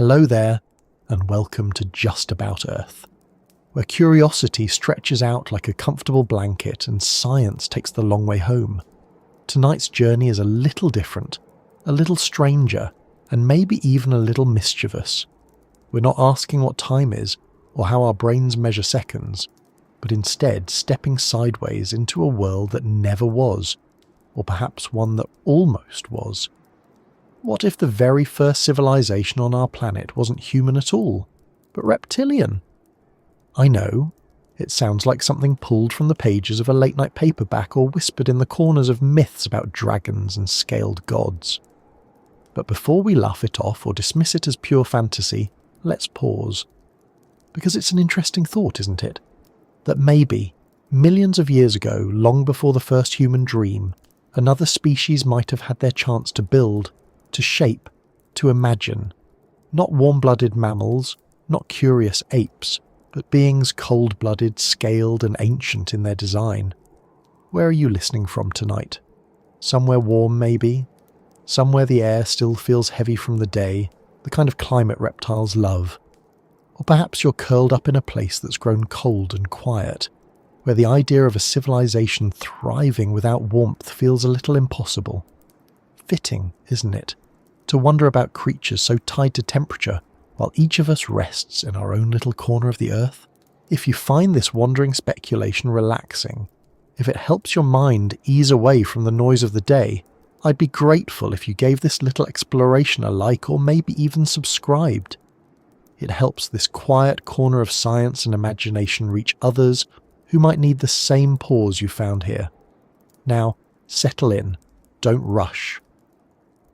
Hello there, and welcome to Just About Earth, where curiosity stretches out like a comfortable blanket and science takes the long way home. Tonight's journey is a little different, a little stranger, and maybe even a little mischievous. We're not asking what time is or how our brains measure seconds, but instead stepping sideways into a world that never was, or perhaps one that almost was. What if the very first civilization on our planet wasn't human at all, but reptilian? I know, it sounds like something pulled from the pages of a late-night paperback or whispered in the corners of myths about dragons and scaled gods. But before we laugh it off or dismiss it as pure fantasy, let's pause. Because it's an interesting thought, isn't it? That maybe, millions of years ago, long before the first human dream, another species might have had their chance to build, to shape, to imagine. Not warm-blooded mammals, not curious apes, but beings cold-blooded, scaled and ancient in their design. Where are you listening from tonight? Somewhere warm, maybe? Somewhere the air still feels heavy from the day, the kind of climate reptiles love. Or perhaps you're curled up in a place that's grown cold and quiet, where the idea of a civilization thriving without warmth feels a little impossible. Fitting, isn't it, to wonder about creatures so tied to temperature while each of us rests in our own little corner of the earth? If you find this wandering speculation relaxing, if it helps your mind ease away from the noise of the day, I'd be grateful if you gave this little exploration a like or maybe even subscribed. It helps this quiet corner of science and imagination reach others who might need the same pause you found here. Now, settle in, don't rush.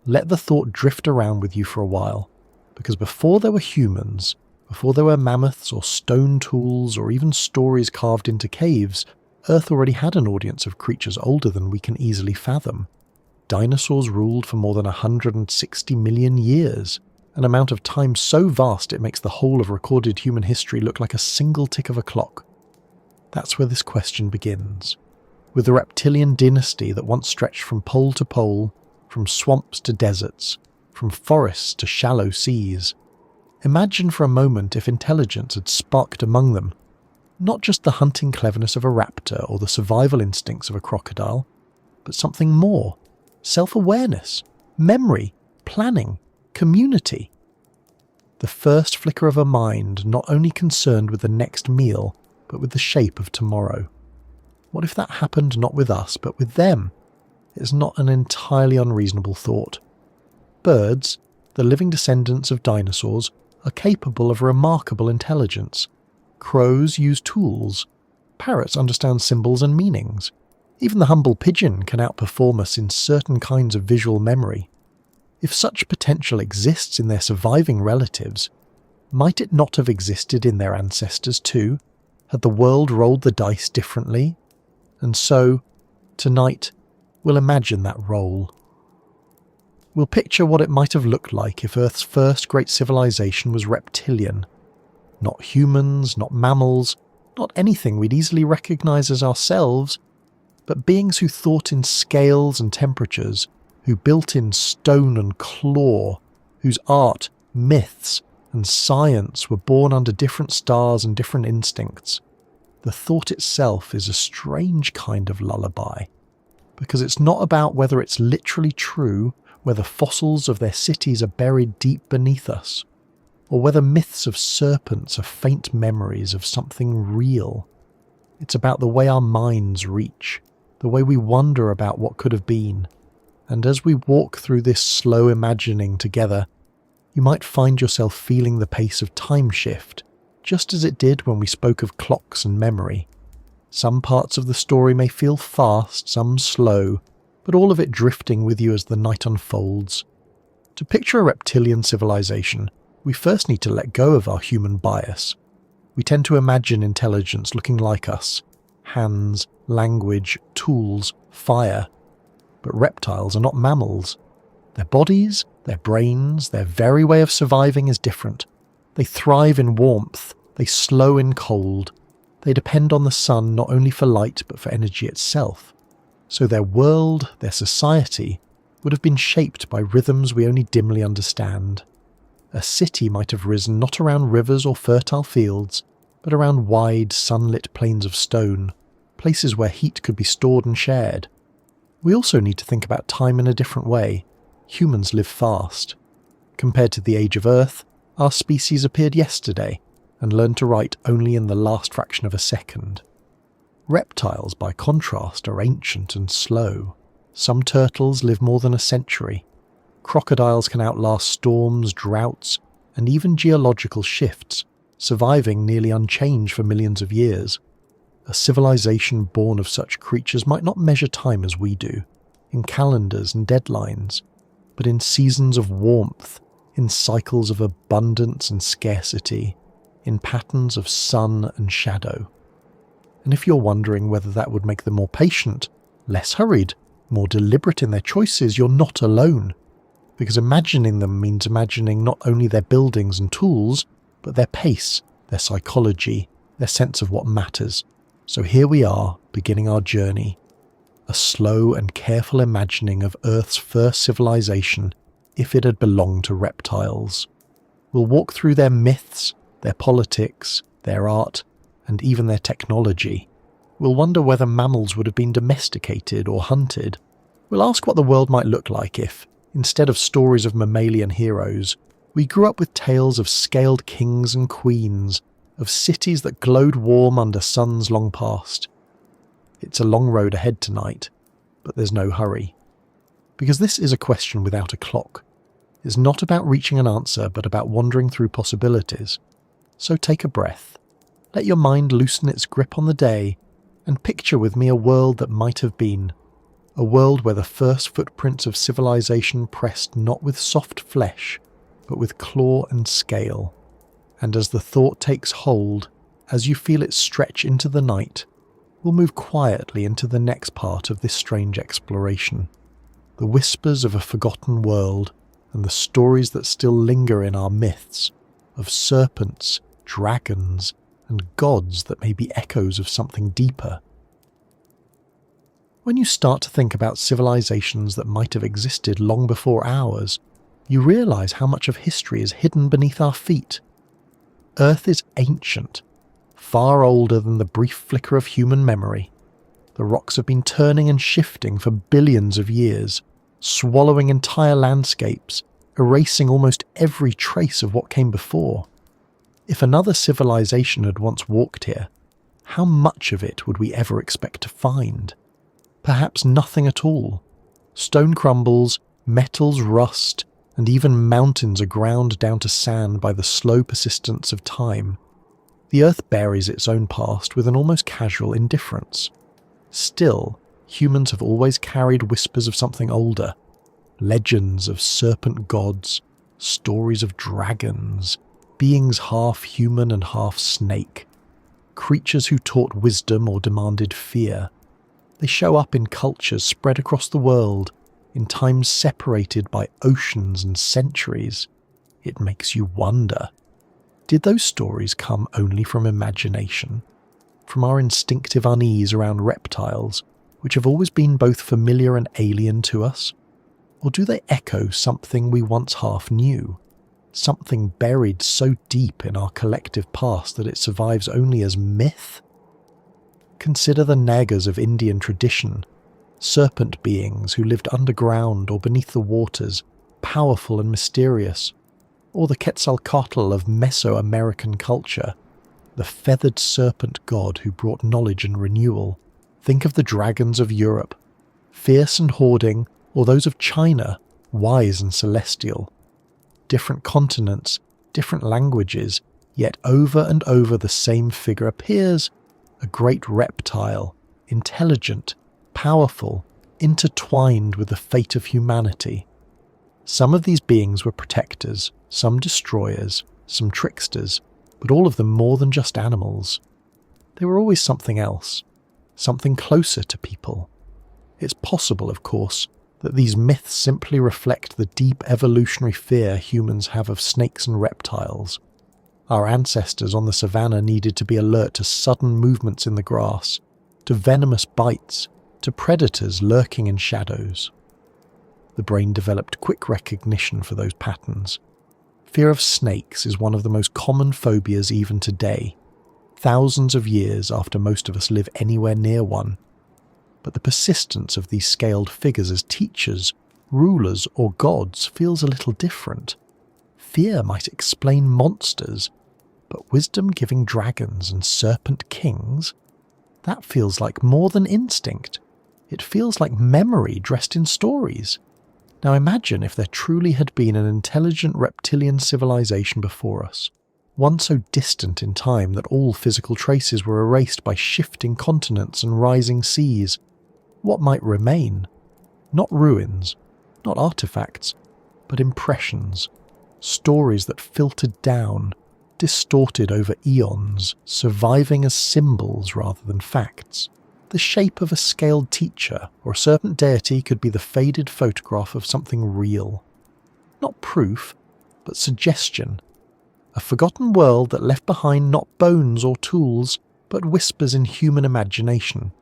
Let the thought drift around with you for a while, because before there were humans, before there were mammoths or stone tools or even stories carved into caves, Earth already had an audience of creatures older than we can easily fathom. Dinosaurs ruled for more than 160 million years, an amount of time so vast it makes the whole of recorded human history look like a single tick of a clock. That's where this question begins. With the reptilian dynasty that once stretched from pole to pole, from swamps to deserts, from forests to shallow seas. Imagine for a moment if intelligence had sparked among them, not just the hunting cleverness of a raptor or the survival instincts of a crocodile, but something more: self-awareness, memory, planning, community. The first flicker of a mind not only concerned with the next meal, but with the shape of tomorrow. What if that happened not with us, but with them? It's not an entirely unreasonable thought. Birds, the living descendants of dinosaurs, are capable of remarkable intelligence. Crows use tools. Parrots understand symbols and meanings. Even the humble pigeon can outperform us in certain kinds of visual memory. If such potential exists in their surviving relatives, might it not have existed in their ancestors too? Had the world rolled the dice differently? And so, tonight, we'll imagine that roll. We'll picture what it might have looked like if Earth's first great civilization was reptilian. Not humans, not mammals, not anything we'd easily recognize as ourselves, but beings who thought in scales and temperatures, who built in stone and claw, whose art, myths, and science were born under different stars and different instincts. The thought itself is a strange kind of lullaby, because it's not about whether it's literally true, whether fossils of their cities are buried deep beneath us, or whether myths of serpents are faint memories of something real. It's about the way our minds reach, the way we wonder about what could have been. And as we walk through this slow imagining together, you might find yourself feeling the pace of time shift, just as it did when we spoke of clocks and memory. Some parts of the story may feel fast, some slow, but all of it drifting with you as the night unfolds. To picture a reptilian civilization, we first need to let go of our human bias. We tend to imagine intelligence looking like us: hands, language, tools, fire. But reptiles are not mammals. Their bodies, their brains, their very way of surviving is different. They thrive in warmth, they slow in cold. They depend on the sun not only for light but for energy itself. So their world, their society, would have been shaped by rhythms we only dimly understand. A city might have risen not around rivers or fertile fields, but around wide, sunlit plains of stone, places where heat could be stored and shared. We also need to think about time in a different way. Humans live fast. Compared to the age of Earth, our species appeared yesterday and learned to write only in the last fraction of a second. Reptiles, by contrast, are ancient and slow. Some turtles live more than a century. Crocodiles can outlast storms, droughts, and even geological shifts, surviving nearly unchanged for millions of years. A civilization born of such creatures might not measure time as we do, in calendars and deadlines, but in seasons of warmth, in cycles of abundance and scarcity, in patterns of sun and shadow. And if you're wondering whether that would make them more patient, less hurried, more deliberate in their choices, you're not alone. Because imagining them means imagining not only their buildings and tools, but their pace, their psychology, their sense of what matters. So here we are, beginning our journey. A slow and careful imagining of Earth's first civilization if it had belonged to reptiles. We'll walk through their myths, their politics, their art, and even their technology. We'll wonder whether mammals would have been domesticated or hunted. We'll ask what the world might look like if, instead of stories of mammalian heroes, we grew up with tales of scaled kings and queens, of cities that glowed warm under suns long past. It's a long road ahead tonight, but there's no hurry. Because this is a question without a clock. It's not about reaching an answer, but about wandering through possibilities. So take a breath. Let your mind loosen its grip on the day, and picture with me a world that might have been. A world where the first footprints of civilization pressed not with soft flesh, but with claw and scale. And as the thought takes hold, as you feel it stretch into the night, we'll move quietly into the next part of this strange exploration. The whispers of a forgotten world, and the stories that still linger in our myths, of serpents, dragons, and gods that may be echoes of something deeper. When you start to think about civilizations that might have existed long before ours, you realize how much of history is hidden beneath our feet. Earth is ancient, far older than the brief flicker of human memory. The rocks have been turning and shifting for billions of years, swallowing entire landscapes, erasing almost every trace of what came before. If another civilization had once walked here, how much of it would we ever expect to find? Perhaps nothing at all. Stone crumbles, metals rust, and even mountains are ground down to sand by the slow persistence of time. The Earth buries its own past with an almost casual indifference. Still, humans have always carried whispers of something older. Legends of serpent gods, stories of dragons, beings half human and half snake. Creatures who taught wisdom or demanded fear. They show up in cultures spread across the world, in times separated by oceans and centuries. It makes you wonder. Did those stories come only from imagination? From our instinctive unease around reptiles, which have always been both familiar and alien to us? Or do they echo something we once half knew? Something buried so deep in our collective past that it survives only as myth? Consider the Nagas of Indian tradition, serpent beings who lived underground or beneath the waters, powerful and mysterious. Or the Quetzalcoatl of Mesoamerican culture, the feathered serpent god who brought knowledge and renewal. Think of the dragons of Europe, fierce and hoarding, or those of China, wise and celestial. Different continents, different languages, yet over and over the same figure appears, a great reptile, intelligent, powerful, intertwined with the fate of humanity. Some of these beings were protectors, some destroyers, some tricksters, but all of them more than just animals. They were always something else, something closer to people. It's possible, of course, that these myths simply reflect the deep evolutionary fear humans have of snakes and reptiles. Our ancestors on the savannah needed to be alert to sudden movements in the grass, to venomous bites, to predators lurking in shadows. The brain developed quick recognition for those patterns. Fear of snakes is one of the most common phobias even today, thousands of years after most of us live anywhere near one. But the persistence of these scaled figures as teachers, rulers, or gods feels a little different. Fear might explain monsters, but wisdom giving dragons and serpent kings? That feels like more than instinct. It feels like memory dressed in stories. Now imagine if there truly had been an intelligent reptilian civilization before us, one so distant in time that all physical traces were erased by shifting continents and rising seas. What might remain? Not ruins, not artifacts, but impressions, stories that filtered down, distorted over eons, surviving as symbols rather than facts. The shape of a scaled teacher or a serpent deity could be the faded photograph of something real. Not proof, but suggestion. A forgotten world that left behind not bones or tools, but whispers in human imagination.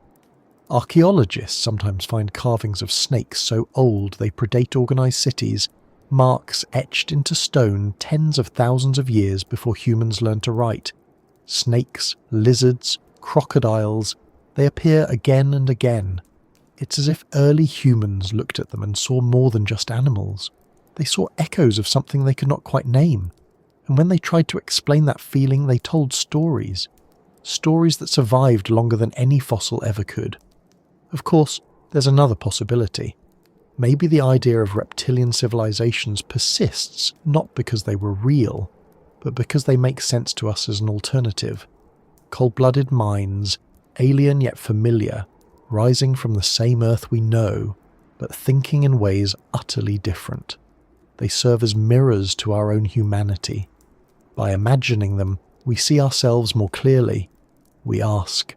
Archaeologists sometimes find carvings of snakes so old they predate organised cities, marks etched into stone tens of thousands of years before humans learned to write. Snakes, lizards, crocodiles, they appear again and again. It's as if early humans looked at them and saw more than just animals. They saw echoes of something they could not quite name. And when they tried to explain that feeling, they told stories. Stories that survived longer than any fossil ever could. Of course, there's another possibility. Maybe the idea of reptilian civilizations persists not because they were real, but because they make sense to us as an alternative. Cold-blooded minds, alien yet familiar, rising from the same earth we know, but thinking in ways utterly different. They serve as mirrors to our own humanity. By imagining them, we see ourselves more clearly. We ask,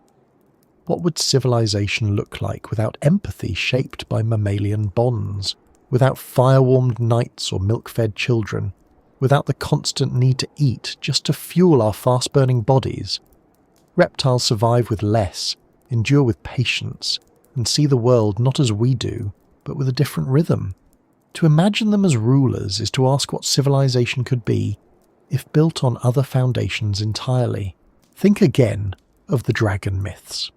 what would civilization look like without empathy shaped by mammalian bonds, without fire-warmed nights or milk-fed children, without the constant need to eat just to fuel our fast-burning bodies? Reptiles survive with less, endure with patience, and see the world not as we do, but with a different rhythm. To imagine them as rulers is to ask what civilization could be if built on other foundations entirely. Think again of the dragon myths.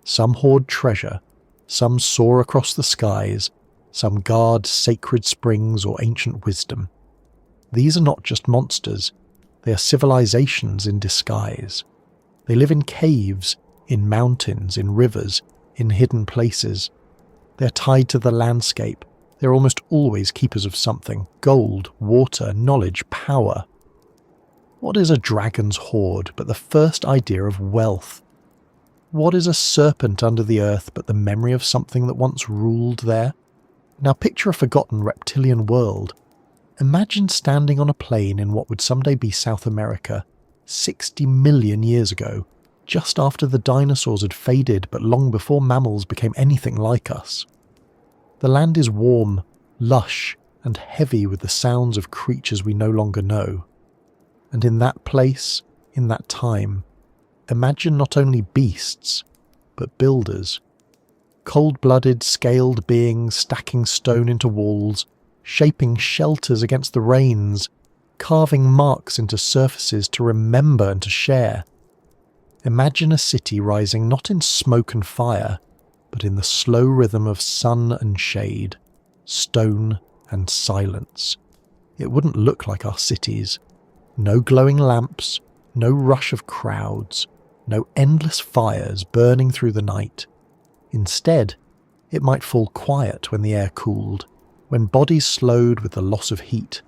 Some hoard treasure, some soar across the skies, some guard sacred springs or ancient wisdom. These are not just monsters, they are civilizations in disguise. They live in caves, in mountains, in rivers, in hidden places. They are tied to the landscape. They are almost always keepers of something: gold, water, knowledge, power. What is a dragon's hoard but the first idea of wealth? What is a serpent under the earth but the memory of something that once ruled there? Now picture a forgotten reptilian world. Imagine standing on a plain in what would someday be South America, 60 million years ago, just after the dinosaurs had faded but long before mammals became anything like us. The land is warm, lush, and heavy with the sounds of creatures we no longer know. And in that place, in that time, imagine not only beasts, but builders. Cold-blooded, scaled beings stacking stone into walls, shaping shelters against the rains, carving marks into surfaces to remember and to share. Imagine a city rising not in smoke and fire, but in the slow rhythm of sun and shade, stone and silence. It wouldn't look like our cities. No glowing lamps, no rush of crowds, no endless fires burning through the night. Instead, it might fall quiet when the air cooled, when bodies slowed with the loss of heat.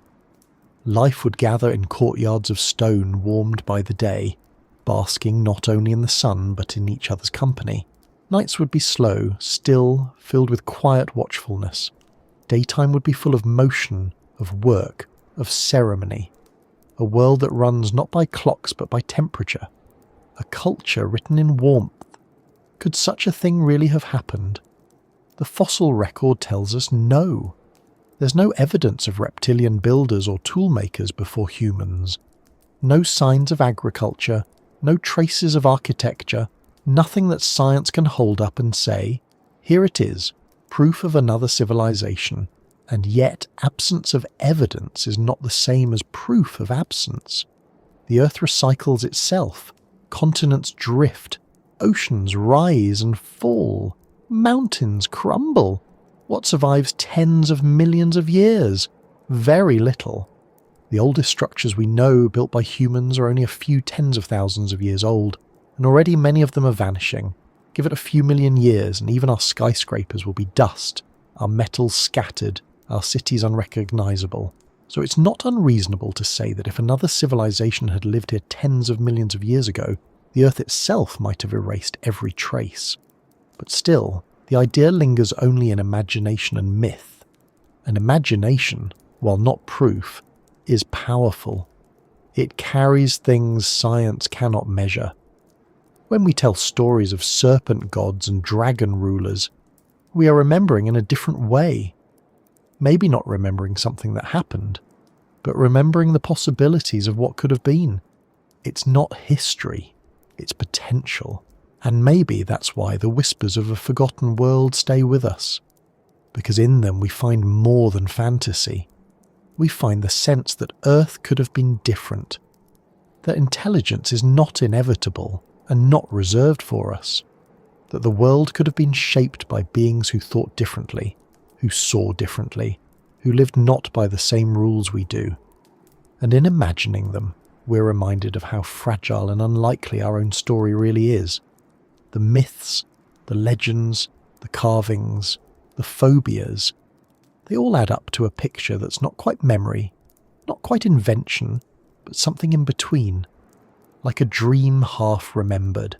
Life would gather in courtyards of stone warmed by the day, basking not only in the sun but in each other's company. Nights would be slow, still, filled with quiet watchfulness. Daytime would be full of motion, of work, of ceremony. A world that runs not by clocks but by temperature. A culture written in warmth. Could such a thing really have happened? The fossil record tells us no. There's no evidence of reptilian builders or toolmakers before humans. No signs of agriculture, no traces of architecture, nothing that science can hold up and say, here it is, proof of another civilization, And yet, absence of evidence is not the same as proof of absence. The Earth recycles itself. Continents drift. Oceans rise and fall. Mountains crumble. What survives tens of millions of years? Very little. The oldest structures we know built by humans are only a few tens of thousands of years old, and already many of them are vanishing. Give it a few million years and even our skyscrapers will be dust, our metals scattered, our cities unrecognisable. So it's not unreasonable to say that if another civilization had lived here tens of millions of years ago, the Earth itself might have erased every trace. But still, the idea lingers only in imagination and myth. And imagination, while not proof, is powerful. It carries things science cannot measure. When we tell stories of serpent gods and dragon rulers, we are remembering in a different way. Maybe not remembering something that happened, but remembering the possibilities of what could have been. It's not history, it's potential. And maybe that's why the whispers of a forgotten world stay with us. Because in them we find more than fantasy. We find the sense that Earth could have been different. That intelligence is not inevitable and not reserved for us. That the world could have been shaped by beings who thought differently, who saw differently, who lived not by the same rules we do. And in imagining them, we're reminded of how fragile and unlikely our own story really is. The myths, the legends, the carvings, the phobias, they all add up to a picture that's not quite memory, not quite invention, but something in between, like a dream half remembered,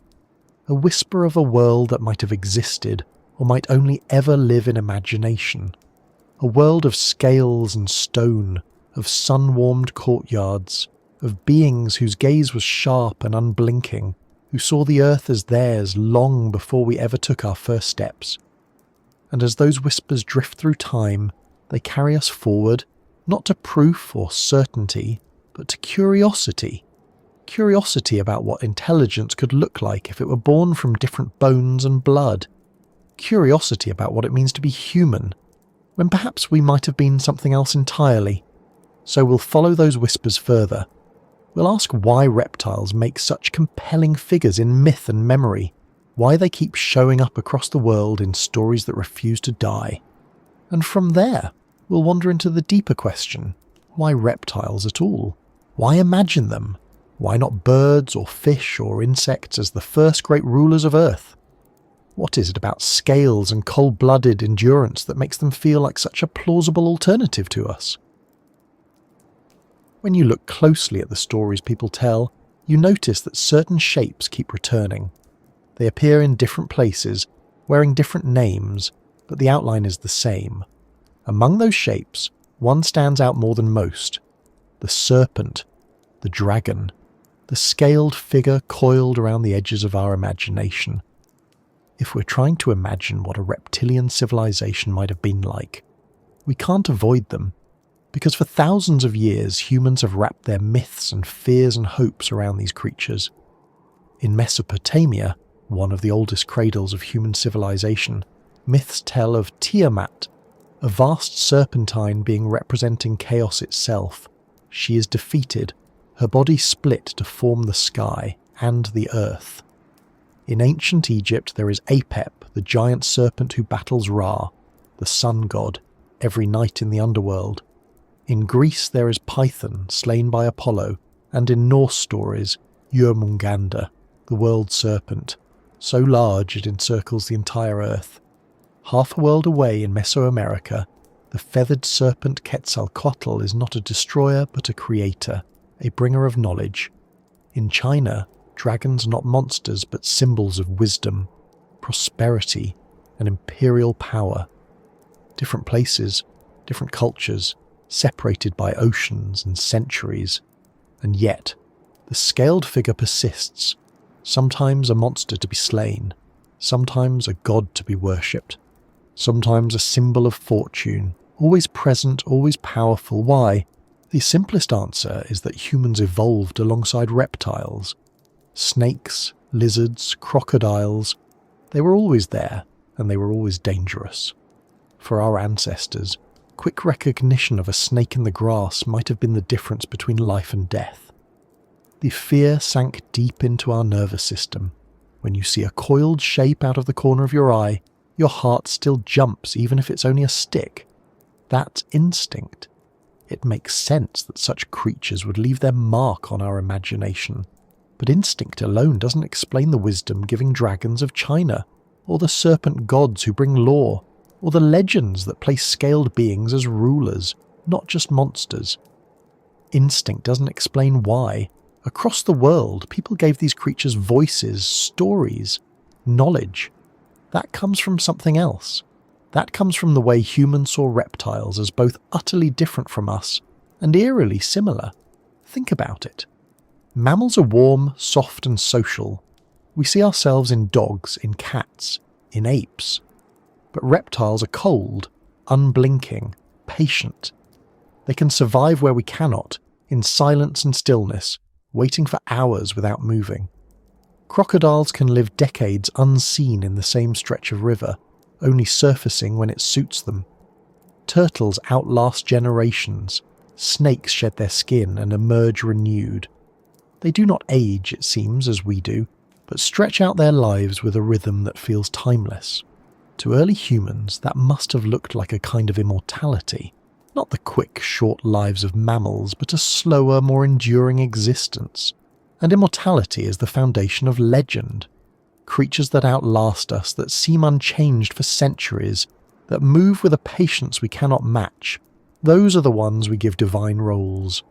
a whisper of a world that might have existed or might only ever live in imagination, a world of scales and stone, of sun-warmed courtyards, of beings whose gaze was sharp and unblinking, who saw the Earth as theirs long before we ever took our first steps. And as those whispers drift through time, they carry us forward, not to proof or certainty, but to curiosity. Curiosity about what intelligence could look like if it were born from different bones and blood. Curiosity about what it means to be human, when perhaps we might have been something else entirely. So we'll follow those whispers further. We'll ask why reptiles make such compelling figures in myth and memory, why they keep showing up across the world in stories that refuse to die. And from there, we'll wander into the deeper question, why reptiles at all? Why imagine them? Why not birds or fish or insects as the first great rulers of Earth? What is it about scales and cold-blooded endurance that makes them feel like such a plausible alternative to us? When you look closely at the stories people tell, you notice that certain shapes keep returning. They appear in different places, wearing different names, but the outline is the same. Among those shapes, one stands out more than most. The serpent, the dragon, the scaled figure coiled around the edges of our imagination. If we're trying to imagine what a reptilian civilization might have been like, we can't avoid them, because for thousands of years humans have wrapped their myths and fears and hopes around these creatures. In Mesopotamia, one of the oldest cradles of human civilization, myths tell of Tiamat, a vast serpentine being representing chaos itself. She is defeated, her body split to form the sky and the earth. In ancient Egypt there is Apep, the giant serpent who battles Ra, the sun god, every night in the underworld. In Greece there is Python, slain by Apollo, and in Norse stories, Jörmungandr, the world serpent, so large it encircles the entire earth. Half a world away in Mesoamerica, the feathered serpent Quetzalcoatl is not a destroyer but a creator, a bringer of knowledge. In China, dragons are not monsters but symbols of wisdom, prosperity, and imperial power. Different places, different cultures, separated by oceans and centuries, and yet the scaled figure persists, sometimes a monster to be slain, sometimes a god to be worshipped, sometimes a symbol of fortune, always present, always powerful. Why? The simplest answer is that humans evolved alongside reptiles. Snakes, lizards, crocodiles, they were always there, and they were always dangerous. For our ancestors, quick recognition of a snake in the grass might have been the difference between life and death. The fear sank deep into our nervous system. When you see a coiled shape out of the corner of your eye, your heart still jumps even if it's only a stick. That's instinct. It makes sense that such creatures would leave their mark on our imagination. But instinct alone doesn't explain the wisdom-giving dragons of China, or the serpent gods who bring law, or the legends that place scaled beings as rulers, not just monsters. Instinct doesn't explain why, across the world, people gave these creatures voices, stories, knowledge. That comes from something else. That comes from the way humans saw reptiles as both utterly different from us and eerily similar. Think about it. Mammals are warm, soft and social. We see ourselves in dogs, in cats, in apes. But reptiles are cold, unblinking, patient. They can survive where we cannot, in silence and stillness, waiting for hours without moving. Crocodiles can live decades unseen in the same stretch of river, only surfacing when it suits them. Turtles outlast generations. Snakes shed their skin and emerge renewed. They do not age, it seems, as we do, but stretch out their lives with a rhythm that feels timeless. To early humans, that must have looked like a kind of immortality. Not the quick, short lives of mammals, but a slower, more enduring existence. And immortality is the foundation of legend. Creatures that outlast us, that seem unchanged for centuries, that move with a patience we cannot match. Those are the ones we give divine roles.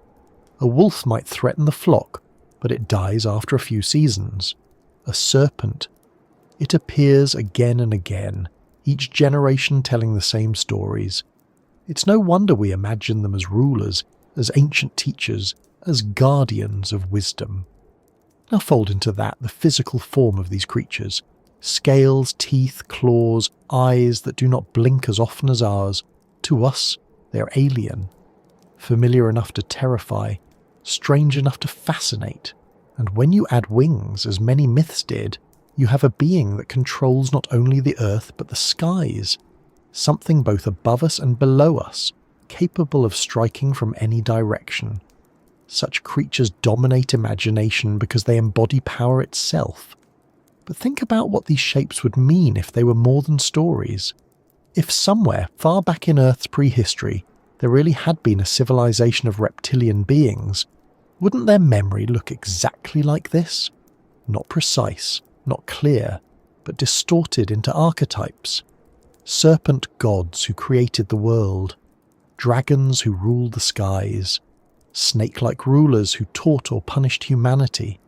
A wolf might threaten the flock, but it dies after a few seasons. A serpent. It appears again and again, each generation telling the same stories. It's no wonder we imagine them as rulers, as ancient teachers, as guardians of wisdom. Now fold into that the physical form of these creatures. Scales, teeth, claws, eyes that do not blink as often as ours. To us, they're alien. Familiar enough to terrify, strange enough to fascinate. And when you add wings, as many myths did, you have a being that controls not only the earth but the skies. Something both above us and below us, capable of striking from any direction. Such creatures dominate imagination because they embody power itself. But think about what these shapes would mean if they were more than stories. If somewhere, far back in Earth's prehistory, there really had been a civilization of reptilian beings, wouldn't their memory look exactly like this? Not precise, not clear, but distorted into archetypes. Serpent gods who created the world, dragons who ruled the skies, snake-like rulers who taught or punished humanity.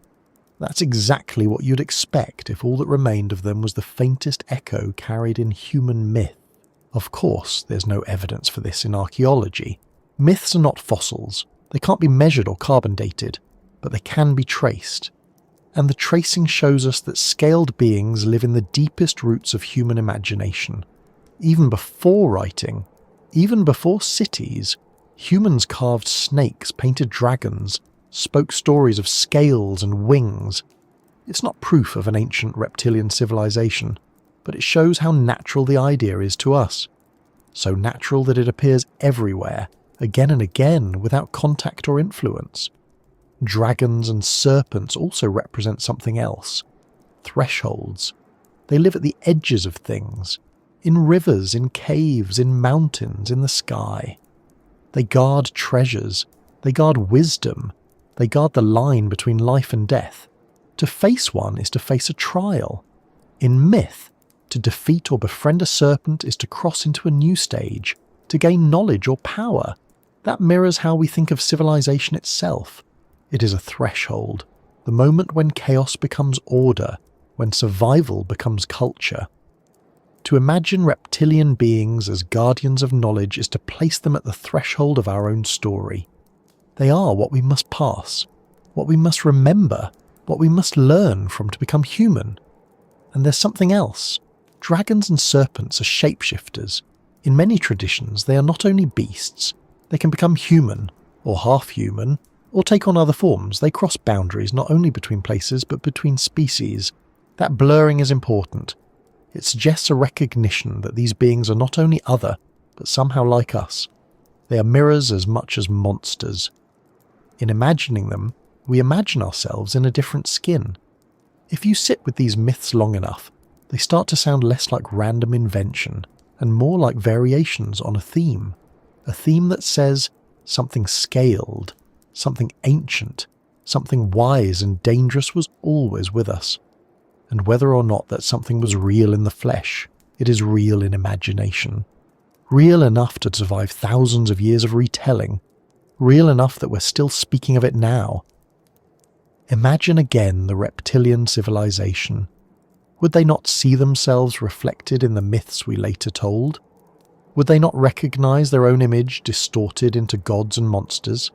That's exactly what you'd expect if all that remained of them was the faintest echo carried in human myth. Of course, there's no evidence for this in archaeology. Myths are not fossils. They can't be measured or carbon dated, but they can be traced. And the tracing shows us that scaled beings live in the deepest roots of human imagination. Even before writing, even before cities, humans carved snakes, painted dragons, spoke stories of scales and wings. It's not proof of an ancient reptilian civilization, but it shows how natural the idea is to us. So natural that it appears everywhere, again and again, without contact or influence. Dragons and serpents also represent something else. Thresholds. They live at the edges of things. In rivers, in caves, in mountains, in the sky. They guard treasures. They guard wisdom. They guard the line between life and death. To face one is to face a trial. In myth, to defeat or befriend a serpent is to cross into a new stage, to gain knowledge or power. That mirrors how we think of civilization itself. It is a threshold, the moment when chaos becomes order, when survival becomes culture. To imagine reptilian beings as guardians of knowledge is to place them at the threshold of our own story. They are what we must pass, what we must remember, what we must learn from to become human. And there's something else. Dragons and serpents are shapeshifters. In many traditions, they are not only beasts, they can become human, or half-human, or take on other forms. They cross boundaries not only between places but between species. That blurring is important. It suggests a recognition that these beings are not only other, but somehow like us. They are mirrors as much as monsters. In imagining them, we imagine ourselves in a different skin. If you sit with these myths long enough, they start to sound less like random invention and more like variations on a theme that says something scaled, something ancient, something wise and dangerous was always with us. And whether or not that something was real in the flesh, it is real in imagination. Real enough to survive thousands of years of retelling, real enough that we're still speaking of it now. Imagine again the reptilian civilization. Would they not see themselves reflected in the myths we later told? Would they not recognize their own image distorted into gods and monsters?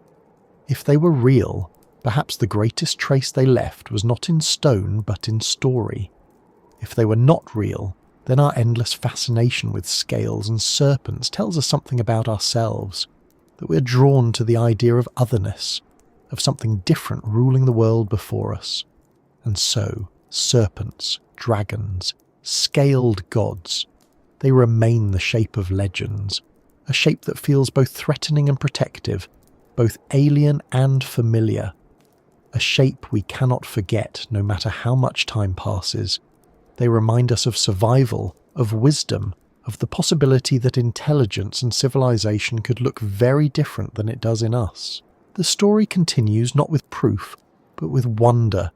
If they were real, perhaps the greatest trace they left was not in stone but in story. If they were not real, then our endless fascination with scales and serpents tells us something about ourselves, that we're drawn to the idea of otherness, of something different ruling the world before us. And so, serpents, dragons, scaled gods, they remain the shape of legends, a shape that feels both threatening and protective, both alien and familiar, a shape we cannot forget no matter how much time passes. They remind us of survival, of wisdom, of the possibility that intelligence and civilization could look very different than it does in us. The story continues not with proof, but with wonder.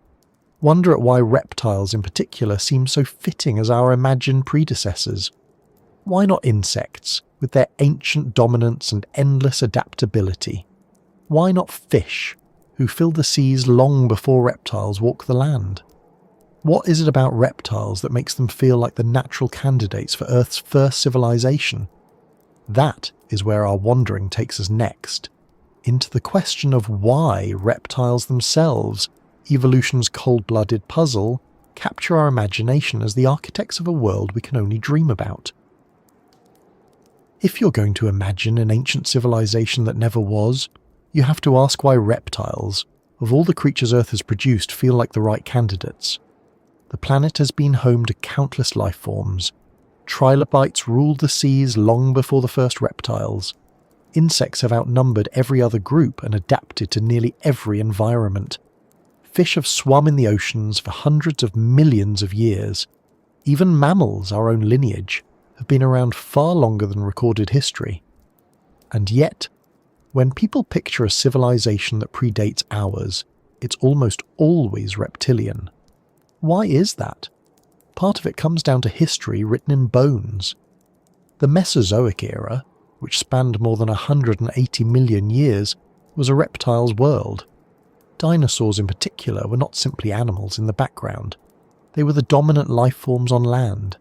Wonder at why reptiles in particular seem so fitting as our imagined predecessors. Why not insects, with their ancient dominance and endless adaptability? Why not fish, who fill the seas long before reptiles walk the land? What is it about reptiles that makes them feel like the natural candidates for Earth's first civilization? That is where our wandering takes us next, into the question of why reptiles themselves, evolution's cold-blooded puzzle, capture our imagination as the architects of a world we can only dream about. If you're going to imagine an ancient civilization that never was, you have to ask why reptiles, of all the creatures Earth has produced, feel like the right candidates. The planet has been home to countless life forms. Trilobites ruled the seas long before the first reptiles. Insects have outnumbered every other group and adapted to nearly every environment. Fish have swum in the oceans for hundreds of millions of years. Even mammals, our own lineage, have been around far longer than recorded history. And yet, when people picture a civilization that predates ours, it's almost always reptilian. Why is that? Part of it comes down to history written in bones. The Mesozoic era, which spanned more than 180 million years, was a reptile's world. Dinosaurs in particular were not simply animals in the background. They were the dominant life forms on land.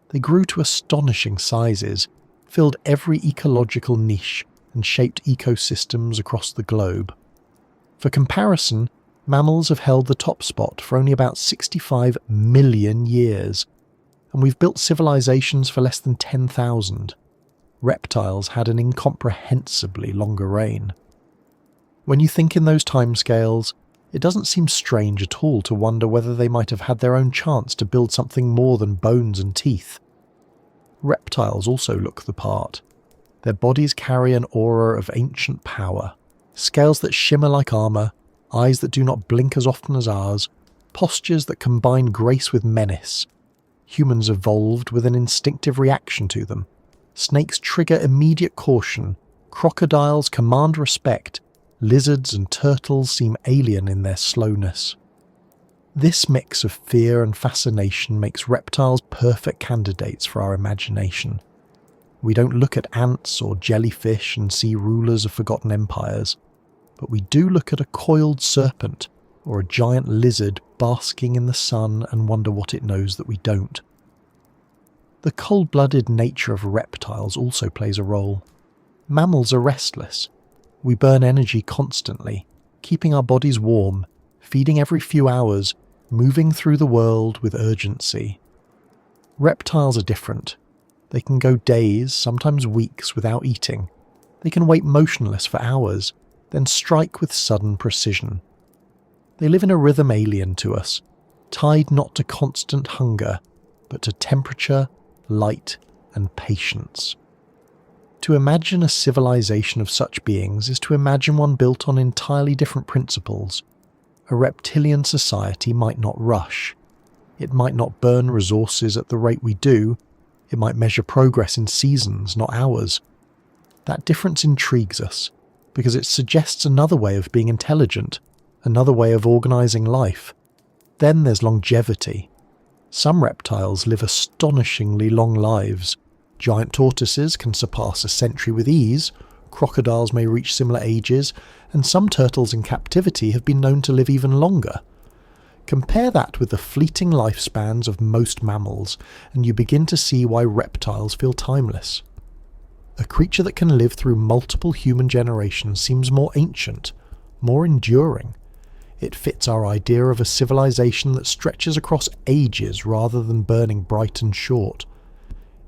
They grew to astonishing sizes, filled every ecological niche, and shaped ecosystems across the globe. For comparison, mammals have held the top spot for only about 65 million years, and we've built civilizations for less than 10,000. Reptiles had an incomprehensibly longer reign. When you think in those timescales, it doesn't seem strange at all to wonder whether they might have had their own chance to build something more than bones and teeth. Reptiles also look the part. Their bodies carry an aura of ancient power, scales that shimmer like armour, eyes that do not blink as often as ours, postures that combine grace with menace. Humans evolved with an instinctive reaction to them. Snakes trigger immediate caution, crocodiles command respect, lizards and turtles seem alien in their slowness. This mix of fear and fascination makes reptiles perfect candidates for our imagination. We don't look at ants or jellyfish and see rulers of forgotten empires, but we do look at a coiled serpent or a giant lizard basking in the sun and wonder what it knows that we don't. The cold-blooded nature of reptiles also plays a role. Mammals are restless. We burn energy constantly, keeping our bodies warm, feeding every few hours, moving through the world with urgency. Reptiles are different. They can go days, sometimes weeks, without eating. They can wait motionless for hours, then strike with sudden precision. They live in a rhythm alien to us, tied not to constant hunger, but to temperature, light, and patience. To imagine a civilization of such beings is to imagine one built on entirely different principles. A reptilian society might not rush. It might not burn resources at the rate we do. It might measure progress in seasons, not hours. That difference intrigues us, because it suggests another way of being intelligent, another way of organising life. Then there's longevity. Some reptiles live astonishingly long lives. Giant tortoises can surpass a century with ease, crocodiles may reach similar ages, and some turtles in captivity have been known to live even longer. Compare that with the fleeting lifespans of most mammals, and you begin to see why reptiles feel timeless. A creature that can live through multiple human generations seems more ancient, more enduring. It fits our idea of a civilization that stretches across ages rather than burning bright and short.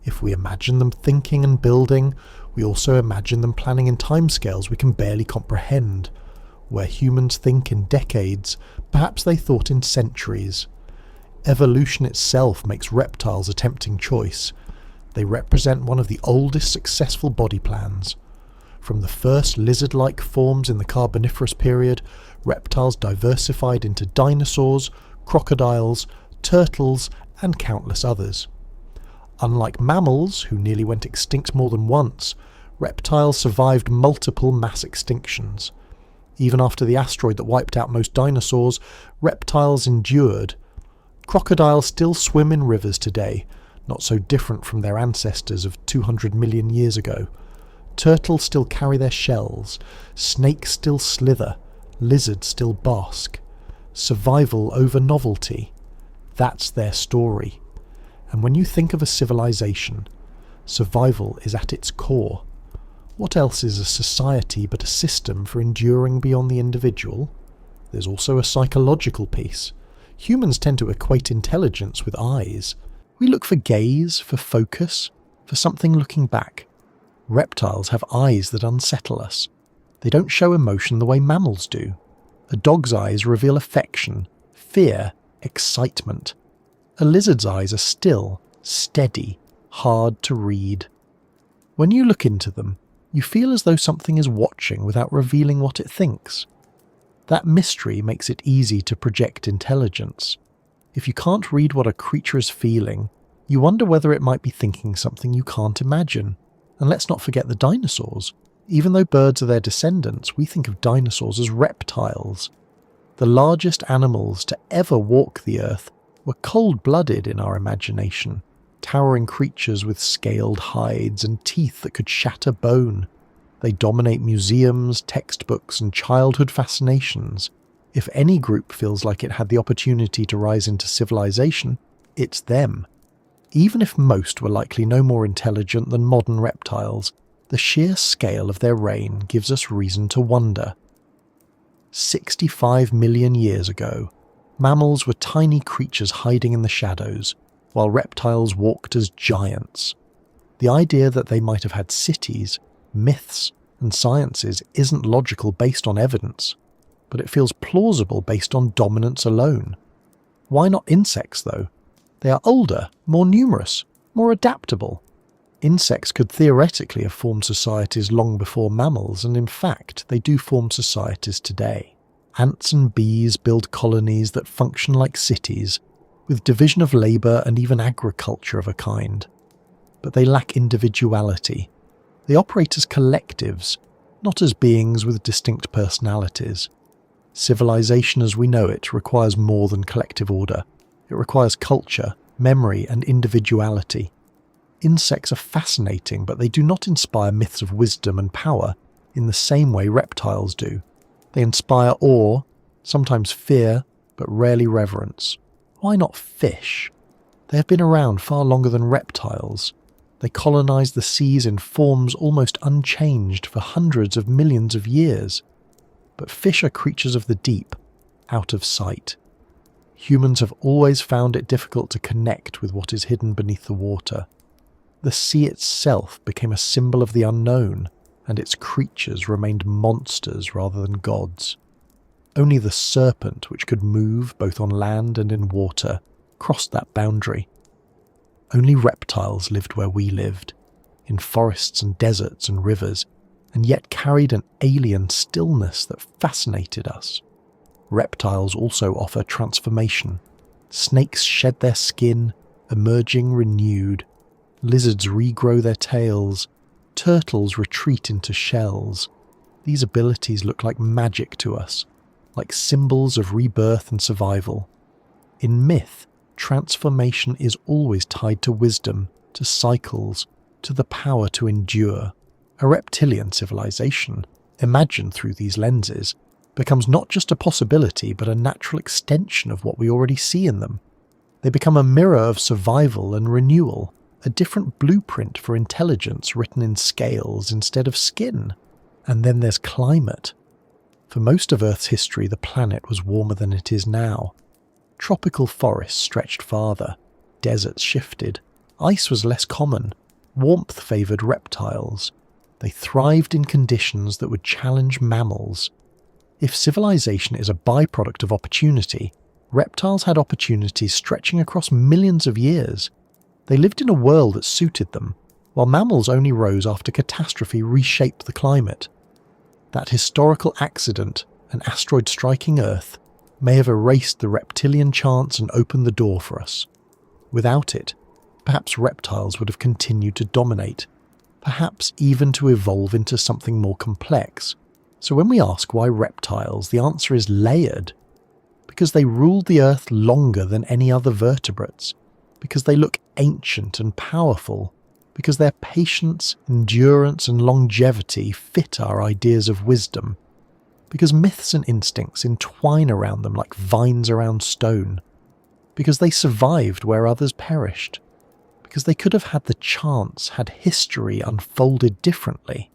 If we imagine them thinking and building, we also imagine them planning in timescales we can barely comprehend. Where humans think in decades, perhaps they thought in centuries. Evolution itself makes reptiles a tempting choice. They represent one of the oldest successful body plans. From the first lizard-like forms in the Carboniferous period, reptiles diversified into dinosaurs, crocodiles, turtles, and countless others. Unlike mammals, who nearly went extinct more than once, reptiles survived multiple mass extinctions. Even after the asteroid that wiped out most dinosaurs, reptiles endured. Crocodiles still swim in rivers today, not so different from their ancestors of 200 million years ago. Turtles still carry their shells, snakes still slither, lizards still bask. Survival over novelty. That's their story. And when you think of a civilization, survival is at its core. What else is a society but a system for enduring beyond the individual? There's also a psychological piece. Humans tend to equate intelligence with eyes. We look for gaze, for focus, for something looking back. Reptiles have eyes that unsettle us. They don't show emotion the way mammals do. A dog's eyes reveal affection, fear, excitement. A lizard's eyes are still, steady, hard to read. When you look into them, you feel as though something is watching without revealing what it thinks. That mystery makes it easy to project intelligence. If you can't read what a creature is feeling, you wonder whether it might be thinking something you can't imagine. And let's not forget the dinosaurs. Even though birds are their descendants, we think of dinosaurs as reptiles. The largest animals to ever walk the earth were cold-blooded in our imagination, towering creatures with scaled hides and teeth that could shatter bone. They dominate museums, textbooks, and childhood fascinations. If any group feels like it had the opportunity to rise into civilization, it's them. Even if most were likely no more intelligent than modern reptiles, the sheer scale of their reign gives us reason to wonder. 65 million years ago, mammals were tiny creatures hiding in the shadows, while reptiles walked as giants. The idea that they might have had cities, myths, and sciences isn't logical based on evidence, but it feels plausible based on dominance alone. Why not insects, though? They are older, more numerous, more adaptable. Insects could theoretically have formed societies long before mammals, and in fact, they do form societies today. Ants and bees build colonies that function like cities, with division of labour and even agriculture of a kind. But they lack individuality. They operate as collectives, not as beings with distinct personalities. Civilization as we know it requires more than collective order. It requires culture, memory, and individuality. Insects are fascinating, but they do not inspire myths of wisdom and power in the same way reptiles do. They inspire awe, sometimes fear, but rarely reverence. Why not fish? They have been around far longer than reptiles. They colonize the seas in forms almost unchanged for hundreds of millions of years. But fish are creatures of the deep, out of sight. Humans have always found it difficult to connect with what is hidden beneath the water. The sea itself became a symbol of the unknown, and its creatures remained monsters rather than gods. Only the serpent, which could move both on land and in water, crossed that boundary. Only reptiles lived where we lived, in forests and deserts and rivers, and yet carried an alien stillness that fascinated us. Reptiles also offer transformation. Snakes shed their skin, emerging renewed. Lizards regrow their tails. Turtles retreat into shells. These abilities look like magic to us, like symbols of rebirth and survival. In myth, transformation is always tied to wisdom, to cycles, to the power to endure. A reptilian civilization, imagined through these lenses, becomes not just a possibility but a natural extension of what we already see in them. They become a mirror of survival and renewal, a different blueprint for intelligence written in scales instead of skin. And then there's climate. For most of Earth's history, the planet was warmer than it is now. Tropical forests stretched farther, deserts shifted, ice was less common, warmth favoured reptiles. They thrived in conditions that would challenge mammals. If civilization is a byproduct of opportunity, reptiles had opportunities stretching across millions of years. They lived in a world that suited them, while mammals only rose after catastrophe reshaped the climate. That historical accident, an asteroid striking Earth, may have erased the reptilian chance and opened the door for us. Without it, perhaps reptiles would have continued to dominate, perhaps even to evolve into something more complex. So when we ask why reptiles, the answer is layered. Because they ruled the Earth longer than any other vertebrates, because they look ancient and powerful, because their patience, endurance and longevity fit our ideas of wisdom, because myths and instincts entwine around them like vines around stone, because they survived where others perished, because they could have had the chance had history unfolded differently.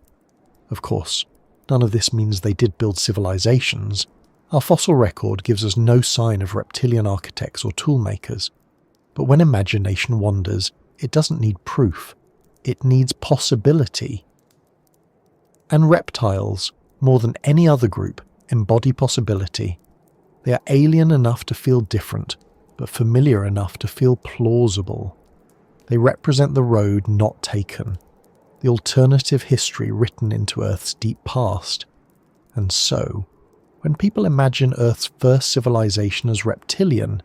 Of course, none of this means they did build civilizations. Our fossil record gives us no sign of reptilian architects or toolmakers. But when imagination wanders, it doesn't need proof. It needs possibility. And reptiles, more than any other group, embody possibility. They are alien enough to feel different, but familiar enough to feel plausible. They represent the road not taken, the alternative history written into Earth's deep past. And so, when people imagine Earth's first civilization as reptilian,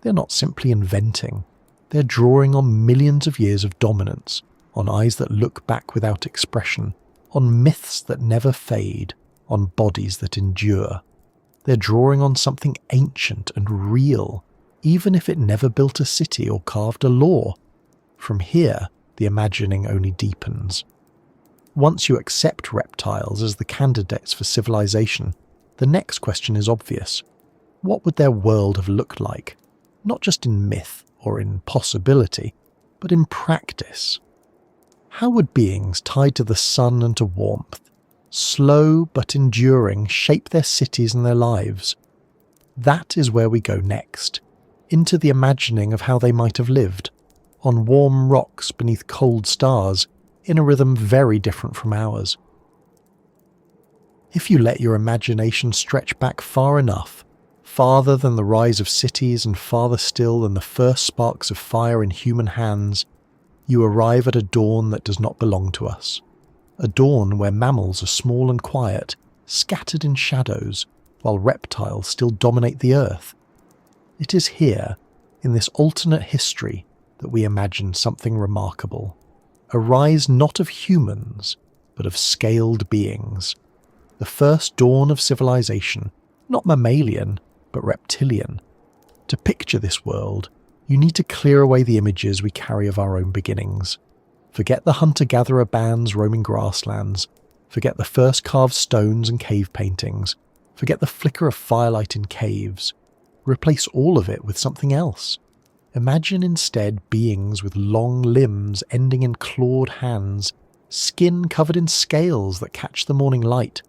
they're not simply inventing. They're drawing on millions of years of dominance, on eyes that look back without expression, on myths that never fade, on bodies that endure. They're drawing on something ancient and real, even if it never built a city or carved a law. From here, the imagining only deepens. Once you accept reptiles as the candidates for civilization, the next question is obvious. What would their world have looked like? Not just in myth or in possibility, but in practice. How would beings tied to the sun and to warmth, slow but enduring, shape their cities and their lives? That is where we go next, into the imagining of how they might have lived, on warm rocks beneath cold stars, in a rhythm very different from ours. If you let your imagination stretch back far enough, farther than the rise of cities and farther still than the first sparks of fire in human hands, you arrive at a dawn that does not belong to us. A dawn where mammals are small and quiet, scattered in shadows, while reptiles still dominate the earth. It is here, in this alternate history, that we imagine something remarkable. A rise not of humans, but of scaled beings. The first dawn of civilization, not mammalian, but reptilian. To picture this world, you need to clear away the images we carry of our own beginnings. Forget the hunter-gatherer bands roaming grasslands. Forget the first carved stones and cave paintings. Forget the flicker of firelight in caves. Replace all of it with something else. Imagine instead beings with long limbs ending in clawed hands, skin covered in scales that catch the morning light,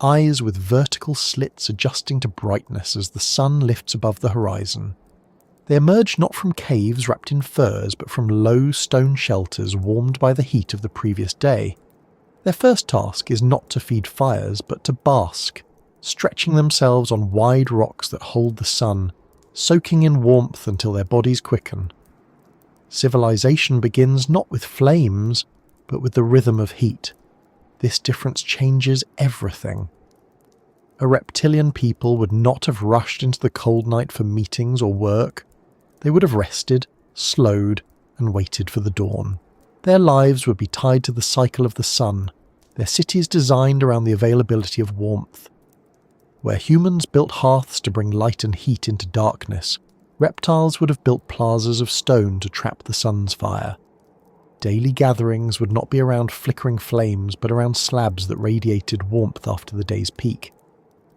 eyes with vertical slits adjusting to brightness as the sun lifts above the horizon. They emerge not from caves wrapped in furs, but from low stone shelters warmed by the heat of the previous day. Their first task is not to feed fires, but to bask, stretching themselves on wide rocks that hold the sun, soaking in warmth until their bodies quicken. Civilization begins not with flames, but with the rhythm of heat. This difference changes everything. A reptilian people would not have rushed into the cold night for meetings or work. They would have rested, slowed, and waited for the dawn. Their lives would be tied to the cycle of the sun, their cities designed around the availability of warmth. Where humans built hearths to bring light and heat into darkness, reptiles would have built plazas of stone to trap the sun's fire. Daily gatherings would not be around flickering flames, but around slabs that radiated warmth after the day's peak.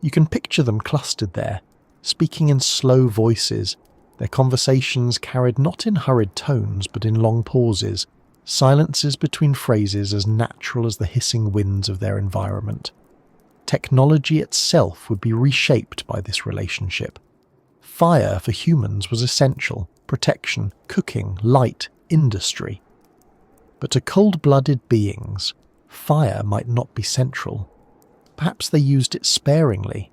You can picture them clustered there, speaking in slow voices, their conversations carried not in hurried tones but in long pauses, silences between phrases as natural as the hissing winds of their environment. Technology itself would be reshaped by this relationship. Fire for humans was essential: protection, cooking, light, industry. But to cold-blooded beings, fire might not be central. Perhaps they used it sparingly,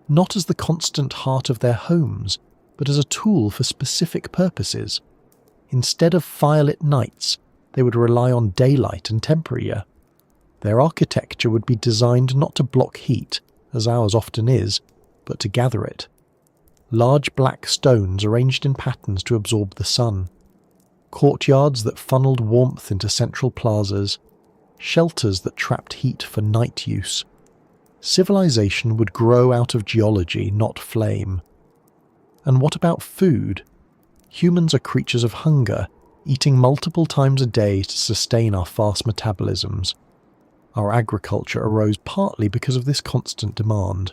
not as the constant heart of their homes, but as a tool for specific purposes. Instead of firelit nights, they would rely on daylight and temperature. Their architecture would be designed not to block heat, as ours often is, but to gather it. Large black stones arranged in patterns to absorb the sun. Courtyards that funneled warmth into central plazas. Shelters that trapped heat for night use. Civilization would grow out of geology, not flame. And what about food? Humans are creatures of hunger, eating multiple times a day to sustain our fast metabolisms. Our agriculture arose partly because of this constant demand.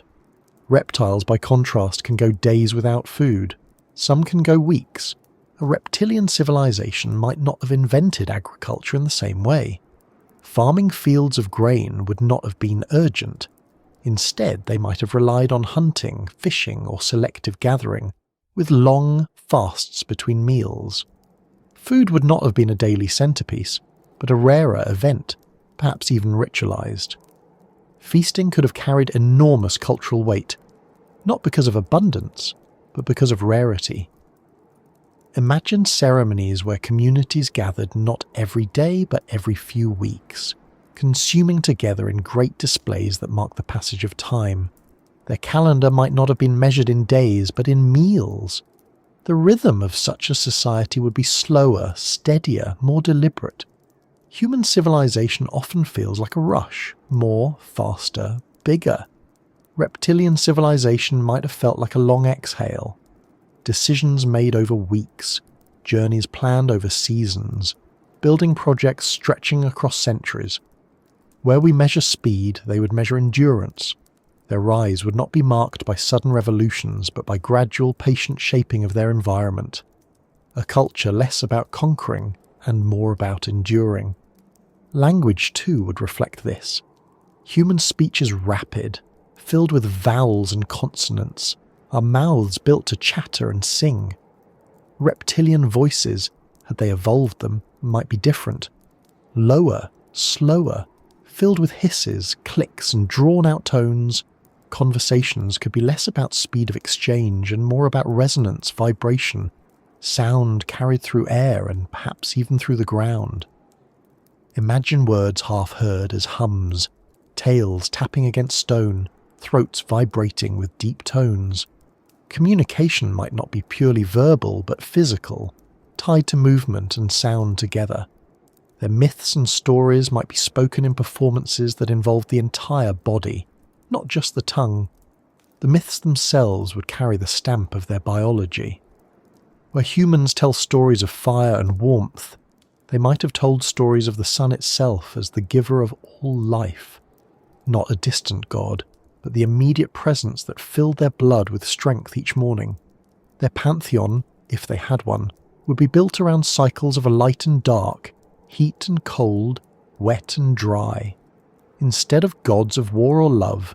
Reptiles, by contrast, can go days without food. Some can go weeks. A reptilian civilization might not have invented agriculture in the same way. Farming fields of grain would not have been urgent. Instead, they might have relied on hunting, fishing, or selective gathering, with long fasts between meals. Food would not have been a daily centerpiece, but a rarer event, perhaps even ritualized. Feasting could have carried enormous cultural weight, not because of abundance, but because of rarity. Imagine ceremonies where communities gathered not every day but every few weeks, consuming together in great displays that mark the passage of time. Their calendar might not have been measured in days but in meals. The rhythm of such a society would be slower, steadier, more deliberate. Human civilization often feels like a rush, more, faster, bigger. Reptilian civilization might have felt like a long exhale. Decisions made over weeks, journeys planned over seasons, building projects stretching across centuries. Where we measure speed, they would measure endurance. Their rise would not be marked by sudden revolutions, but by gradual, patient shaping of their environment. A culture less about conquering and more about enduring. Language, too, would reflect this. Human speech is rapid, filled with vowels and consonants, our mouths built to chatter and sing. Reptilian voices, had they evolved them, might be different. Lower, slower, filled with hisses, clicks, and drawn-out tones. Conversations could be less about speed of exchange and more about resonance, vibration, sound carried through air and perhaps even through the ground. Imagine words half heard as hums, tails tapping against stone, throats vibrating with deep tones. Communication might not be purely verbal but physical, tied to movement and sound together. Their myths and stories might be spoken in performances that involved the entire body, not just the tongue. The myths themselves would carry the stamp of their biology. Where humans tell stories of fire and warmth, they might have told stories of the sun itself as the giver of all life. Not a distant god, but the immediate presence that filled their blood with strength each morning. Their pantheon, if they had one, would be built around cycles of a light and dark, heat and cold, wet and dry. Instead of gods of war or love,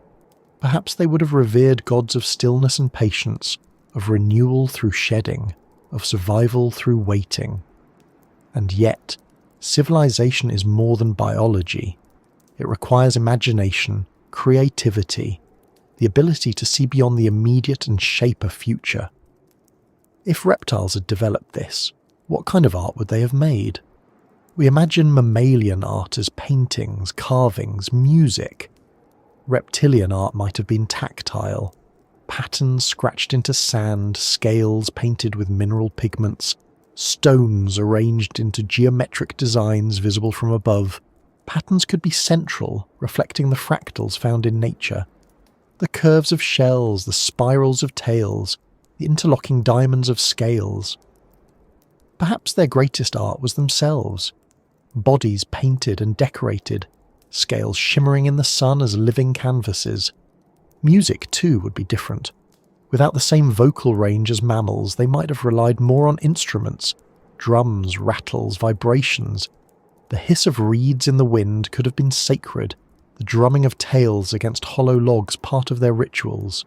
perhaps they would have revered gods of stillness and patience, of renewal through shedding, of survival through waiting. And yet, civilization is more than biology. It requires imagination, creativity, the ability to see beyond the immediate and shape a future. If reptiles had developed this, what kind of art would they have made? We imagine mammalian art as paintings, carvings, music. Reptilian art might have been tactile, patterns scratched into sand, scales painted with mineral pigments, stones arranged into geometric designs visible from above. Patterns could be central, reflecting the fractals found in nature. The curves of shells, the spirals of tails, the interlocking diamonds of scales. Perhaps their greatest art was themselves. Bodies painted and decorated, scales shimmering in the sun as living canvases. Music, too, would be different. Without the same vocal range as mammals, they might have relied more on instruments, drums, rattles, vibrations. The hiss of reeds in the wind could have been sacred, the drumming of tails against hollow logs part of their rituals.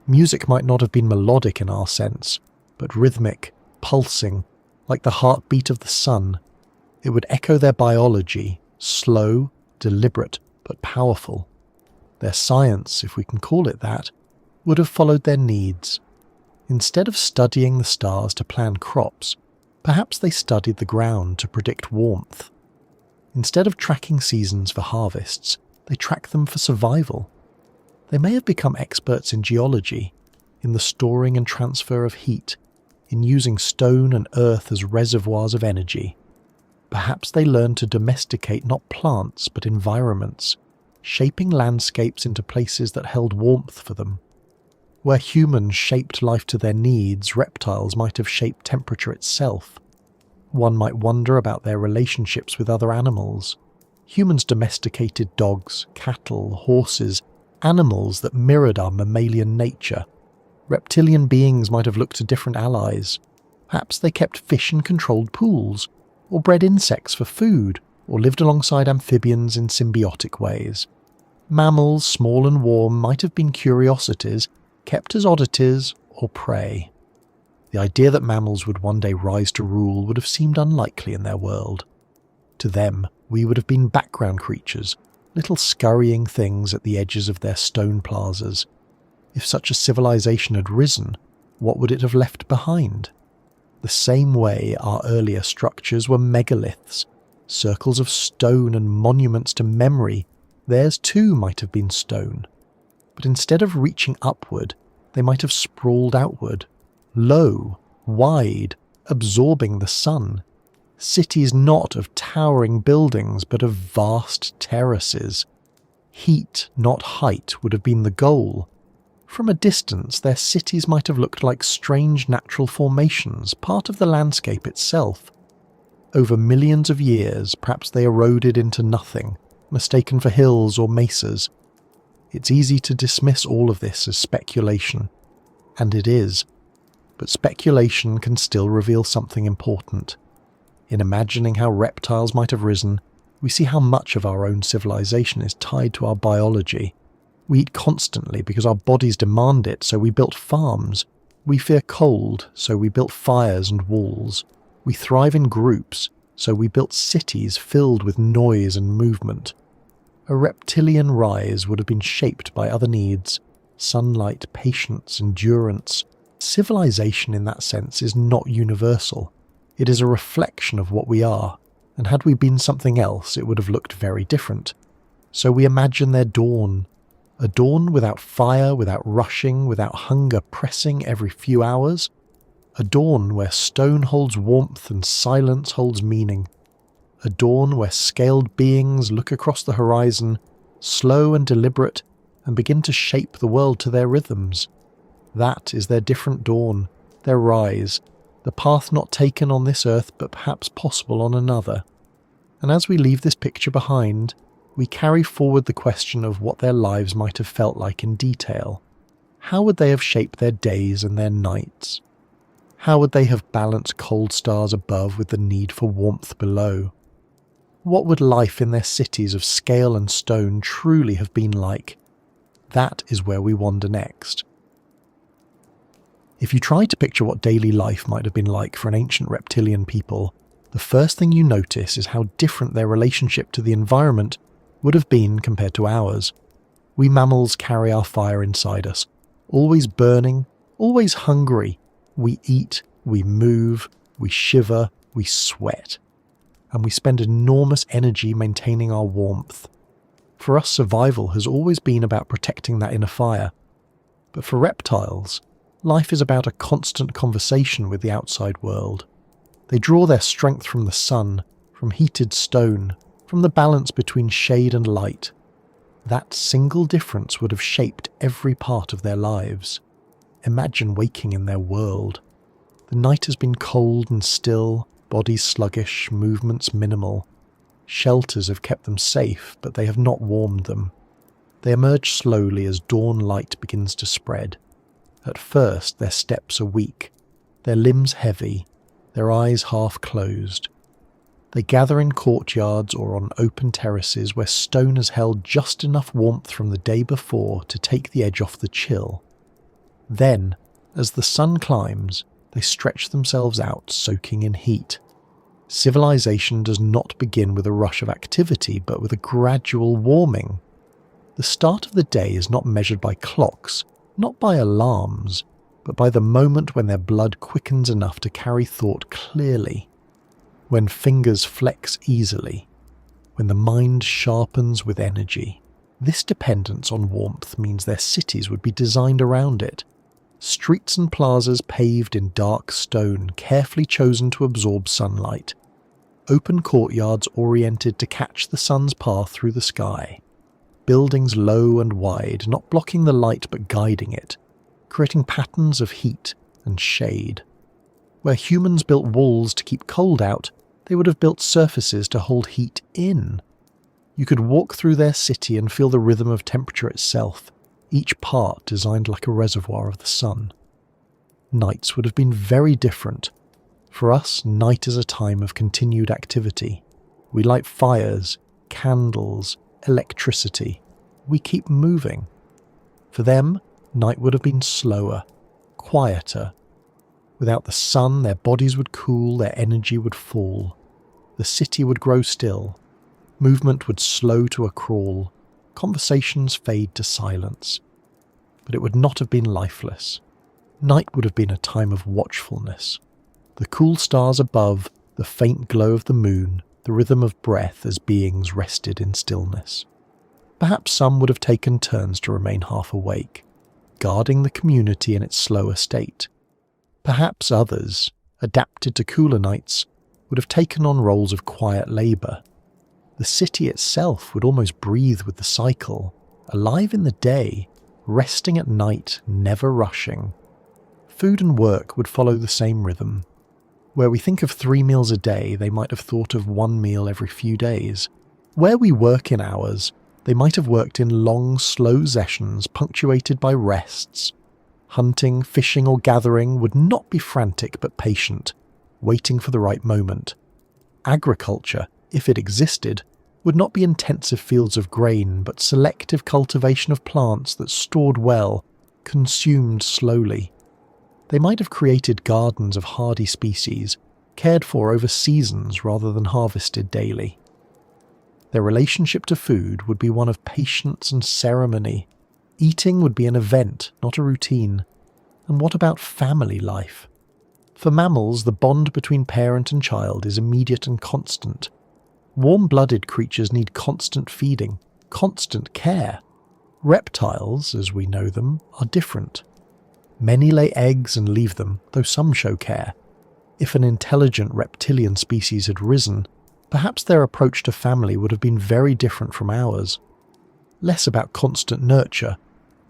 Music might not have been melodic in our sense, but rhythmic, pulsing, like the heartbeat of the sun. It would echo their biology, slow, deliberate, but powerful. Their science, if we can call it that, would have followed their needs. Instead of studying the stars to plan crops, perhaps they studied the ground to predict warmth. Instead of tracking seasons for harvests, they track them for survival. They may have become experts in geology, in the storing and transfer of heat, in using stone and earth as reservoirs of energy. Perhaps they learned to domesticate not plants but environments, shaping landscapes into places that held warmth for them. Where humans shaped life to their needs, reptiles might have shaped temperature itself. One might wonder about their relationships with other animals. Humans domesticated dogs, cattle, horses, animals that mirrored our mammalian nature. Reptilian beings might have looked to different allies. Perhaps they kept fish in controlled pools, or bred insects for food, or lived alongside amphibians in symbiotic ways. Mammals, small and warm, might have been curiosities, kept as oddities or prey. The idea that mammals would one day rise to rule would have seemed unlikely in their world. To them, we would have been background creatures, little scurrying things at the edges of their stone plazas. If such a civilization had risen, what would it have left behind? The same way our earlier structures were megaliths, circles of stone and monuments to memory, theirs too might have been stone. But instead of reaching upward, they might have sprawled outward, low, wide, absorbing the sun. Cities not of towering buildings, but of vast terraces. Heat, not height, would have been the goal. From a distance, their cities might have looked like strange natural formations, part of the landscape itself. Over millions of years, perhaps they eroded into nothing, mistaken for hills or mesas. It's easy to dismiss all of this as speculation, and it is. But speculation can still reveal something important. In imagining how reptiles might have risen, we see how much of our own civilization is tied to our biology. We eat constantly because our bodies demand it, so we built farms. We fear cold, so we built fires and walls. We thrive in groups, so we built cities filled with noise and movement. A reptilian rise would have been shaped by other needs: sunlight, patience, endurance. Civilization in that sense is not universal. It is a reflection of what we are, and had we been something else, it would have looked very different. So we imagine their dawn. A dawn without fire, without rushing, without hunger pressing every few hours. A dawn where stone holds warmth and silence holds meaning. A dawn where scaled beings look across the horizon, slow and deliberate, and begin to shape the world to their rhythms. That is their different dawn, their rise, the path not taken on this earth but perhaps possible on another. And as we leave this picture behind, we carry forward the question of what their lives might have felt like in detail. How would they have shaped their days and their nights? How would they have balanced cold stars above with the need for warmth below? What would life in their cities of scale and stone truly have been like? That is where we wander next. If you try to picture what daily life might have been like for an ancient reptilian people, the first thing you notice is how different their relationship to the environment would have been compared to ours. We mammals carry our fire inside us, always burning, always hungry. We eat, we move, we shiver, we sweat. and we spend enormous energy maintaining our warmth. For us, survival has always been about protecting that inner fire. But for reptiles, life is about a constant conversation with the outside world. They draw their strength from the sun, from heated stone, from the balance between shade and light. That single difference would have shaped every part of their lives. Imagine waking in their world. The night has been cold and still, bodies sluggish, movements minimal. Shelters have kept them safe, but they have not warmed them. They emerge slowly as dawn light begins to spread. At first, their steps are weak, their limbs heavy, their eyes half closed. They gather in courtyards or on open terraces where stone has held just enough warmth from the day before to take the edge off the chill. Then, as the sun climbs, they stretch themselves out, soaking in heat. Civilization does not begin with a rush of activity, but with a gradual warming. The start of the day is not measured by clocks, not by alarms, but by the moment when their blood quickens enough to carry thought clearly, when fingers flex easily, when the mind sharpens with energy. This dependence on warmth means their cities would be designed around it. Streets and plazas paved in dark stone, carefully chosen to absorb sunlight. Open courtyards oriented to catch the sun's path through the sky. Buildings low and wide, not blocking the light but guiding it, creating patterns of heat and shade. Where humans built walls to keep cold out, they would have built surfaces to hold heat in. You could walk through their city and feel the rhythm of temperature itself, each part designed like a reservoir of the sun. Nights would have been very different. For us, night is a time of continued activity. We light fires, candles, electricity. We keep moving. For them, night would have been slower, quieter. Without the sun, their bodies would cool, their energy would fall. The city would grow still. Movement would slow to a crawl. Conversations fade to silence. But it would not have been lifeless. Night would have been a time of watchfulness. The cool stars above, the faint glow of the moon, the rhythm of breath as beings rested in stillness. Perhaps some would have taken turns to remain half awake, guarding the community in its slower state. Perhaps others, adapted to cooler nights, would have taken on roles of quiet labour. The city itself would almost breathe with the cycle, alive in the day, resting at night, never rushing. Food and work would follow the same rhythm. Where we think of 3 meals a day, they might have thought of 1 meal every few days. Where we work in hours, they might have worked in long, slow sessions punctuated by rests. Hunting, fishing or gathering would not be frantic but patient, waiting for the right moment. Agriculture, if it existed, would not be intensive fields of grain, but selective cultivation of plants that stored well, consumed slowly. They might have created gardens of hardy species, cared for over seasons rather than harvested daily. Their relationship to food would be one of patience and ceremony. Eating would be an event, not a routine. And what about family life? For mammals, the bond between parent and child is immediate and constant. Warm-blooded creatures need constant feeding, constant care. Reptiles, as we know them, are different. Many lay eggs and leave them, though some show care. If an intelligent reptilian species had risen, perhaps their approach to family would have been very different from ours. Less about constant nurture,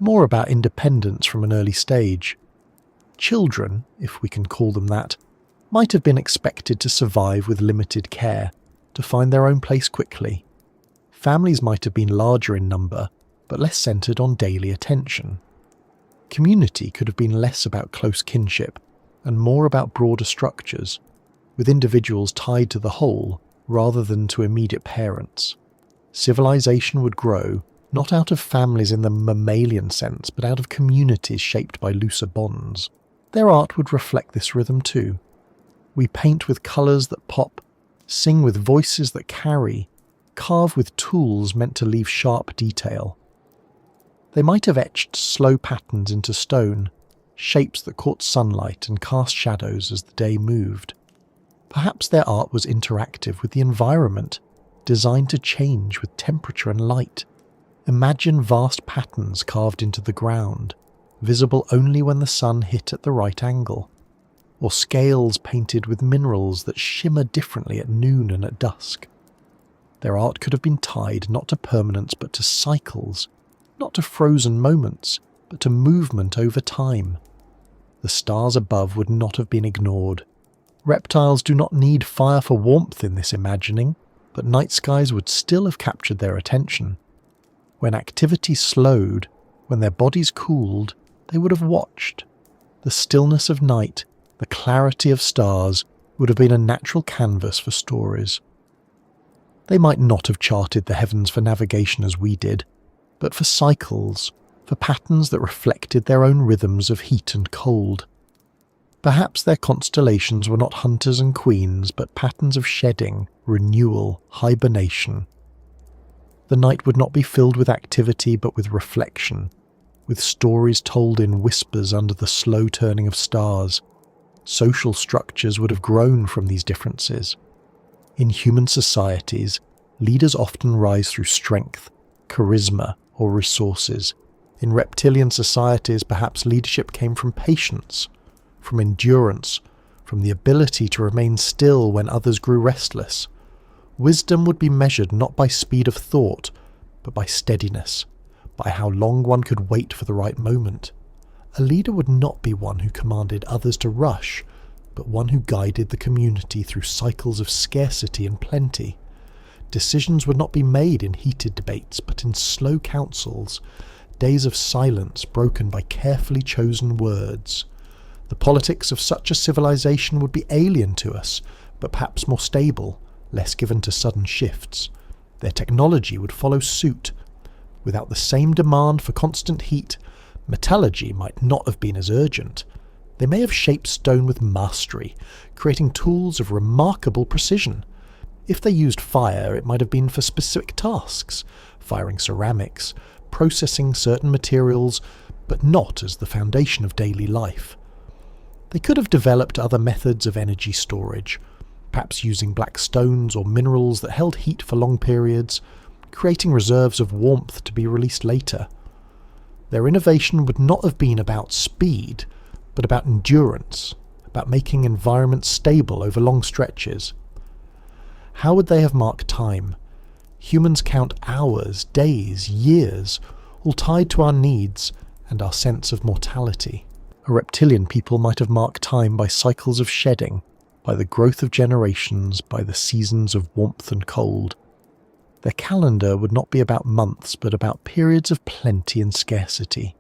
more about independence from an early stage. Children, if we can call them that, might have been expected to survive with limited care, to find their own place quickly. Families might have been larger in number, but less centred on daily attention. Community could have been less about close kinship, and more about broader structures, with individuals tied to the whole rather than to immediate parents. Civilization would grow, not out of families in the mammalian sense, but out of communities shaped by looser bonds. Their art would reflect this rhythm too. We paint with colours that pop, sing with voices that carry, carve with tools meant to leave sharp detail. They might have etched slow patterns into stone, shapes that caught sunlight and cast shadows as the day moved. Perhaps their art was interactive with the environment, designed to change with temperature and light. Imagine vast patterns carved into the ground, visible only when the sun hit at the right angle, or scales painted with minerals that shimmer differently at noon and at dusk. Their art could have been tied not to permanence but to cycles, not to frozen moments, but to movement over time. The stars above would not have been ignored. Reptiles do not need fire for warmth in this imagining, but night skies would still have captured their attention. When activity slowed, when their bodies cooled, they would have watched. The stillness of night, the clarity of stars, would have been a natural canvas for stories. They might not have charted the heavens for navigation as we did, but for cycles, for patterns that reflected their own rhythms of heat and cold. Perhaps their constellations were not hunters and queens, but patterns of shedding, renewal, hibernation. The night would not be filled with activity but with reflection, with stories told in whispers under the slow turning of stars. Social structures would have grown from these differences. In human societies, leaders often rise through strength, charisma, or resources. In reptilian societies, perhaps leadership came from patience, from endurance, from the ability to remain still when others grew restless. Wisdom would be measured not by speed of thought, but by steadiness, by how long one could wait for the right moment. A leader would not be one who commanded others to rush, but one who guided the community through cycles of scarcity and plenty. Decisions would not be made in heated debates, but in slow councils, days of silence broken by carefully chosen words. The politics of such a civilization would be alien to us, but perhaps more stable, less given to sudden shifts. Their technology would follow suit. Without the same demand for constant heat, metallurgy might not have been as urgent. They may have shaped stone with mastery, creating tools of remarkable precision. If they used fire, it might have been for specific tasks, firing ceramics, processing certain materials, but not as the foundation of daily life. They could have developed other methods of energy storage, perhaps using black stones or minerals that held heat for long periods, creating reserves of warmth to be released later. Their innovation would not have been about speed, but about endurance, about making environments stable over long stretches. How would they have marked time? Humans count hours, days, years, all tied to our needs and our sense of mortality. A reptilian people might have marked time by cycles of shedding, by the growth of generations, by the seasons of warmth and cold. Their calendar would not be about months, but about periods of plenty and scarcity.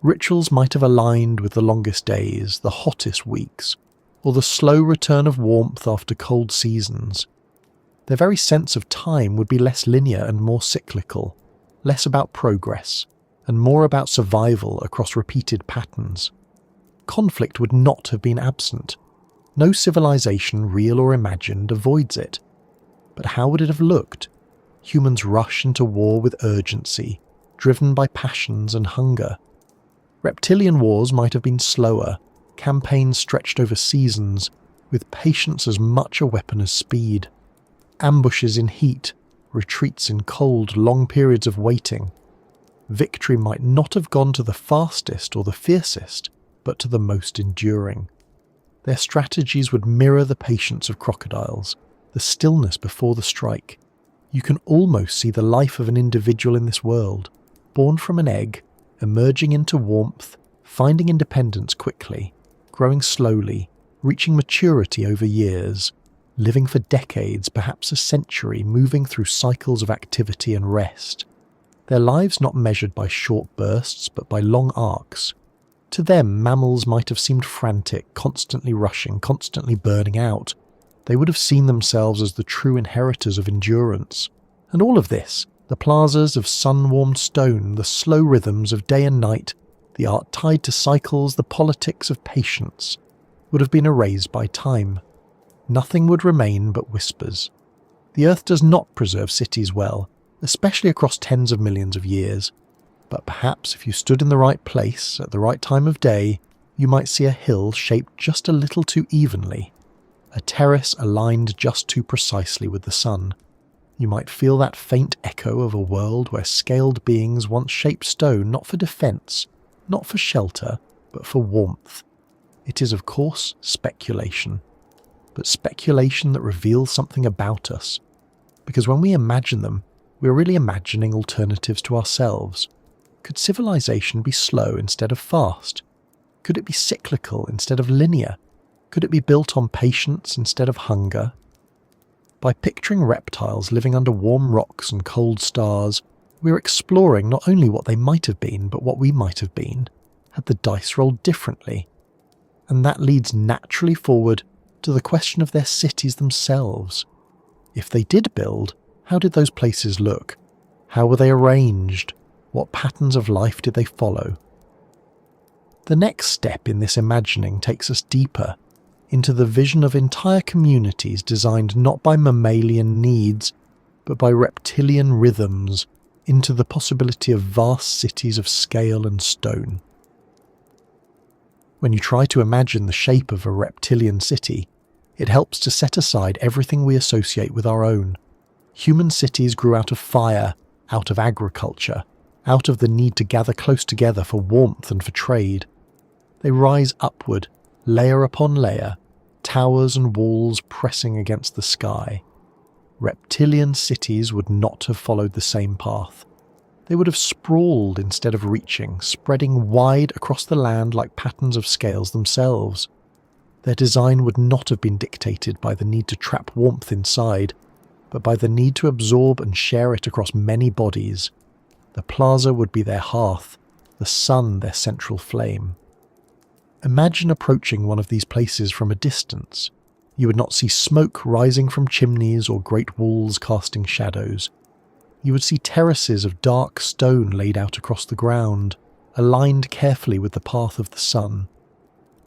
Rituals might have aligned with the longest days, the hottest weeks, or the slow return of warmth after cold seasons. Their very sense of time would be less linear and more cyclical, less about progress, and more about survival across repeated patterns. Conflict would not have been absent. No civilization, real or imagined, avoids it. But how would it have looked? Humans rush into war with urgency, driven by passions and hunger. Reptilian wars might have been slower, campaigns stretched over seasons, with patience as much a weapon as speed. Ambushes in heat, retreats in cold, long periods of waiting. Victory might not have gone to the fastest or the fiercest, but to the most enduring. Their strategies would mirror the patience of crocodiles, the stillness before the strike. You can almost see the life of an individual in this world, born from an egg, emerging into warmth, finding independence quickly, growing slowly, reaching maturity over years, living for decades, perhaps a century, moving through cycles of activity and rest. Their lives not measured by short bursts, but by long arcs. To them, mammals might have seemed frantic, constantly rushing, constantly burning out. They would have seen themselves as the true inheritors of endurance. And all of this, the plazas of sun-warmed stone, the slow rhythms of day and night, the art tied to cycles, the politics of patience, would have been erased by time. Nothing would remain but whispers. The earth does not preserve cities well, especially across tens of millions of years. But perhaps if you stood in the right place at the right time of day, you might see a hill shaped just a little too evenly, a terrace aligned just too precisely with the sun. You might feel that faint echo of a world where scaled beings once shaped stone not for defence, not for shelter, but for warmth. It is, of course, speculation, but speculation that reveals something about us, because when we imagine them, we're really imagining alternatives to ourselves. Could civilization be slow instead of fast? Could it be cyclical instead of linear? Could it be built on patience instead of hunger? By picturing reptiles living under warm rocks and cold stars, we're exploring not only what they might have been, but what we might have been, had the dice rolled differently. And that leads naturally forward to the question of their cities themselves. If they did build, how did those places look? How were they arranged? What patterns of life did they follow? The next step in this imagining takes us deeper into the vision of entire communities designed not by mammalian needs, but by reptilian rhythms, into the possibility of vast cities of scale and stone. When you try to imagine the shape of a reptilian city, it helps to set aside everything we associate with our own. Human cities grew out of fire, out of agriculture, out of the need to gather close together for warmth and for trade. They rise upward, layer upon layer, towers and walls pressing against the sky. Reptilian cities would not have followed the same path. They would have sprawled instead of reaching, spreading wide across the land like patterns of scales themselves. Their design would not have been dictated by the need to trap warmth inside, but by the need to absorb and share it across many bodies. The plaza would be their hearth, the sun their central flame. Imagine approaching one of these places from a distance. You would not see smoke rising from chimneys or great walls casting shadows. You would see terraces of dark stone laid out across the ground, aligned carefully with the path of the sun.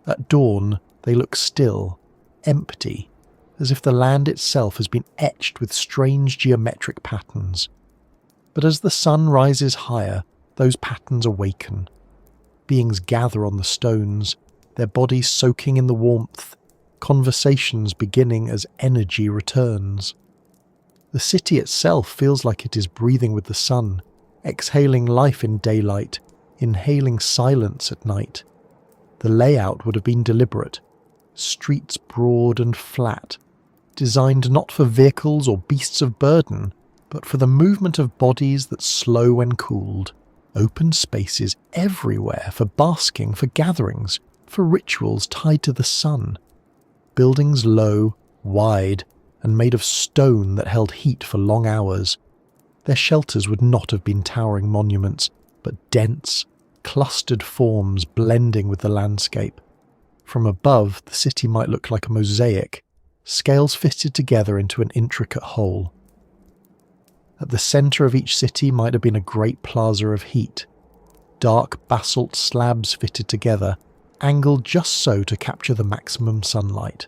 At dawn, they look still, empty, as if the land itself has been etched with strange geometric patterns. But as the sun rises higher, those patterns awaken. Beings gather on the stones, their bodies soaking in the warmth, conversations beginning as energy returns. The city itself feels like it is breathing with the sun, exhaling life in daylight, inhaling silence at night. The layout would have been deliberate, streets broad and flat, designed not for vehicles or beasts of burden, but for the movement of bodies that slow when cooled. Open spaces everywhere for basking, for gatherings, for rituals tied to the sun. Buildings low, wide, and made of stone that held heat for long hours. Their shelters would not have been towering monuments, but dense, clustered forms blending with the landscape. From above, the city might look like a mosaic, scales fitted together into an intricate whole. At the centre of each city might have been a great plaza of heat, dark basalt slabs fitted together, angled just so to capture the maximum sunlight.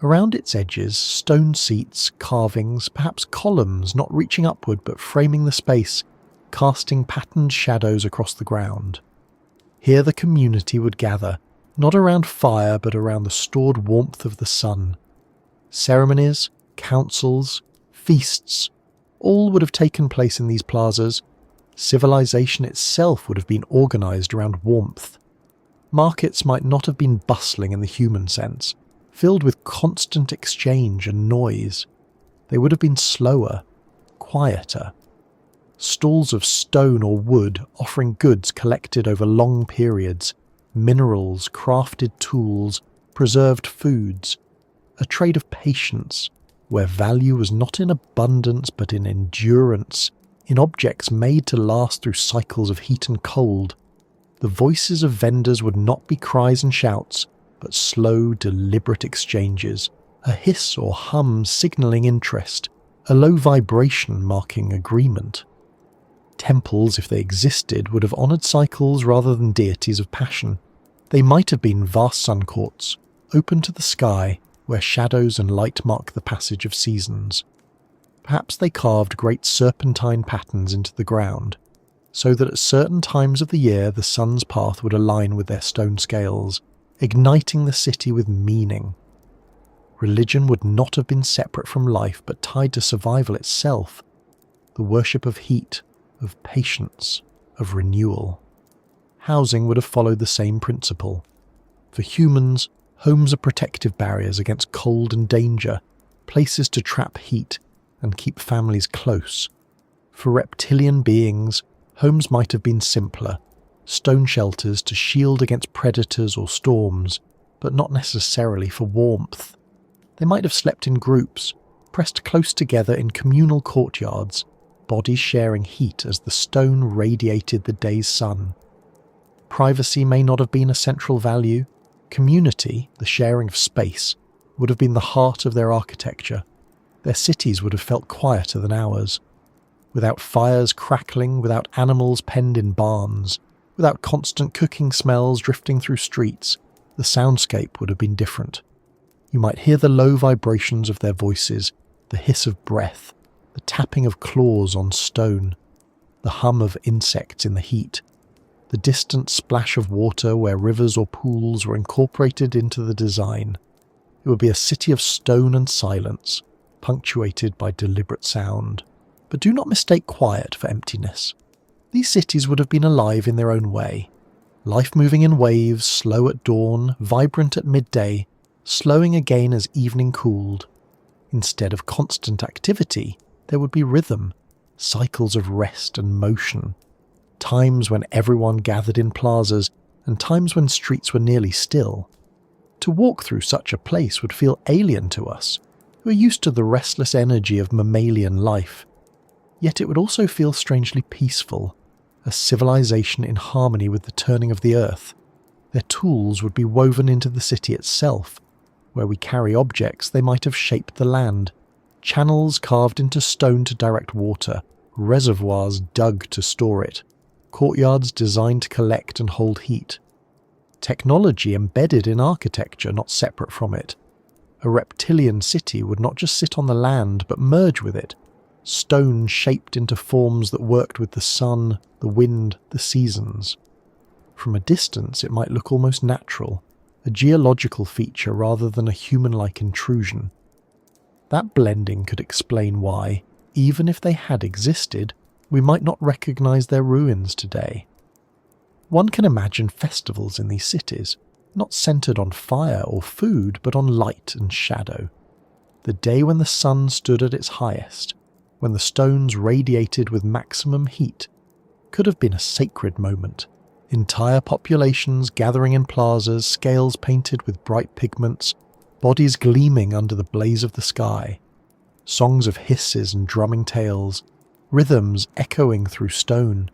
Around its edges, stone seats, carvings, perhaps columns not reaching upward but framing the space, casting patterned shadows across the ground. Here the community would gather, not around fire but around the stored warmth of the sun. Ceremonies, councils, feasts, all would have taken place in these plazas. Civilization itself would have been organised around warmth. Markets might not have been bustling in the human sense, filled with constant exchange and noise. They would have been slower, quieter. Stalls of stone or wood offering goods collected over long periods, minerals, crafted tools, preserved foods, a trade of patience, where value was not in abundance but in endurance, in objects made to last through cycles of heat and cold. The voices of vendors would not be cries and shouts, but slow, deliberate exchanges, a hiss or hum signalling interest, a low vibration marking agreement. Temples, if they existed, would have honoured cycles rather than deities of passion. They might have been vast sun courts, open to the sky, where shadows and light mark the passage of seasons. Perhaps they carved great serpentine patterns into the ground, so that at certain times of the year the sun's path would align with their stone scales, igniting the city with meaning. Religion would not have been separate from life but tied to survival itself. The worship of heat, of patience, of renewal. Housing would have followed the same principle. For humans, homes are protective barriers against cold and danger, places to trap heat and keep families close. For reptilian beings, homes might have been simpler, stone shelters to shield against predators or storms, but not necessarily for warmth. They might have slept in groups, pressed close together in communal courtyards, bodies sharing heat as the stone radiated the day's sun. Privacy may not have been a central value. Community, the sharing of space, would have been the heart of their architecture. Their cities would have felt quieter than ours. Without fires crackling, without animals penned in barns, without constant cooking smells drifting through streets, the soundscape would have been different. You might hear the low vibrations of their voices, the hiss of breath, the tapping of claws on stone, the hum of insects in the heat, the distant splash of water where rivers or pools were incorporated into the design. It would be a city of stone and silence, punctuated by deliberate sound. But do not mistake quiet for emptiness. These cities would have been alive in their own way. Life moving in waves, slow at dawn, vibrant at midday, slowing again as evening cooled. Instead of constant activity, there would be rhythm, cycles of rest and motion, times when everyone gathered in plazas and times when streets were nearly still. To walk through such a place would feel alien to us, who are used to the restless energy of mammalian life. Yet it would also feel strangely peaceful, a civilization in harmony with the turning of the earth. Their tools would be woven into the city itself. Where we carry objects, they might have shaped the land. Channels carved into stone to direct water, reservoirs dug to store it, courtyards designed to collect and hold heat. Technology embedded in architecture, not separate from it. A reptilian city would not just sit on the land, but merge with it. Stone shaped into forms that worked with the sun, the wind, the seasons. From a distance, it might look almost natural, a geological feature rather than a human-like intrusion. That blending could explain why, even if they had existed, we might not recognize their ruins today. One can imagine festivals in these cities, not centered on fire or food, but on light and shadow. The day when the sun stood at its highest, when the stones radiated with maximum heat, could have been a sacred moment. Entire populations gathering in plazas, scales painted with bright pigments, bodies gleaming under the blaze of the sky, songs of hisses and drumming tails, rhythms echoing through stone,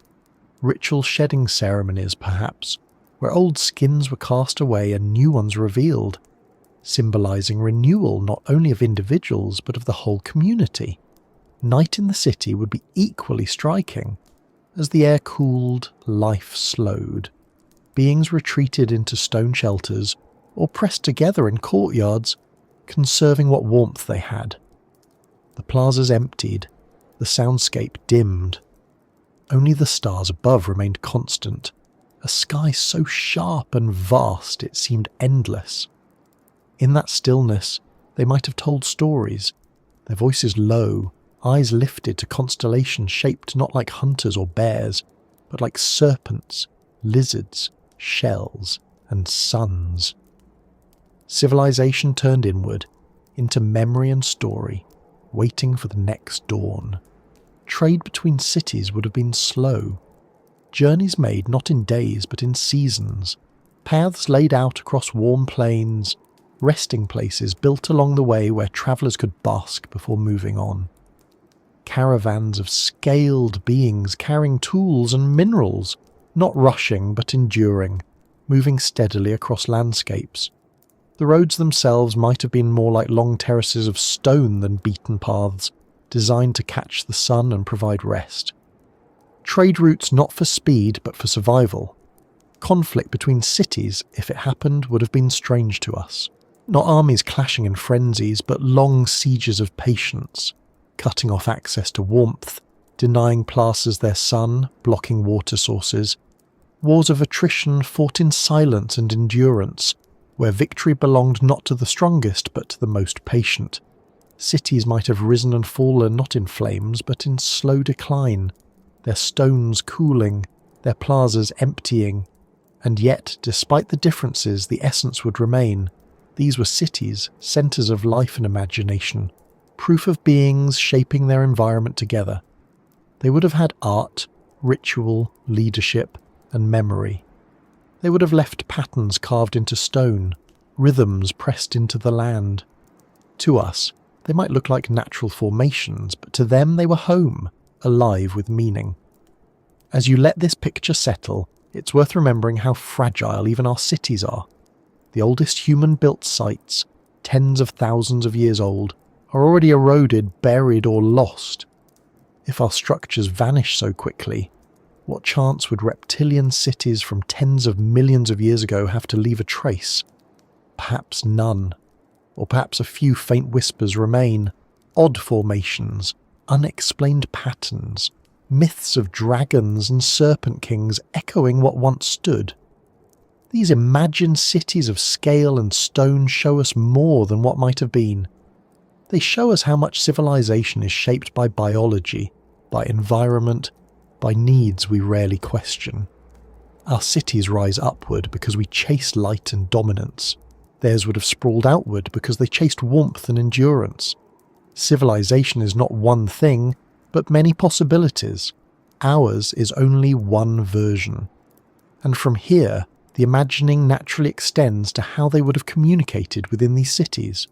ritual shedding ceremonies perhaps, where old skins were cast away and new ones revealed, symbolizing renewal not only of individuals but of the whole community. Night in the city would be equally striking. As the air cooled, life slowed. Beings retreated into stone shelters or pressed together in courtyards, conserving what warmth they had. The plazas emptied, the soundscape dimmed. Only the stars above remained constant, a sky so sharp and vast it seemed endless. In that stillness, they might have told stories, their voices low, eyes lifted to constellations shaped not like hunters or bears, but like serpents, lizards, shells, and suns. Civilization turned inward, into memory and story, waiting for the next dawn. Trade between cities would have been slow. Journeys made not in days but in seasons. Paths laid out across warm plains, resting places built along the way where travellers could bask before moving on. Caravans of scaled beings carrying tools and minerals, not rushing but enduring, moving steadily across landscapes. The roads themselves might have been more like long terraces of stone than beaten paths, designed to catch the sun and provide rest. Trade routes not for speed but for survival. Conflict between cities, if it happened, would have been strange to us. Not armies clashing in frenzies, but long sieges of patience, cutting off access to warmth, denying plazas their sun, blocking water sources. Wars of attrition fought in silence and endurance, where victory belonged not to the strongest but to the most patient. Cities might have risen and fallen not in flames but in slow decline, their stones cooling, their plazas emptying, and yet, despite the differences, the essence would remain. These were cities, centres of life and imagination, proof of beings shaping their environment together. They would have had art, ritual, leadership, and memory. They would have left patterns carved into stone, rhythms pressed into the land. To us, they might look like natural formations, but to them they were home, alive with meaning. As you let this picture settle, it's worth remembering how fragile even our cities are. The oldest human-built sites, tens of thousands of years old, are already eroded, buried, or lost. If our structures vanish so quickly, what chance would reptilian cities from tens of millions of years ago have to leave a trace? Perhaps none. Or perhaps a few faint whispers remain, odd formations, unexplained patterns, myths of dragons and serpent kings echoing what once stood. These imagined cities of scale and stone show us more than what might have been. They show us how much civilization is shaped by biology, by environment, by needs we rarely question. Our cities rise upward because we chase light and dominance. Theirs would have sprawled outward because they chased warmth and endurance. Civilization is not one thing, but many possibilities. Ours is only one version. And from here, the imagining naturally extends to how they would have communicated within these cities.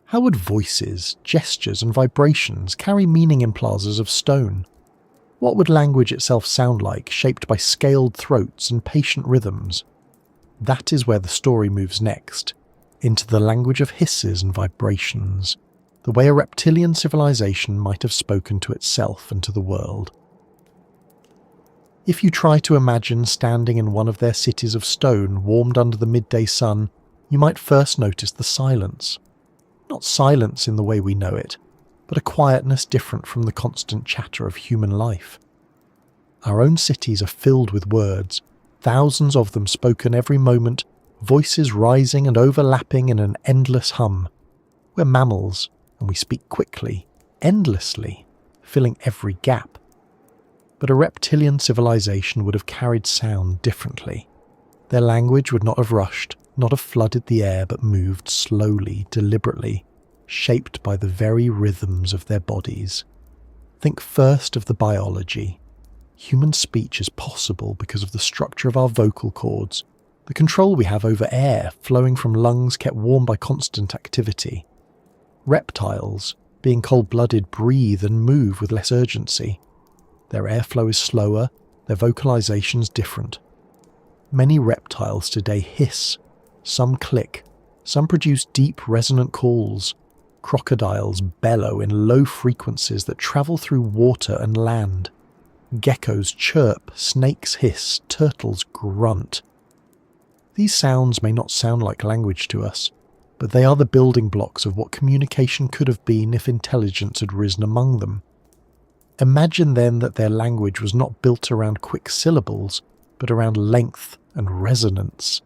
How would voices, gestures and vibrations carry meaning in plazas of stone? What would language itself sound like, shaped by scaled throats and patient rhythms? That is where the story moves next, into the language of hisses and vibrations, the way a reptilian civilization might have spoken to itself and to the world. If you try to imagine standing in one of their cities of stone warmed under the midday sun, you might first notice the silence. Not silence in the way we know it, but a quietness different from the constant chatter of human life. Our own cities are filled with words, thousands of them spoken every moment, voices rising and overlapping in an endless hum. We're mammals, and we speak quickly, endlessly, filling every gap. But a reptilian civilization would have carried sound differently. Their language would not have rushed, not have flooded the air, but moved slowly, deliberately, shaped by the very rhythms of their bodies. Think first of the biology. Human speech is possible because of the structure of our vocal cords, the control we have over air flowing from lungs kept warm by constant activity. Reptiles, being cold-blooded, breathe and move with less urgency. Their airflow is slower, their vocalization's different. Many reptiles today hiss, some click, some produce deep resonant calls. Crocodiles bellow in low frequencies that travel through water and land. Geckos chirp, snakes hiss, turtles grunt. These sounds may not sound like language to us, but they are the building blocks of what communication could have been if intelligence had risen among them. Imagine then that their language was not built around quick syllables, but around length and resonance.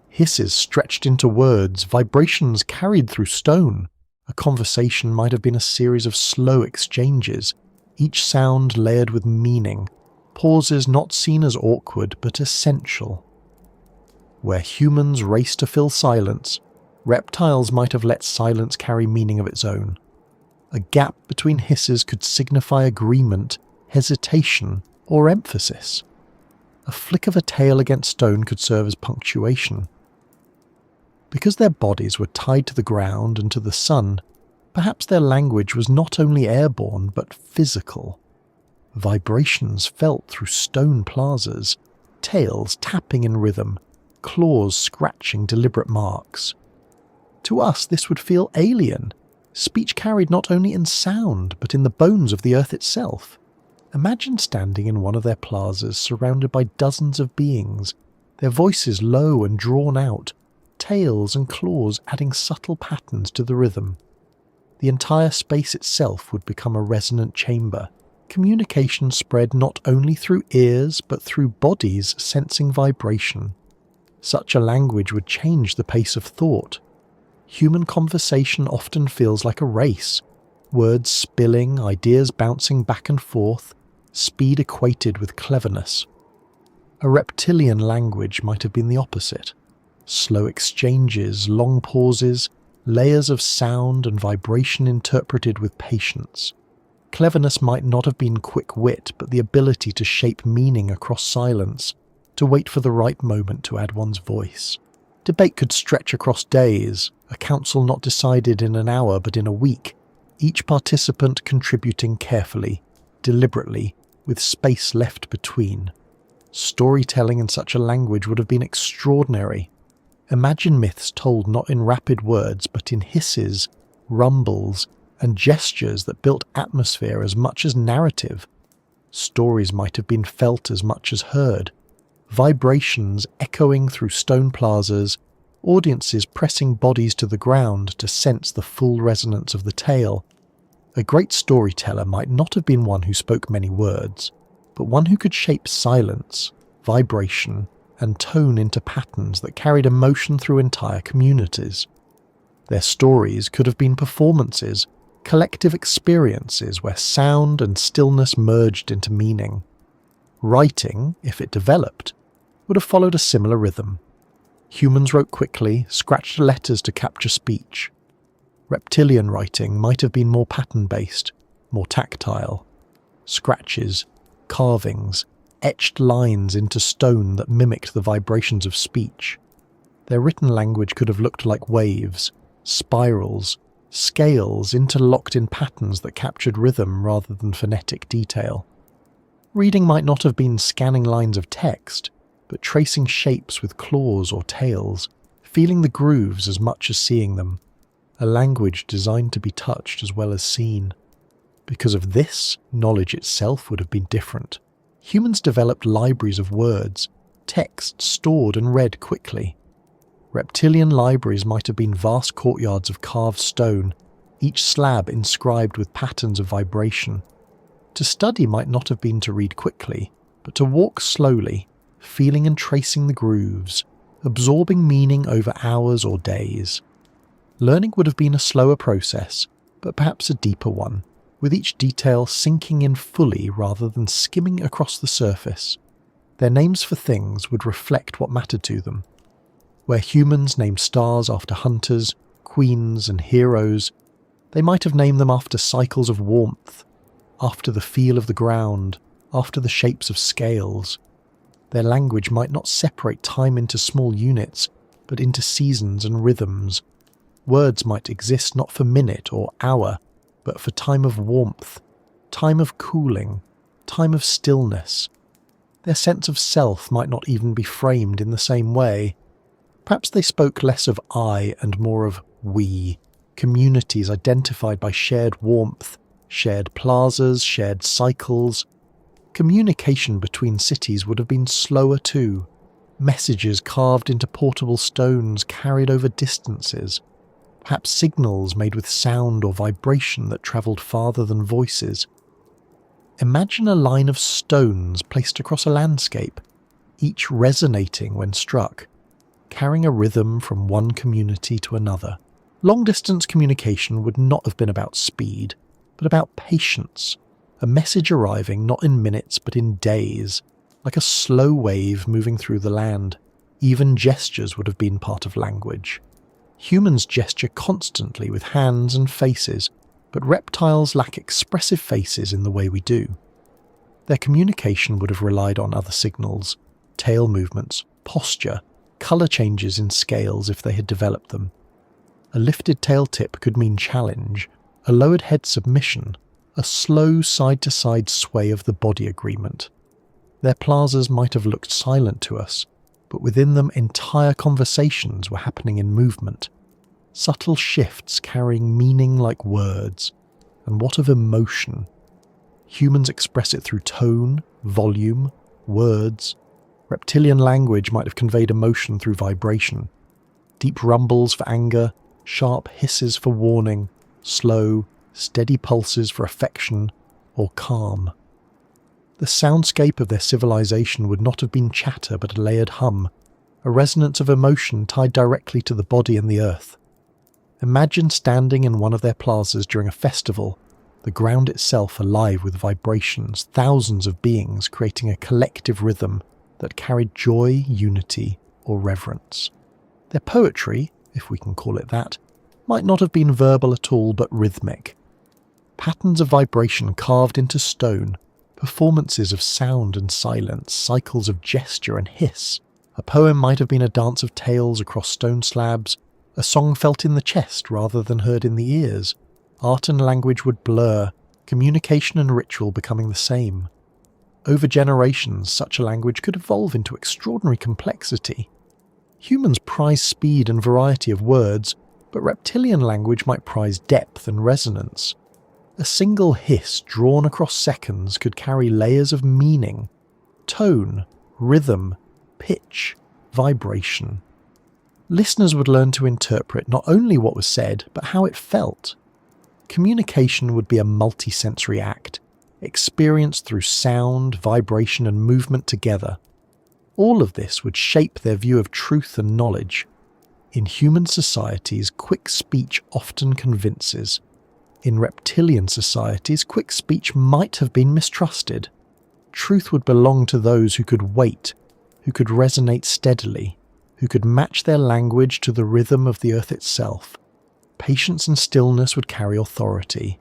Hisses stretched into words, vibrations carried through stone. A conversation might have been a series of slow exchanges, each sound layered with meaning, pauses not seen as awkward but essential. Where humans race to fill silence, reptiles might have let silence carry meaning of its own. A gap between hisses could signify agreement, hesitation, or emphasis. A flick of a tail against stone could serve as punctuation. Because their bodies were tied to the ground and to the sun, perhaps their language was not only airborne but physical. Vibrations felt through stone plazas, tails tapping in rhythm, claws scratching deliberate marks. To us this would feel alien. Speech carried not only in sound but in the bones of the earth itself. Imagine standing in one of their plazas surrounded by dozens of beings, their voices low and drawn out, tails and claws adding subtle patterns to the rhythm. The entire space itself would become a resonant chamber. Communication spread not only through ears but through bodies sensing vibration. Such a language would change the pace of thought. Human conversation often feels like a race, words spilling, ideas bouncing back and forth, speed equated with cleverness. A reptilian language might have been the opposite. Slow exchanges, long pauses, layers of sound and vibration interpreted with patience. Cleverness might not have been quick wit, but the ability to shape meaning across silence, to wait for the right moment to add one's voice. Debate could stretch across days, a council not decided in an hour but in a week, each participant contributing carefully, deliberately, with space left between. Storytelling in such a language would have been extraordinary. Imagine myths told not in rapid words but in hisses, rumbles, and gestures that built atmosphere as much as narrative. Stories might have been felt as much as heard. Vibrations echoing through stone plazas, audiences pressing bodies to the ground to sense the full resonance of the tale. A great storyteller might not have been one who spoke many words, but one who could shape silence, vibration, and tone into patterns that carried emotion through entire communities. Their stories could have been performances, collective experiences where sound and stillness merged into meaning. Writing, if it developed, would have followed a similar rhythm. Humans wrote quickly, scratched letters to capture speech. Reptilian writing might have been more pattern-based, more tactile. Scratches, carvings, etched lines into stone that mimicked the vibrations of speech. Their written language could have looked like waves, spirals, scales interlocked in patterns that captured rhythm rather than phonetic detail. Reading might not have been scanning lines of text, but tracing shapes with claws or tails, feeling the grooves as much as seeing them. A language designed to be touched as well as seen. Because of this, knowledge itself would have been different. Humans developed libraries of words, text stored and read quickly. Reptilian libraries might have been vast courtyards of carved stone, each slab inscribed with patterns of vibration. To study might not have been to read quickly, but to walk slowly, feeling and tracing the grooves, absorbing meaning over hours or days. Learning would have been a slower process, but perhaps a deeper one, with each detail sinking in fully rather than skimming across the surface. Their names for things would reflect what mattered to them. Where humans named stars after hunters, queens, and heroes, they might have named them after cycles of warmth, after the feel of the ground, after the shapes of scales. Their language might not separate time into small units, but into seasons and rhythms. Words might exist not for minute or hour, but for time of warmth, time of cooling, time of stillness. Their sense of self might not even be framed in the same way. Perhaps they spoke less of I and more of we, communities identified by shared warmth, shared plazas, shared cycles. Communication between cities would have been slower too. Messages carved into portable stones carried over distances. Perhaps signals made with sound or vibration that travelled farther than voices. Imagine a line of stones placed across a landscape, each resonating when struck, carrying a rhythm from one community to another. Long-distance communication would not have been about speed, but about patience, a message arriving not in minutes but in days, like a slow wave moving through the land. Even gestures would have been part of language. Humans gesture constantly with hands and faces, but reptiles lack expressive faces in the way we do. Their communication would have relied on other signals, tail movements, posture, colour changes in scales if they had developed them. A lifted tail tip could mean challenge, a lowered head submission, a slow side-to-side sway of the body agreement. Their plazas might have looked silent to us, but within them entire conversations were happening in movement, subtle shifts carrying meaning like words. And what of emotion? Humans express it through tone, volume, words. Reptilian language might have conveyed emotion through vibration. Deep rumbles for anger, sharp hisses for warning, slow, steady pulses for affection, or calm. The soundscape of their civilization would not have been chatter but a layered hum, a resonance of emotion tied directly to the body and the earth. Imagine standing in one of their plazas during a festival, the ground itself alive with vibrations, thousands of beings creating a collective rhythm that carried joy, unity, or reverence. Their poetry, if we can call it that, might not have been verbal at all but rhythmic. Patterns of vibration carved into stone, performances of sound and silence, cycles of gesture and hiss. A poem might have been a dance of tales across stone slabs, a song felt in the chest rather than heard in the ears. Art and language would blur, communication and ritual becoming the same. Over generations, such a language could evolve into extraordinary complexity. Humans prize speed and variety of words, but reptilian language might prize depth and resonance. A single hiss drawn across seconds could carry layers of meaning, tone, rhythm, pitch, vibration. Listeners would learn to interpret not only what was said, but how it felt. Communication would be a multisensory act, experienced through sound, vibration and movement together. All of this would shape their view of truth and knowledge. In human societies, quick speech often convinces. In reptilian societies, quick speech might have been mistrusted. Truth would belong to those who could wait, who could resonate steadily, who could match their language to the rhythm of the earth itself. Patience and stillness would carry authority.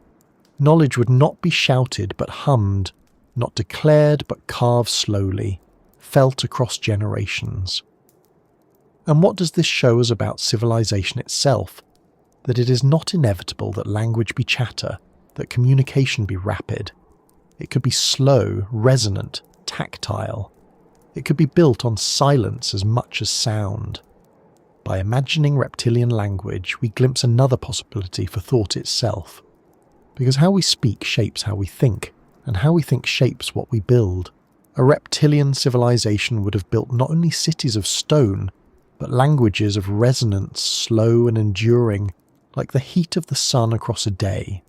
Knowledge would not be shouted but hummed, not declared but carved slowly, felt across generations. And what does this show us about civilization itself? That it is not inevitable that language be chatter, that communication be rapid. It could be slow, resonant, tactile. It could be built on silence as much as sound. By imagining reptilian language, we glimpse another possibility for thought itself. Because how we speak shapes how we think, and how we think shapes what we build. A reptilian civilization would have built not only cities of stone, but languages of resonance, slow and enduring, like the heat of the sun across a day.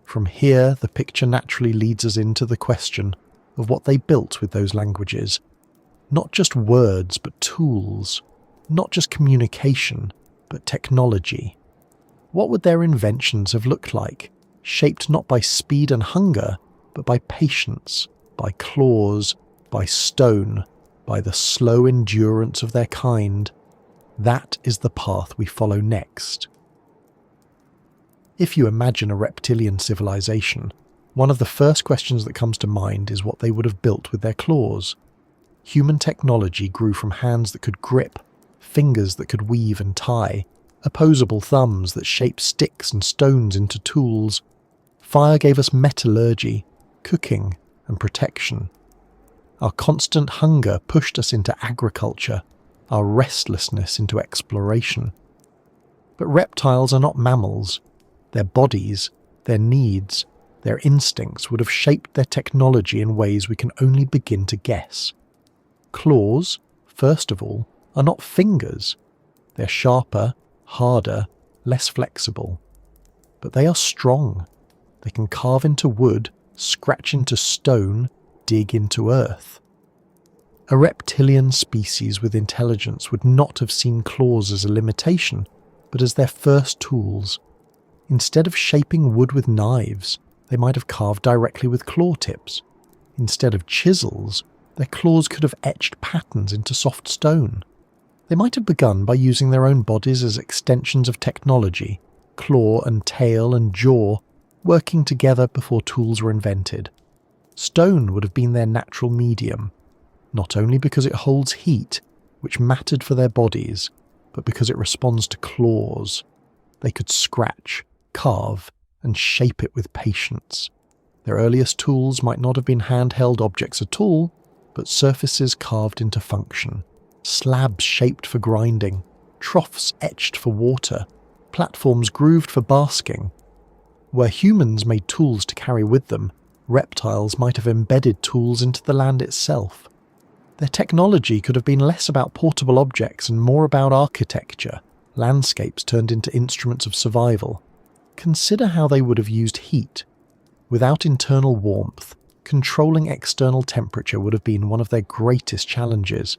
From here, the picture naturally leads us into the question of what they built with those languages. Not just words, but tools. Not just communication, but technology. What would their inventions have looked like, shaped not by speed and hunger, but by patience, by claws, by stone, by the slow endurance of their kind? That is the path we follow next. If you imagine a reptilian civilization, one of the first questions that comes to mind is what they would have built with their claws. Human technology grew from hands that could grip, fingers that could weave and tie, opposable thumbs that shaped sticks and stones into tools. Fire gave us metallurgy, cooking, and protection. Our constant hunger pushed us into agriculture, our restlessness into exploration. But reptiles are not mammals. Their bodies, their needs, their instincts would have shaped their technology in ways we can only begin to guess. Claws, first of all, are not fingers. They're sharper, harder, less flexible. But they are strong. They can carve into wood, scratch into stone, dig into earth. A reptilian species with intelligence would not have seen claws as a limitation, but as their first tools. Instead of shaping wood with knives, they might have carved directly with claw tips. Instead of chisels, their claws could have etched patterns into soft stone. They might have begun by using their own bodies as extensions of technology, claw and tail and jaw, working together before tools were invented. Stone would have been their natural medium, not only because it holds heat, which mattered for their bodies, but because it responds to claws. They could scratch, carve, and shape it with patience. Their earliest tools might not have been handheld objects at all, but surfaces carved into function. Slabs shaped for grinding, troughs etched for water, platforms grooved for basking. Where humans made tools to carry with them, reptiles might have embedded tools into the land itself. Their technology could have been less about portable objects and more about architecture, landscapes turned into instruments of survival. Consider how they would have used heat. Without internal warmth, controlling external temperature would have been one of their greatest challenges.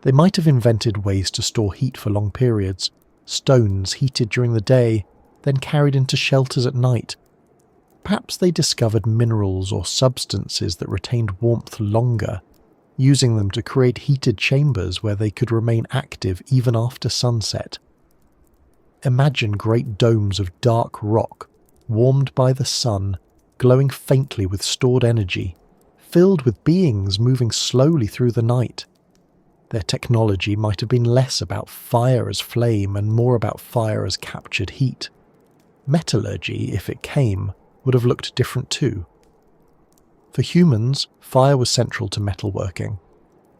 They might have invented ways to store heat for long periods, stones heated during the day, then carried into shelters at night. Perhaps they discovered minerals or substances that retained warmth longer, using them to create heated chambers where they could remain active even after sunset. Imagine great domes of dark rock, warmed by the sun, glowing faintly with stored energy, filled with beings moving slowly through the night. Their technology might have been less about fire as flame and more about fire as captured heat. Metallurgy, if it came, would have looked different too. For humans, fire was central to metalworking.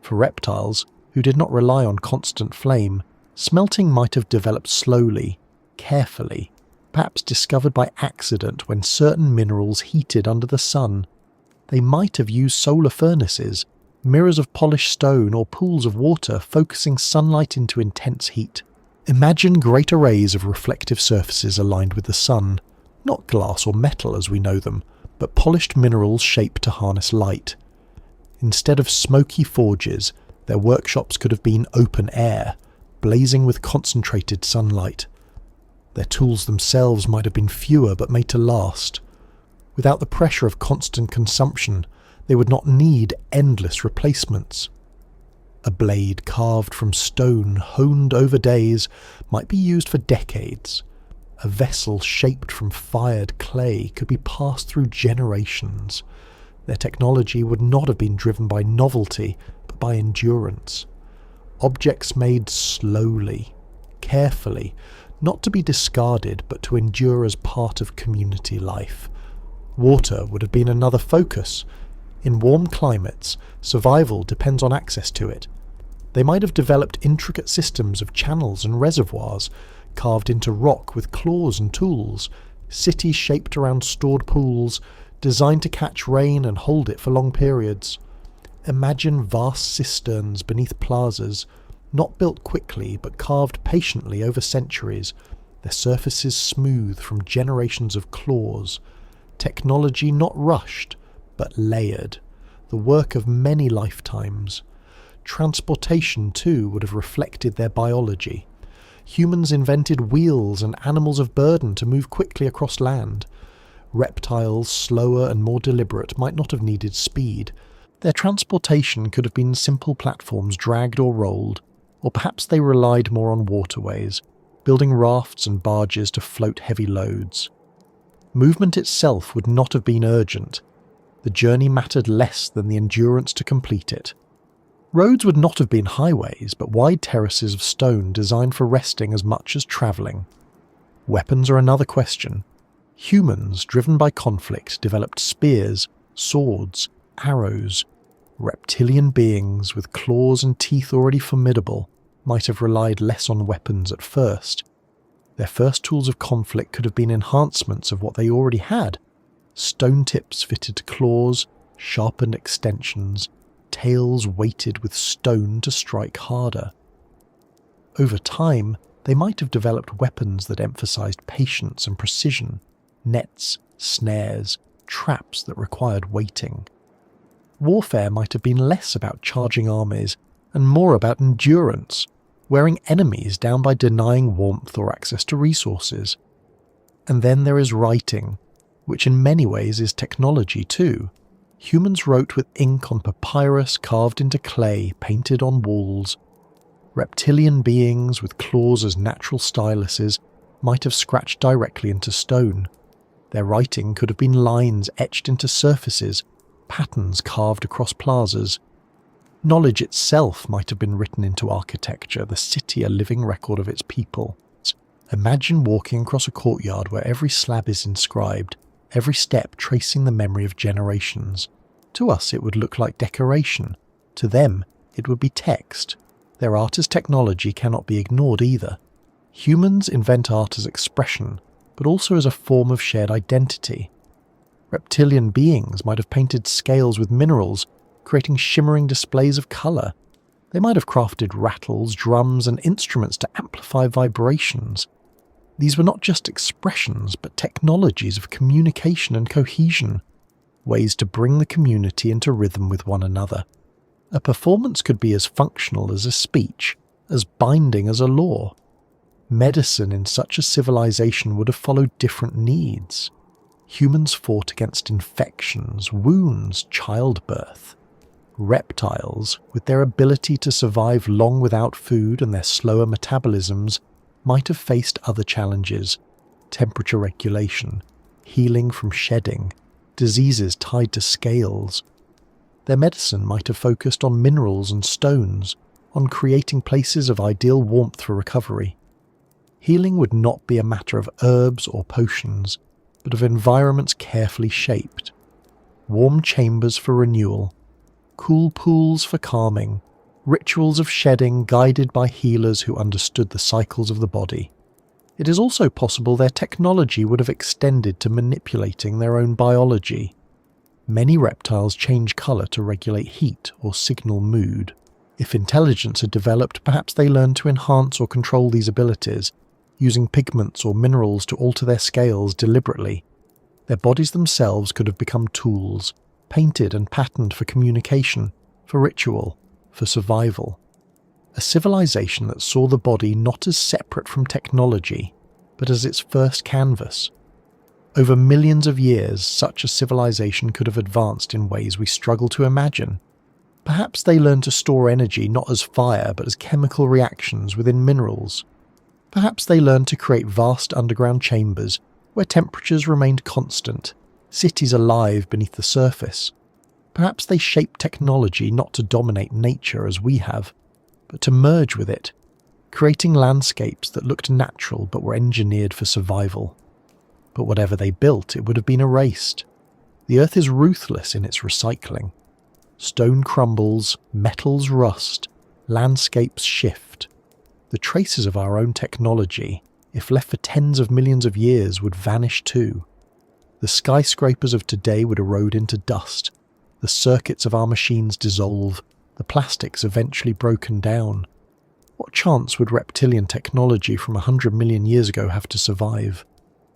For reptiles, who did not rely on constant flame, smelting might have developed slowly, carefully, perhaps discovered by accident when certain minerals heated under the sun. They might have used solar furnaces, mirrors of polished stone or pools of water focusing sunlight into intense heat. Imagine great arrays of reflective surfaces aligned with the sun, not glass or metal as we know them, but polished minerals shaped to harness light. Instead of smoky forges, their workshops could have been open air, blazing with concentrated sunlight. Their tools themselves might have been fewer but made to last. Without the pressure of constant consumption, they would not need endless replacements. A blade carved from stone, honed over days, might be used for decades. A vessel shaped from fired clay could be passed through generations. Their technology would not have been driven by novelty, but by endurance. Objects made slowly, carefully, not to be discarded, but to endure as part of community life. Water would have been another focus. In warm climates, survival depends on access to it. They might have developed intricate systems of channels and reservoirs, carved into rock with claws and tools, cities shaped around stored pools, designed to catch rain and hold it for long periods. Imagine vast cisterns beneath plazas, not built quickly but carved patiently over centuries, their surfaces smooth from generations of claws. Technology not rushed, but layered, the work of many lifetimes. Transportation, too, would have reflected their biology. Humans invented wheels and animals of burden to move quickly across land. Reptiles, slower and more deliberate, might not have needed speed. Their transportation could have been simple platforms dragged or rolled, or perhaps they relied more on waterways, building rafts and barges to float heavy loads. Movement itself would not have been urgent. The journey mattered less than the endurance to complete it. Roads would not have been highways, but wide terraces of stone designed for resting as much as travelling. Weapons are another question. Humans, driven by conflict, developed spears, swords, arrows. Reptilian beings, with claws and teeth already formidable, might have relied less on weapons at first. Their first tools of conflict could have been enhancements of what they already had. Stone tips fitted to claws, sharpened extensions, tails weighted with stone to strike harder. Over time, they might have developed weapons that emphasized patience and precision, nets, snares, traps that required waiting. Warfare might have been less about charging armies and more about endurance, wearing enemies down by denying warmth or access to resources. And then there is writing, which in many ways is technology too. Humans wrote with ink on papyrus carved into clay, painted on walls. Reptilian beings with claws as natural styluses might have scratched directly into stone. Their writing could have been lines etched into surfaces, patterns carved across plazas. Knowledge itself might have been written into architecture, the city a living record of its people. Imagine walking across a courtyard where every slab is inscribed, every step tracing the memory of generations. To us it would look like decoration. To them it would be text. Their art as technology cannot be ignored either. Humans invent art as expression, but also as a form of shared identity. Reptilian beings might have painted scales with minerals, creating shimmering displays of colour. They might have crafted rattles, drums, and instruments to amplify vibrations. These were not just expressions, but technologies of communication and cohesion, ways to bring the community into rhythm with one another. A performance could be as functional as a speech, as binding as a law. Medicine in such a civilization would have followed different needs. Humans fought against infections, wounds, childbirth. Reptiles, with their ability to survive long without food and their slower metabolisms, might have faced other challenges: temperature regulation, healing from shedding, diseases tied to scales. Their medicine might have focused on minerals and stones, on creating places of ideal warmth for recovery. Healing would not be a matter of herbs or potions, but of environments carefully shaped. Warm chambers for renewal, cool pools for calming, rituals of shedding guided by healers who understood the cycles of the body. It is also possible their technology would have extended to manipulating their own biology. Many reptiles change colour to regulate heat or signal mood. If intelligence had developed, perhaps they learned to enhance or control these abilities, using pigments or minerals to alter their scales deliberately. Their bodies themselves could have become tools, painted and patterned for communication, for ritual, for survival. A civilization that saw the body not as separate from technology, but as its first canvas. Over millions of years, such a civilization could have advanced in ways we struggle to imagine. Perhaps they learned to store energy not as fire but as chemical reactions within minerals. Perhaps they learned to create vast underground chambers where temperatures remained constant, cities alive beneath the surface. Perhaps they shaped technology not to dominate nature as we have, but to merge with it, creating landscapes that looked natural but were engineered for survival. But whatever they built, it would have been erased. The earth is ruthless in its recycling. Stone crumbles, metals rust, landscapes shift. The traces of our own technology, if left for tens of millions of years, would vanish too. The skyscrapers of today would erode into dust, the circuits of our machines dissolve, the plastics eventually broken down. What chance would reptilian technology from 100 million years ago have to survive?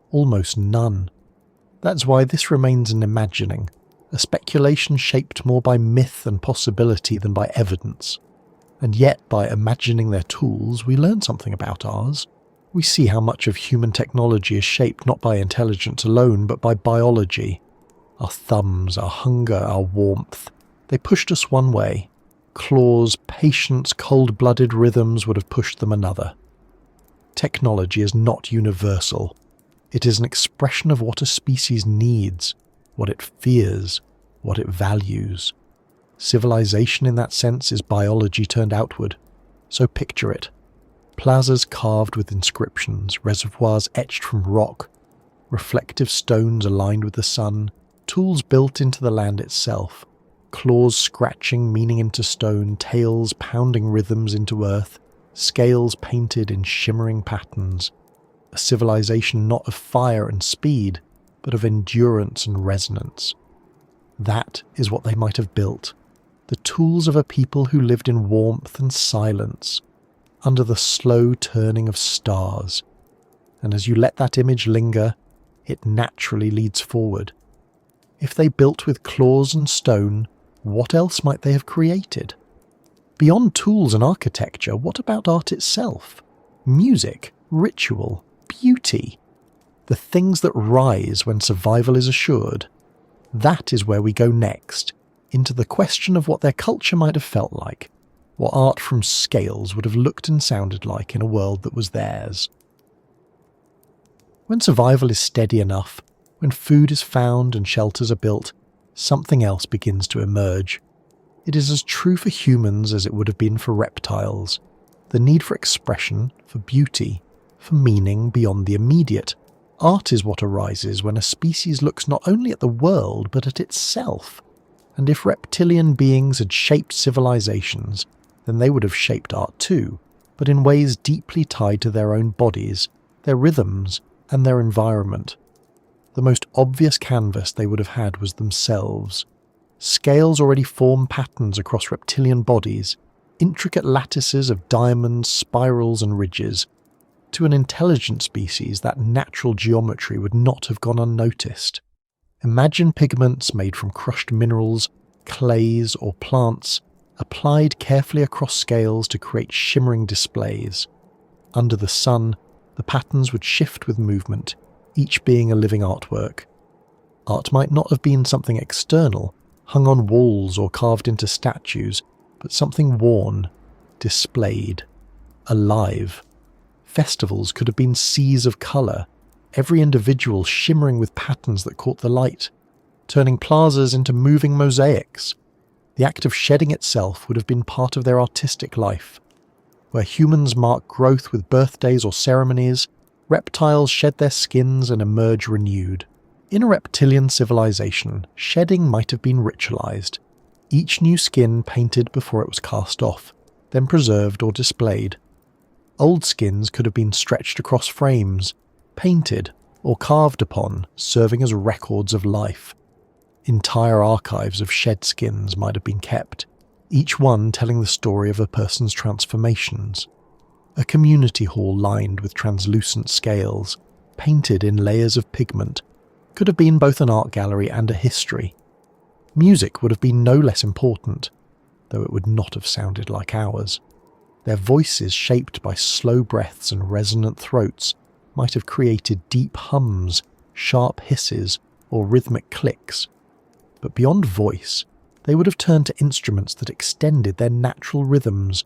Almost none. That's why this remains an imagining, a speculation shaped more by myth and possibility than by evidence. And yet, by imagining their tools, we learn something about ours. We see how much of human technology is shaped not by intelligence alone, but by biology. Our thumbs, our hunger, our warmth. They pushed us one way. Claws, patience, cold-blooded rhythms would have pushed them another. Technology is not universal. It is an expression of what a species needs, what it fears, what it values. Civilization in that sense is biology turned outward. So picture it. Plazas carved with inscriptions, reservoirs etched from rock, reflective stones aligned with the sun, tools built into the land itself, claws scratching meaning into stone, tails pounding rhythms into earth, scales painted in shimmering patterns. A civilization not of fire and speed, but of endurance and resonance. That is what they might have built. The tools of a people who lived in warmth and silence, under the slow turning of stars. And as you let that image linger, it naturally leads forward. If they built with claws and stone, what else might they have created? Beyond tools and architecture, what about art itself? Music, ritual, beauty. The things that rise when survival is assured. That is where we go next, into the question of what their culture might have felt like, what art from scales would have looked and sounded like in a world that was theirs. When survival is steady enough, when food is found and shelters are built, something else begins to emerge. It is as true for humans as it would have been for reptiles. The need for expression, for beauty, for meaning beyond the immediate. Art is what arises when a species looks not only at the world but at itself. And if reptilian beings had shaped civilizations, then they would have shaped art too, but in ways deeply tied to their own bodies, their rhythms, and their environment. The most obvious canvas they would have had was themselves. Scales already form patterns across reptilian bodies, intricate lattices of diamonds, spirals, and ridges. To an intelligent species, that natural geometry would not have gone unnoticed. Imagine pigments made from crushed minerals, clays, or plants applied carefully across scales to create shimmering displays. Under the sun, the patterns would shift with movement, each being a living artwork. Art might not have been something external, hung on walls or carved into statues, but something worn, displayed, alive. Festivals could have been seas of colour, every individual shimmering with patterns that caught the light, turning plazas into moving mosaics. The act of shedding itself would have been part of their artistic life. Where humans mark growth with birthdays or ceremonies, reptiles shed their skins and emerge renewed. In a reptilian civilization, shedding might have been ritualized, each new skin painted before it was cast off, then preserved or displayed. Old skins could have been stretched across frames, painted, or carved upon, serving as records of life. Entire archives of shed skins might have been kept, each one telling the story of a person's transformations. A community hall lined with translucent scales, painted in layers of pigment, could have been both an art gallery and a history. Music would have been no less important, though it would not have sounded like ours. Their voices, shaped by slow breaths and resonant throats, might have created deep hums, sharp hisses, or rhythmic clicks. But beyond voice, they would have turned to instruments that extended their natural rhythms,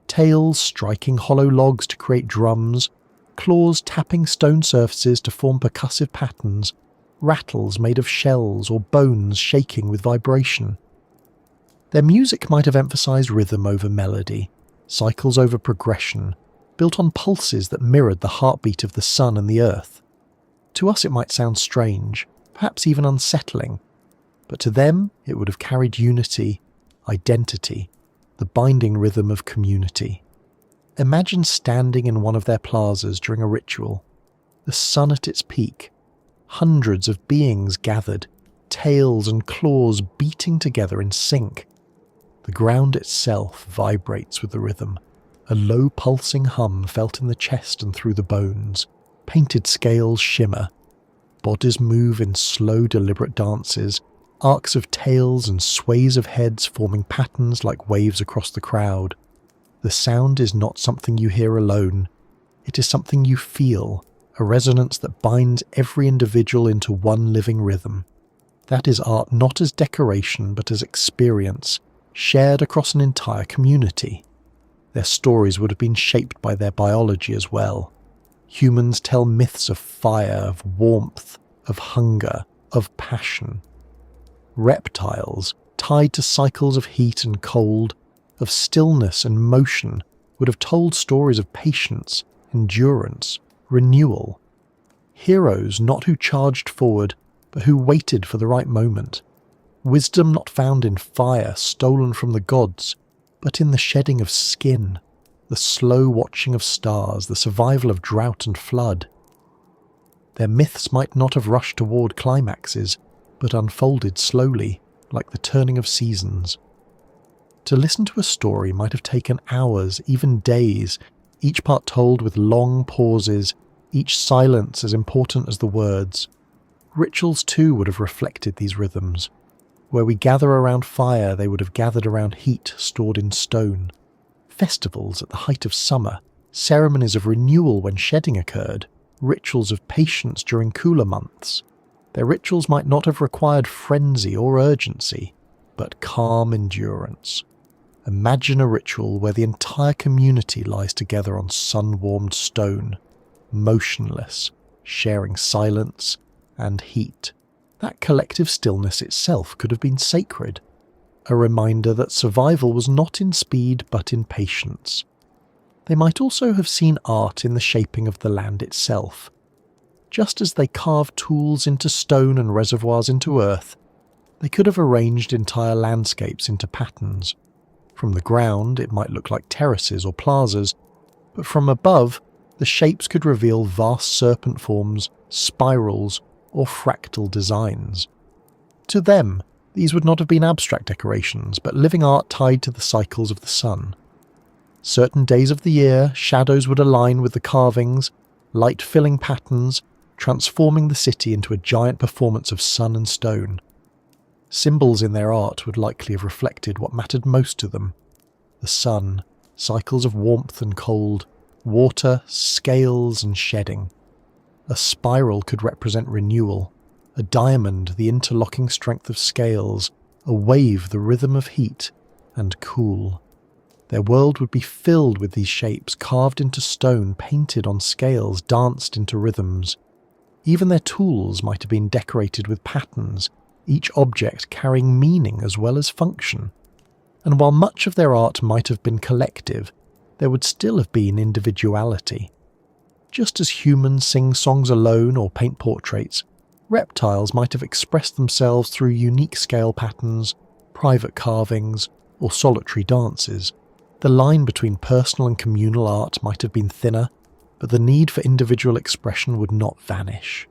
tails striking hollow logs to create drums, claws tapping stone surfaces to form percussive patterns, rattles made of shells or bones shaking with vibration. Their music might have emphasized rhythm over melody, cycles over progression, built on pulses that mirrored the heartbeat of the sun and the earth. To us it might sound strange, perhaps even unsettling, but to them it would have carried unity, identity, the binding rhythm of community. Imagine standing in one of their plazas during a ritual, the sun at its peak, hundreds of beings gathered, tails and claws beating together in sync. The ground itself vibrates with the rhythm, a low pulsing hum felt in the chest and through the bones. Painted scales shimmer, bodies move in slow deliberate dances, arcs of tails and sways of heads forming patterns like waves across the crowd. The sound is not something you hear alone, it is something you feel, a resonance that binds every individual into one living rhythm. That is art not as decoration but as experience, shared across an entire community. Their stories would have been shaped by their biology as well. Humans tell myths of fire, of warmth, of hunger, of passion. Reptiles, tied to cycles of heat and cold, of stillness and motion, would have told stories of patience, endurance, renewal. Heroes not who charged forward, but who waited for the right moment. Wisdom not found in fire stolen from the gods, but in the shedding of skin, the slow watching of stars, the survival of drought and flood. Their myths might not have rushed toward climaxes, but unfolded slowly, like the turning of seasons. To listen to a story might have taken hours, even days, each part told with long pauses, each silence as important as the words. Rituals too would have reflected these rhythms. Where we gather around fire, they would have gathered around heat stored in stone. Festivals at the height of summer, ceremonies of renewal when shedding occurred, rituals of patience during cooler months. Their rituals might not have required frenzy or urgency, but calm endurance. Imagine a ritual where the entire community lies together on sun-warmed stone, motionless, sharing silence and heat. That collective stillness itself could have been sacred, a reminder that survival was not in speed but in patience. They might also have seen art in the shaping of the land itself. Just as they carved tools into stone and reservoirs into earth, they could have arranged entire landscapes into patterns. From the ground, it might look like terraces or plazas, but from above, the shapes could reveal vast serpent forms, spirals, or fractal designs. To them, these would not have been abstract decorations, but living art tied to the cycles of the sun. Certain days of the year, shadows would align with the carvings, light filling patterns, transforming the city into a giant performance of sun and stone. Symbols in their art would likely have reflected what mattered most to them: the sun, cycles of warmth and cold, water, scales and shedding. A spiral could represent renewal, a diamond the interlocking strength of scales, a wave the rhythm of heat and cool. Their world would be filled with these shapes, carved into stone, painted on scales, danced into rhythms. Even their tools might have been decorated with patterns, each object carrying meaning as well as function. And while much of their art might have been collective, there would still have been individuality. Just as humans sing songs alone or paint portraits, reptiles might have expressed themselves through unique scale patterns, private carvings, or solitary dances. The line between personal and communal art might have been thinner, but the need for individual expression would not vanish.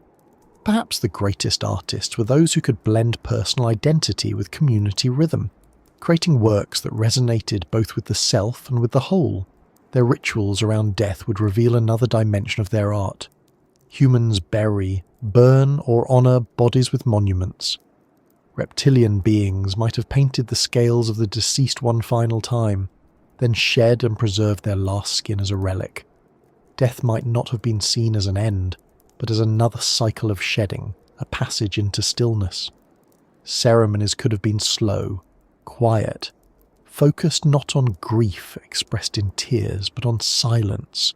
Perhaps the greatest artists were those who could blend personal identity with community rhythm, creating works that resonated both with the self and with the whole. Their rituals around death would reveal another dimension of their art. Humans bury, burn, or honour bodies with monuments. Reptilian beings might have painted the scales of the deceased one final time, then shed and preserved their last skin as a relic. Death might not have been seen as an end, but as another cycle of shedding, a passage into stillness. Ceremonies could have been slow, quiet, focused not on grief expressed in tears, but on silence,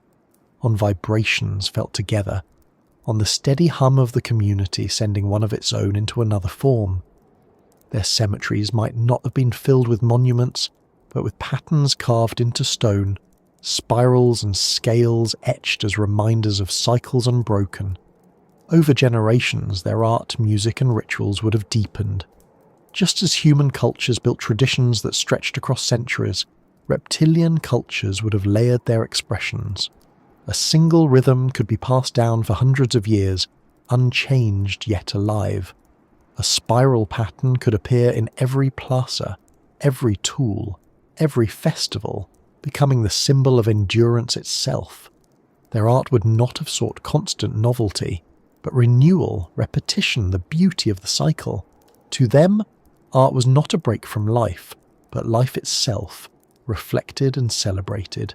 on vibrations felt together, on the steady hum of the community sending one of its own into another form. Their cemeteries might not have been filled with monuments, but with patterns carved into stone, spirals and scales etched as reminders of cycles unbroken. Over generations, their art, music and rituals would have deepened. Just as human cultures built traditions that stretched across centuries, reptilian cultures would have layered their expressions. A single rhythm could be passed down for hundreds of years, unchanged yet alive. A spiral pattern could appear in every plaza, every tool, every festival, becoming the symbol of endurance itself. Their art would not have sought constant novelty, but renewal, repetition, the beauty of the cycle. To them, art was not a break from life, but life itself, reflected and celebrated.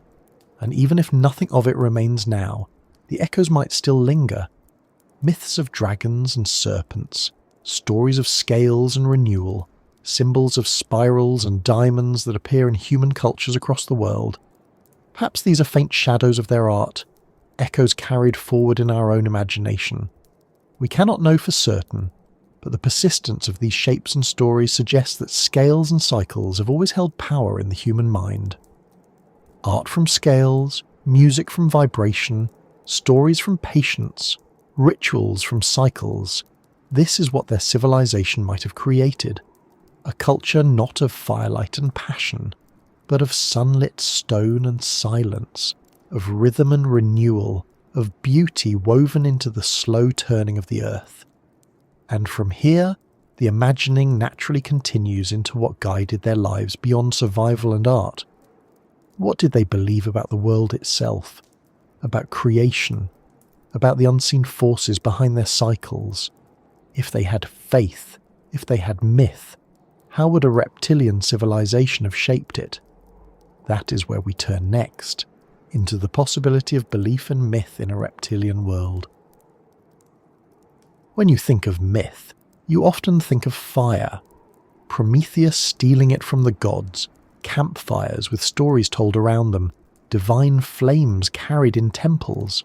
And even if nothing of it remains now, the echoes might still linger. Myths of dragons and serpents, stories of scales and renewal, symbols of spirals and diamonds that appear in human cultures across the world. Perhaps these are faint shadows of their art, echoes carried forward in our own imagination. We cannot know for certain, but the persistence of these shapes and stories suggests that scales and cycles have always held power in the human mind. Art from scales, music from vibration, stories from patience, rituals from cycles. This is what their civilization might have created. A culture not of firelight and passion, but of sunlit stone and silence, of rhythm and renewal, of beauty woven into the slow turning of the earth. And from here, the imagining naturally continues into what guided their lives beyond survival and art. What did they believe about the world itself, about creation, about the unseen forces behind their cycles? If they had faith, if they had myth, how would a reptilian civilization have shaped it? That is where we turn next, into the possibility of belief and myth in a reptilian world. When you think of myth, you often think of fire. Prometheus stealing it from the gods, campfires with stories told around them, divine flames carried in temples.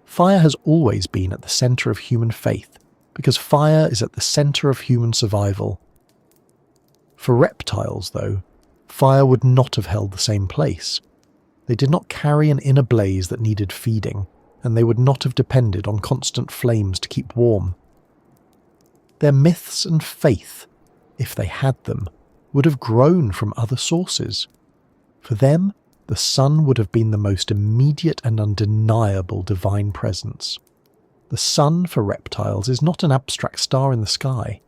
Fire has always been at the centre of human faith, because fire is at the centre of human survival. For reptiles, though, fire would not have held the same place. They did not carry an inner blaze that needed feeding, and they would not have depended on constant flames to keep warm. Their myths and faith, if they had them, would have grown from other sources. For them, the sun would have been the most immediate and undeniable divine presence. The sun, for reptiles, is not an abstract star in the sky.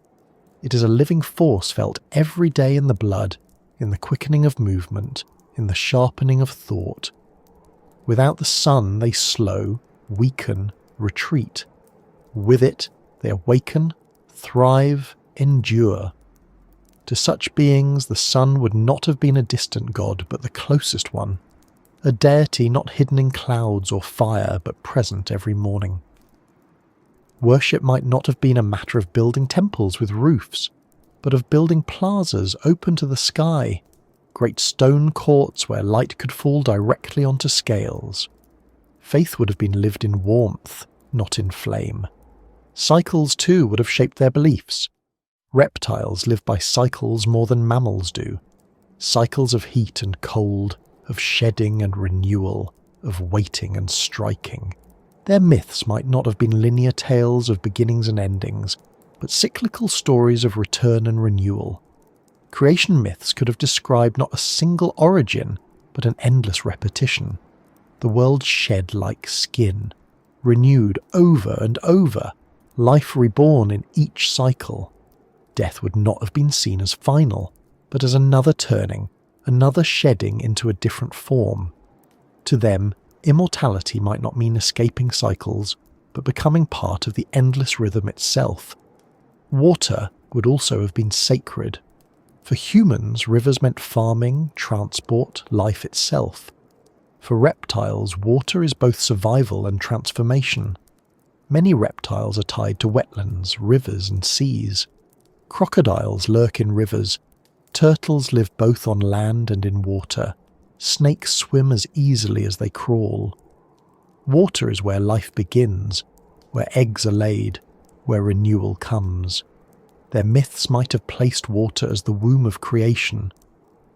It is a living force felt every day in the blood, in the quickening of movement, in the sharpening of thought. Without the sun, they slow, weaken, retreat. With it, they awaken, thrive, endure. To such beings, the sun would not have been a distant god, but the closest one, a deity not hidden in clouds or fire, but present every morning. Worship might not have been a matter of building temples with roofs, but of building plazas open to the sky, great stone courts where light could fall directly onto scales. Faith would have been lived in warmth, not in flame. Cycles, too, would have shaped their beliefs. Reptiles live by cycles more than mammals do. Cycles of heat and cold, of shedding and renewal, of waiting and striking. Their myths might not have been linear tales of beginnings and endings, but cyclical stories of return and renewal. Creation myths could have described not a single origin, but an endless repetition. The world shed like skin, renewed over and over, life reborn in each cycle. Death would not have been seen as final, but as another turning, another shedding into a different form. To them, immortality might not mean escaping cycles, but becoming part of the endless rhythm itself. Water would also have been sacred. For humans, rivers meant farming, transport, life itself. For reptiles, water is both survival and transformation. Many reptiles are tied to wetlands, rivers and seas. Crocodiles lurk in rivers. Turtles live both on land and in water. Snakes swim as easily as they crawl. Water is where life begins, where eggs are laid, where renewal comes. Their myths might have placed water as the womb of creation,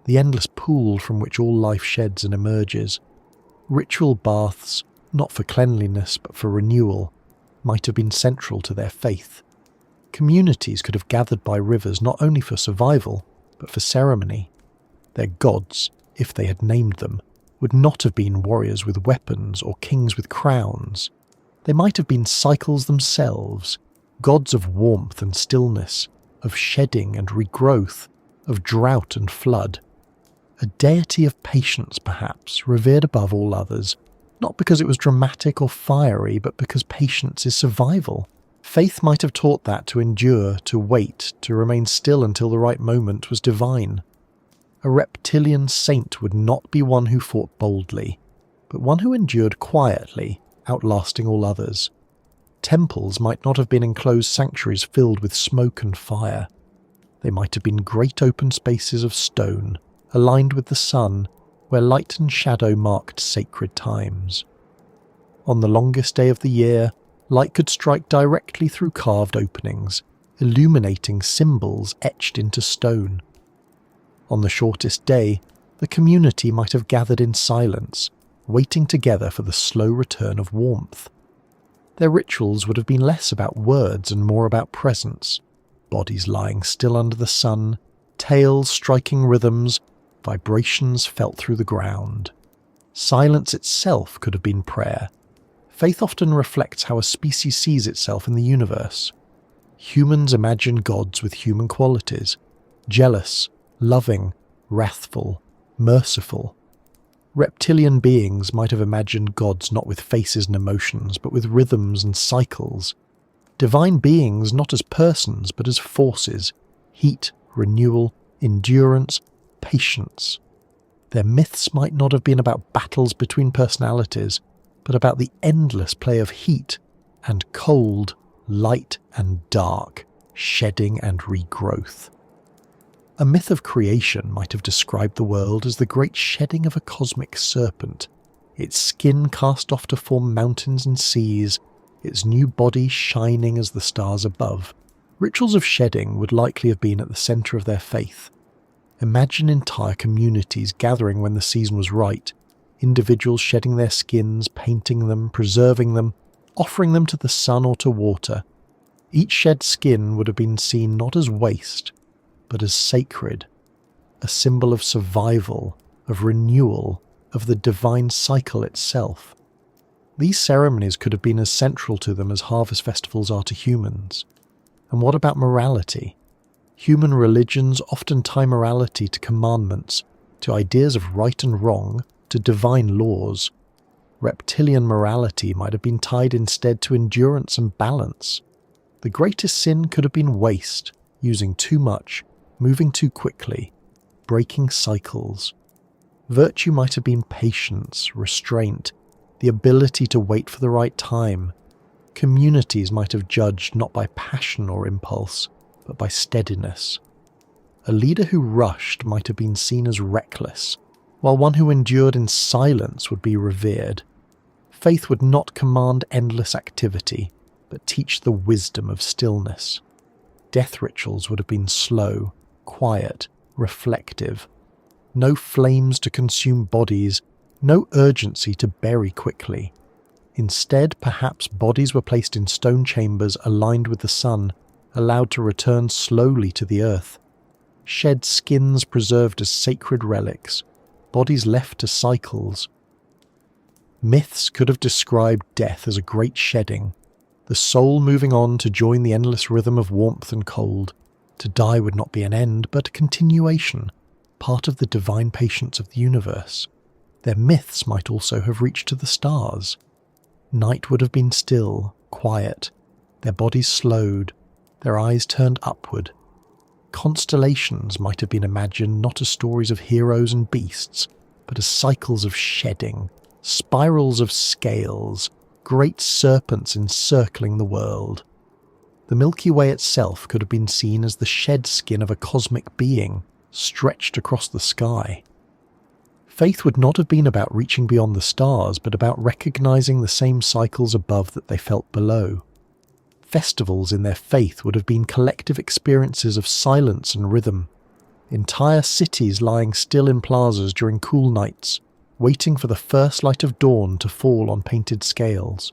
the endless pool from which all life sheds and emerges. Ritual baths, not for cleanliness but for renewal, might have been central to their faith. Communities could have gathered by rivers not only for survival, but for ceremony. Their gods, if they had named them, would not have been warriors with weapons or kings with crowns. They might have been cycles themselves, gods of warmth and stillness, of shedding and regrowth, of drought and flood. A deity of patience, perhaps, revered above all others, not because it was dramatic or fiery, but because patience is survival. Faith might have taught that to endure, to wait, to remain still until the right moment was divine. A reptilian saint would not be one who fought boldly, but one who endured quietly, outlasting all others. Temples might not have been enclosed sanctuaries filled with smoke and fire. They might have been great open spaces of stone, aligned with the sun, where light and shadow marked sacred times. On the longest day of the year, light could strike directly through carved openings, illuminating symbols etched into stone. On the shortest day, the community might have gathered in silence, waiting together for the slow return of warmth. Their rituals would have been less about words and more about presence, bodies lying still under the sun, tails striking rhythms, vibrations felt through the ground. Silence itself could have been prayer. Faith often reflects how a species sees itself in the universe. Humans imagine gods with human qualities, jealous, loving, wrathful, merciful. Reptilian beings might have imagined gods not with faces and emotions, but with rhythms and cycles. Divine beings not as persons, but as forces, heat, renewal, endurance, patience. Their myths might not have been about battles between personalities, but about the endless play of heat and cold, light and dark, shedding and regrowth. A myth of creation might have described the world as the great shedding of a cosmic serpent, its skin cast off to form mountains and seas, its new body shining as the stars above. Rituals of shedding would likely have been at the centre of their faith. Imagine entire communities gathering when the season was right, individuals shedding their skins, painting them, preserving them, offering them to the sun or to water. Each shed skin would have been seen not as waste, but as sacred, a symbol of survival, of renewal, of the divine cycle itself. These ceremonies could have been as central to them as harvest festivals are to humans. And what about morality? Human religions often tie morality to commandments, to ideas of right and wrong, to divine laws. Reptilian morality might have been tied instead to endurance and balance. The greatest sin could have been waste, using too much, moving too quickly, breaking cycles. Virtue might have been patience, restraint, the ability to wait for the right time. Communities might have judged not by passion or impulse, but by steadiness. A leader who rushed might have been seen as reckless, while one who endured in silence would be revered. Faith would not command endless activity, but teach the wisdom of stillness. Death rituals would have been slow, quiet, reflective. No flames to consume bodies, no urgency to bury quickly. Instead, perhaps bodies were placed in stone chambers aligned with the sun, allowed to return slowly to the earth. Shed skins preserved as sacred relics, bodies left to cycles. Myths could have described death as a great shedding, the soul moving on to join the endless rhythm of warmth and cold. To die would not be an end, but a continuation, part of the divine patience of the universe. Their myths might also have reached to the stars. Night would have been still, quiet, their bodies slowed, their eyes turned upward. Constellations might have been imagined not as stories of heroes and beasts, but as cycles of shedding, spirals of scales, great serpents encircling the world. The Milky Way itself could have been seen as the shed skin of a cosmic being, stretched across the sky. Faith would not have been about reaching beyond the stars, but about recognizing the same cycles above that they felt below. Festivals in their faith would have been collective experiences of silence and rhythm. Entire cities lying still in plazas during cool nights, waiting for the first light of dawn to fall on painted scales.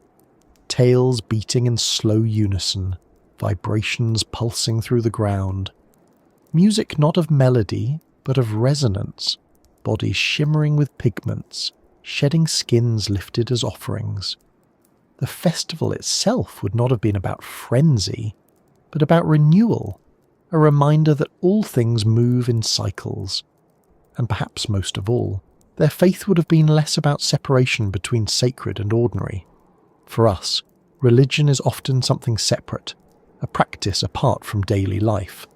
Tails beating in slow unison, vibrations pulsing through the ground. Music not of melody, but of resonance, bodies shimmering with pigments, shedding skins lifted as offerings. The festival itself would not have been about frenzy, but about renewal, a reminder that all things move in cycles. And perhaps most of all, their faith would have been less about separation between sacred and ordinary. For us, religion is often something separate, a practice apart from daily life.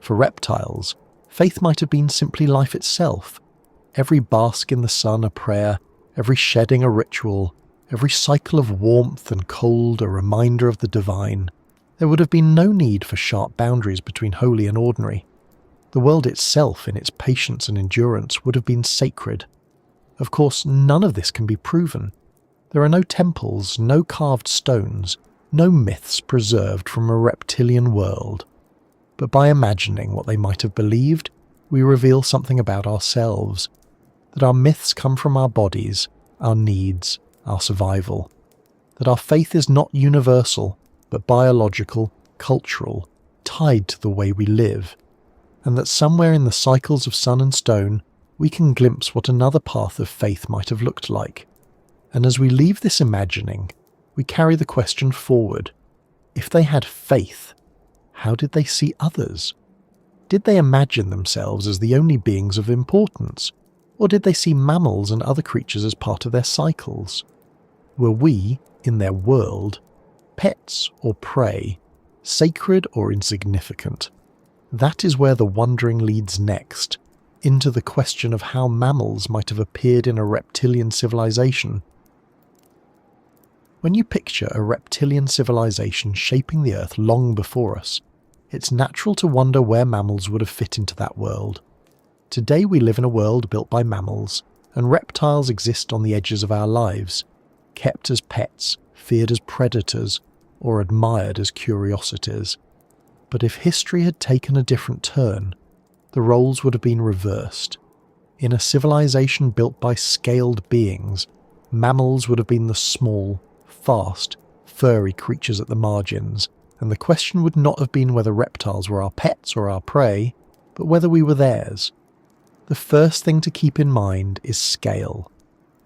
For reptiles, faith might have been simply life itself, every bask in the sun a prayer, every shedding a ritual, every cycle of warmth and cold a reminder of the divine. There would have been no need for sharp boundaries between holy and ordinary. The world itself, in its patience and endurance, would have been sacred. Of course, none of this can be proven. There are no temples, no carved stones, no myths preserved from a reptilian world. But by imagining what they might have believed, we reveal something about ourselves, that our myths come from our bodies, our needs, our survival, that our faith is not universal, but biological, cultural, tied to the way we live, and that somewhere in the cycles of sun and stone we can glimpse what another path of faith might have looked like. And as we leave this imagining, we carry the question forward. If they had faith, how did they see others? Did they imagine themselves as the only beings of importance? Or did they see mammals and other creatures as part of their cycles? Were we, in their world, pets or prey, sacred or insignificant? That is where the wondering leads next, into the question of how mammals might have appeared in a reptilian civilization. When you picture a reptilian civilization shaping the Earth long before us, it's natural to wonder where mammals would have fit into that world. Today we live in a world built by mammals, and reptiles exist on the edges of our lives, kept as pets, feared as predators, or admired as curiosities. But if history had taken a different turn, the roles would have been reversed. In a civilization built by scaled beings, mammals would have been the small, fast, furry creatures at the margins, and the question would not have been whether reptiles were our pets or our prey, but whether we were theirs. The first thing to keep in mind is scale.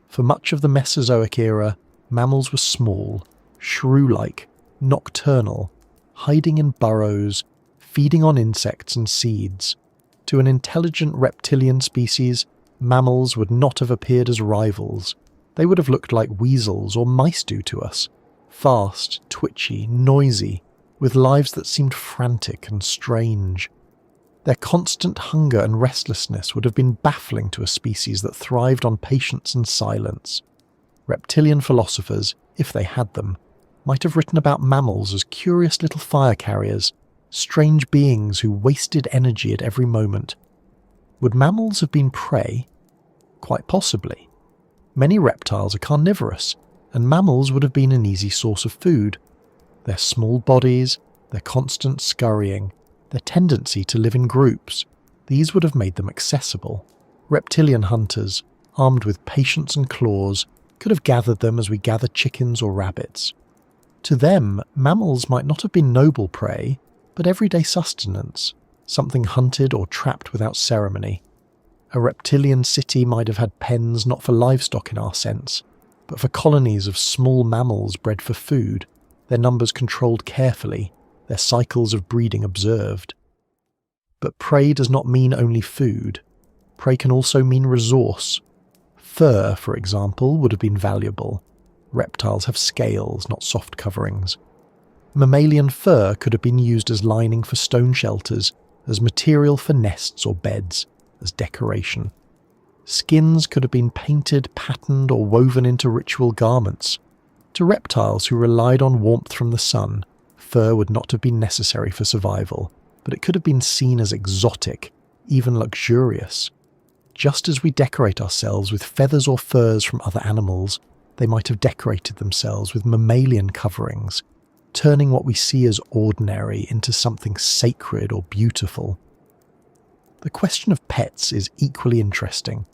For much of the Mesozoic era, mammals were small, shrew-like, nocturnal, hiding in burrows, feeding on insects and seeds. To an intelligent reptilian species, mammals would not have appeared as rivals. They would have looked like weasels or mice do to us, fast, twitchy, noisy, with lives that seemed frantic and strange. Their constant hunger and restlessness would have been baffling to a species that thrived on patience and silence. Reptilian philosophers, if they had them, might have written about mammals as curious little fire carriers, strange beings who wasted energy at every moment. Would mammals have been prey? Quite possibly. Many reptiles are carnivorous, and mammals would have been an easy source of food. Their small bodies, their constant scurrying, their tendency to live in groups, these would have made them accessible. Reptilian hunters, armed with patience and claws, could have gathered them as we gather chickens or rabbits. To them, mammals might not have been noble prey, but everyday sustenance, something hunted or trapped without ceremony. A reptilian city might have had pens not for livestock in our sense, but for colonies of small mammals bred for food, their numbers controlled carefully, their cycles of breeding observed. But prey does not mean only food. Prey can also mean resource. Fur, for example, would have been valuable. Reptiles have scales, not soft coverings. Mammalian fur could have been used as lining for stone shelters, as material for nests or beds, as decoration. Skins could have been painted, patterned, or woven into ritual garments. To reptiles who relied on warmth from the sun, fur would not have been necessary for survival, but it could have been seen as exotic, even luxurious. Just as we decorate ourselves with feathers or furs from other animals, they might have decorated themselves with mammalian coverings, turning what we see as ordinary into something sacred or beautiful. The question of pets is equally interesting.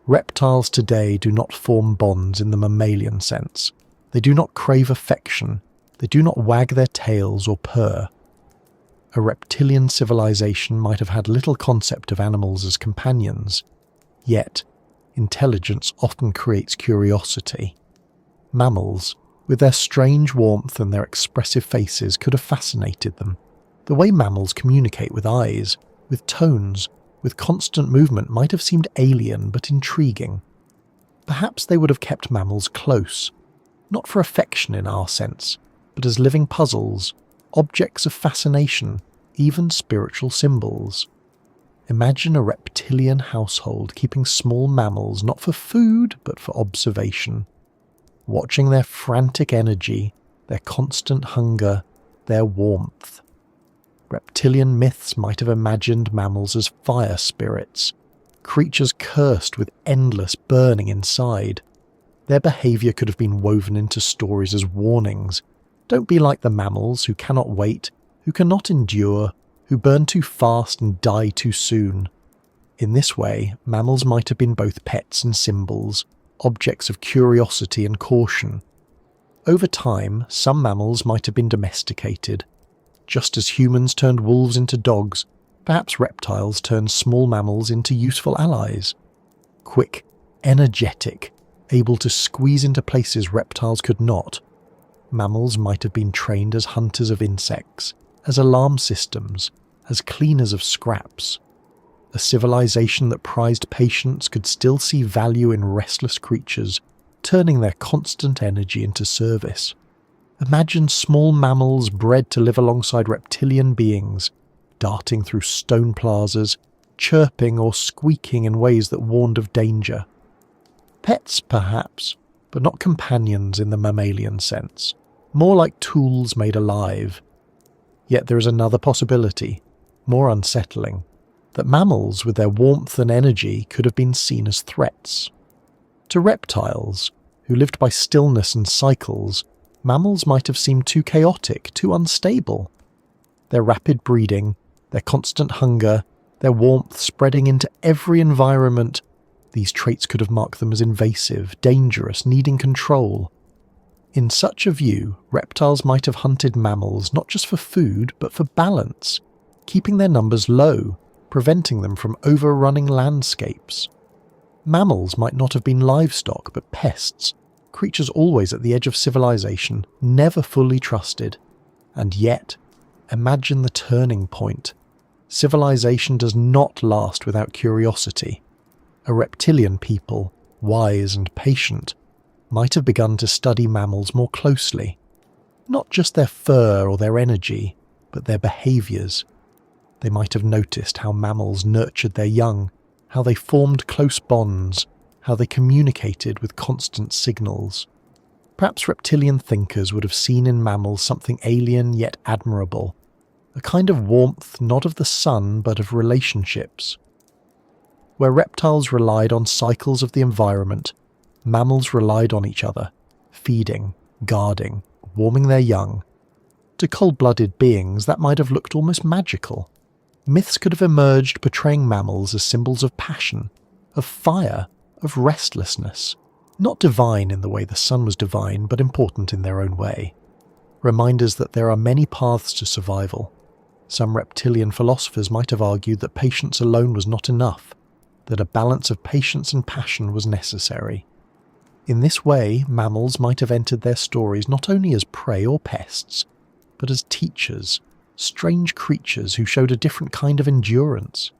Reptiles today do not form bonds in the mammalian sense. They do not crave affection. They do not wag their tails or purr. A reptilian civilization might have had little concept of animals as companions. Yet, intelligence often creates curiosity. Mammals, with their strange warmth and their expressive faces, could have fascinated them. The way mammals communicate with eyes, with tones, with constant movement might have seemed alien but intriguing. Perhaps they would have kept mammals close, not for affection in our sense, but as living puzzles, objects of fascination, even spiritual symbols. Imagine a reptilian household keeping small mammals not for food but for observation, watching their frantic energy, their constant hunger, their warmth. Reptilian myths might have imagined mammals as fire spirits, creatures cursed with endless burning inside. Their behaviour could have been woven into stories as warnings. Don't be like the mammals who cannot wait, who cannot endure, who burn too fast and die too soon. In this way, mammals might have been both pets and symbols, objects of curiosity and caution. Over time, some mammals might have been domesticated. Just as humans turned wolves into dogs, perhaps reptiles turned small mammals into useful allies. Quick, energetic, able to squeeze into places reptiles could not. Mammals might have been trained as hunters of insects, as alarm systems, as cleaners of scraps. A civilization that prized patience could still see value in restless creatures, turning their constant energy into service. Imagine small mammals bred to live alongside reptilian beings, darting through stone plazas, chirping or squeaking in ways that warned of danger. Pets, perhaps, but not companions in the mammalian sense, more like tools made alive. Yet there is another possibility, more unsettling, that mammals with their warmth and energy could have been seen as threats. To reptiles, who lived by stillness and cycles, mammals might have seemed too chaotic, too unstable. Their rapid breeding, their constant hunger, their warmth spreading into every environment, these traits could have marked them as invasive, dangerous, needing control. In such a view, reptiles might have hunted mammals not just for food, but for balance, keeping their numbers low, preventing them from overrunning landscapes. Mammals might not have been livestock, but pests, creatures always at the edge of civilization, never fully trusted. And yet, imagine the turning point. Civilization does not last without curiosity. A reptilian people, wise and patient, might have begun to study mammals more closely. Not just their fur or their energy, but their behaviours. They might have noticed how mammals nurtured their young, how they formed close bonds, how they communicated with constant signals. Perhaps reptilian thinkers would have seen in mammals something alien yet admirable, a kind of warmth not of the sun but of relationships. Where reptiles relied on cycles of the environment, mammals relied on each other, feeding, guarding, warming their young. To cold-blooded beings, that might have looked almost magical. Myths could have emerged portraying mammals as symbols of passion, of fire, of restlessness, not divine in the way the sun was divine, but important in their own way. Reminders that there are many paths to survival. Some reptilian philosophers might have argued that patience alone was not enough, that a balance of patience and passion was necessary. In this way, mammals might have entered their stories not only as prey or pests, but as teachers, strange creatures who showed a different kind of endurance.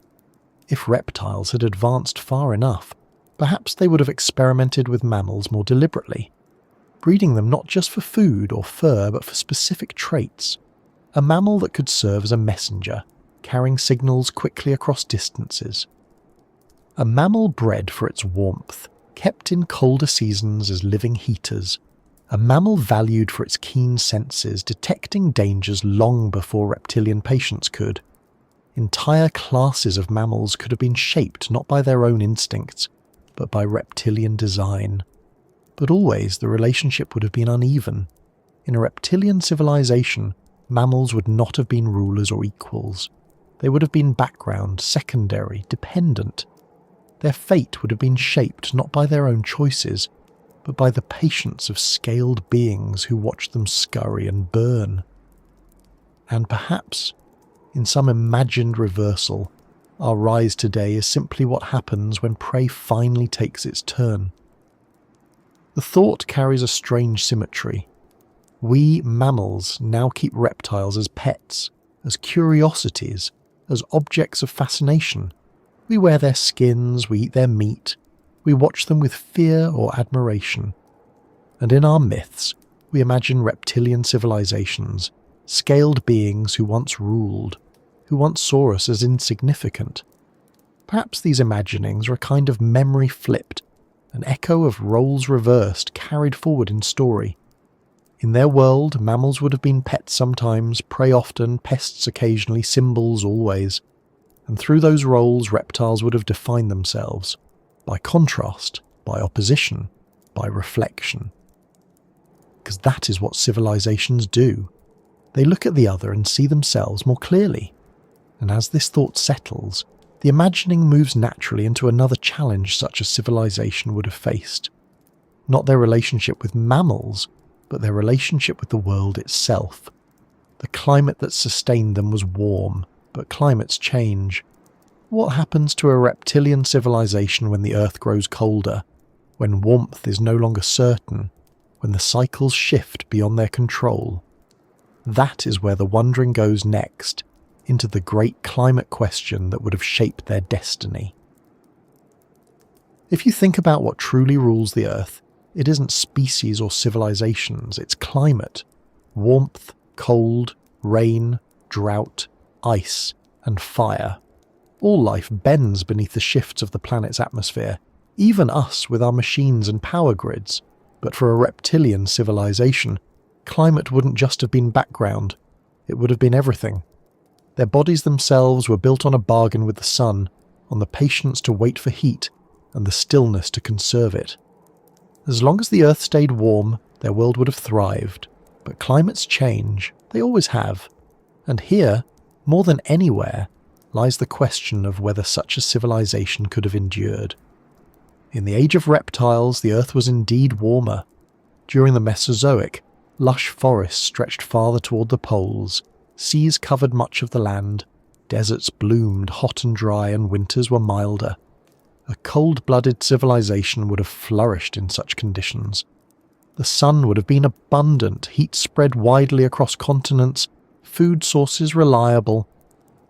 If reptiles had advanced far enough, perhaps they would have experimented with mammals more deliberately, breeding them not just for food or fur but for specific traits. A mammal that could serve as a messenger, carrying signals quickly across distances. A mammal bred for its warmth, kept in colder seasons as living heaters. A mammal valued for its keen senses, detecting dangers long before reptilian patience could. Entire classes of mammals could have been shaped not by their own instincts, but by reptilian design. But always the relationship would have been uneven. In a reptilian civilization, mammals would not have been rulers or equals. They would have been background, secondary, dependent. Their fate would have been shaped not by their own choices, but by the patience of scaled beings who watched them scurry and burn. And perhaps, in some imagined reversal, our rise today is simply what happens when prey finally takes its turn. The thought carries a strange symmetry. We mammals now keep reptiles as pets, as curiosities, as objects of fascination. We wear their skins, we eat their meat, we watch them with fear or admiration. And in our myths, we imagine reptilian civilizations, scaled beings who once ruled, who once saw us as insignificant. Perhaps these imaginings are a kind of memory flipped, an echo of roles reversed carried forward in story. In their world, mammals would have been pets sometimes, prey often, pests occasionally, symbols always. And through those roles, reptiles would have defined themselves. By contrast, by opposition, by reflection. Because that is what civilizations do. They look at the other and see themselves more clearly. And as this thought settles, the imagining moves naturally into another challenge such a civilization would have faced. Not their relationship with mammals, but their relationship with the world itself. The climate that sustained them was warm, but climates change. What happens to a reptilian civilization when the Earth grows colder, when warmth is no longer certain, when the cycles shift beyond their control? That is where the wondering goes next, into the great climate question that would have shaped their destiny. If you think about what truly rules the Earth, it isn't species or civilizations, it's climate. Warmth, cold, rain, drought, ice, and fire. All life bends beneath the shifts of the planet's atmosphere, even us with our machines and power grids. But for a reptilian civilization, climate wouldn't just have been background, it would have been everything. Their bodies themselves were built on a bargain with the sun, on the patience to wait for heat, and the stillness to conserve it. As long as the Earth stayed warm, their world would have thrived. But climates change, they always have. And here, more than anywhere, lies the question of whether such a civilization could have endured. In the age of reptiles, the Earth was indeed warmer. During the Mesozoic, lush forests stretched farther toward the poles, seas covered much of the land, deserts bloomed hot and dry, and winters were milder. A cold-blooded civilization would have flourished in such conditions. The sun would have been abundant, heat spread widely across continents, food sources reliable.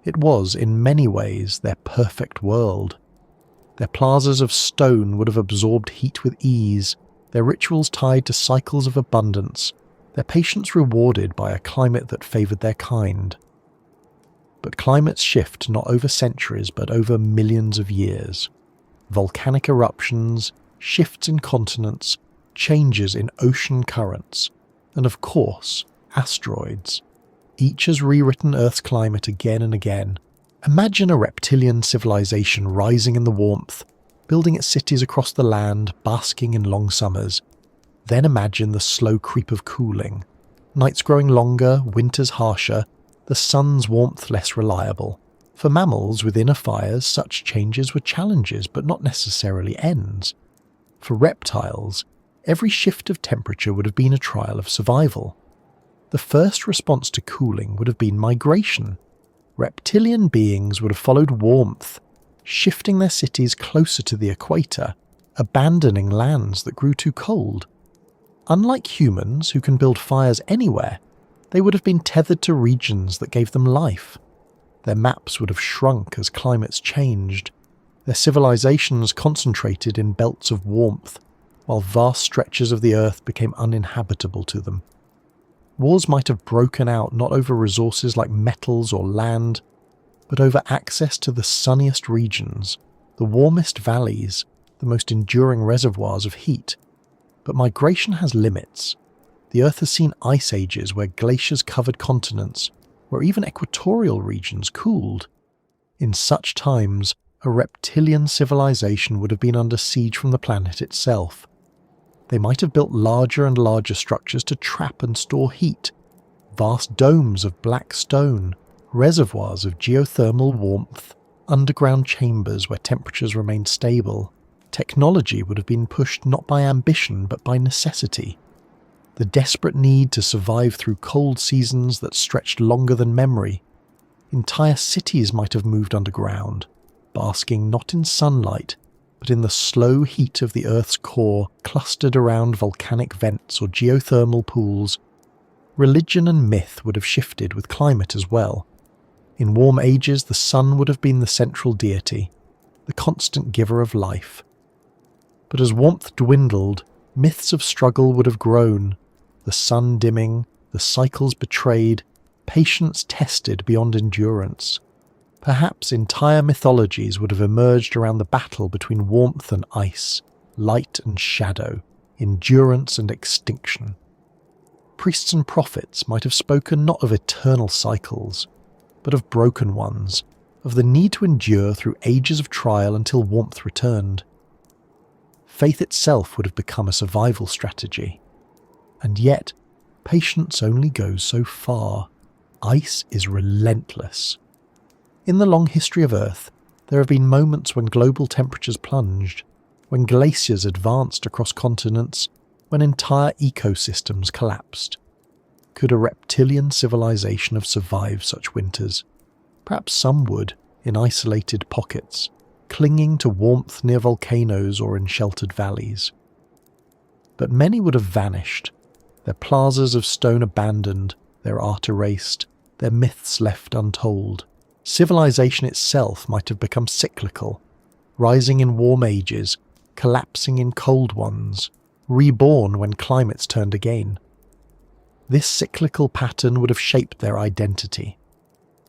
It was, in many ways, their perfect world. Their plazas of stone would have absorbed heat with ease, their rituals tied to cycles of abundance, their patience rewarded by a climate that favoured their kind. But climates shift not over centuries but over millions of years. Volcanic eruptions, shifts in continents, changes in ocean currents, and of course, asteroids. Each has rewritten Earth's climate again and again. Imagine a reptilian civilization rising in the warmth, building its cities across the land, basking in long summers. Then imagine the slow creep of cooling. Nights growing longer, winters harsher, the sun's warmth less reliable. For mammals with inner fires, such changes were challenges but not necessarily ends. For reptiles, every shift of temperature would have been a trial of survival. The first response to cooling would have been migration. Reptilian beings would have followed warmth, shifting their cities closer to the equator, abandoning lands that grew too cold. Unlike humans, who can build fires anywhere, they would have been tethered to regions that gave them life. Their maps would have shrunk as climates changed, their civilizations concentrated in belts of warmth, while vast stretches of the earth became uninhabitable to them. Wars might have broken out not over resources like metals or land, but over access to the sunniest regions, the warmest valleys, the most enduring reservoirs of heat. But migration has limits. The Earth has seen ice ages where glaciers covered continents, where even equatorial regions cooled. In such times, a reptilian civilization would have been under siege from the planet itself. They might have built larger and larger structures to trap and store heat, vast domes of black stone, reservoirs of geothermal warmth, underground chambers where temperatures remained stable. Technology would have been pushed not by ambition but by necessity. The desperate need to survive through cold seasons that stretched longer than memory. Entire cities might have moved underground, basking not in sunlight, but in the slow heat of the Earth's core, clustered around volcanic vents or geothermal pools. Religion and myth would have shifted with climate as well. In warm ages, the sun would have been the central deity, the constant giver of life. But as warmth dwindled, myths of struggle would have grown, the sun dimming, the cycles betrayed, patience tested beyond endurance. Perhaps entire mythologies would have emerged around the battle between warmth and ice, light and shadow, endurance and extinction. Priests and prophets might have spoken not of eternal cycles, but of broken ones, of the need to endure through ages of trial until warmth returned. Faith itself would have become a survival strategy. And yet, patience only goes so far. Ice is relentless. In the long history of Earth, there have been moments when global temperatures plunged, when glaciers advanced across continents, when entire ecosystems collapsed. Could a reptilian civilization have survived such winters? Perhaps some would, in isolated pockets, clinging to warmth near volcanoes or in sheltered valleys. But many would have vanished, their plazas of stone abandoned, their art erased, their myths left untold. Civilization itself might have become cyclical, rising in warm ages, collapsing in cold ones, reborn when climates turned again. This cyclical pattern would have shaped their identity.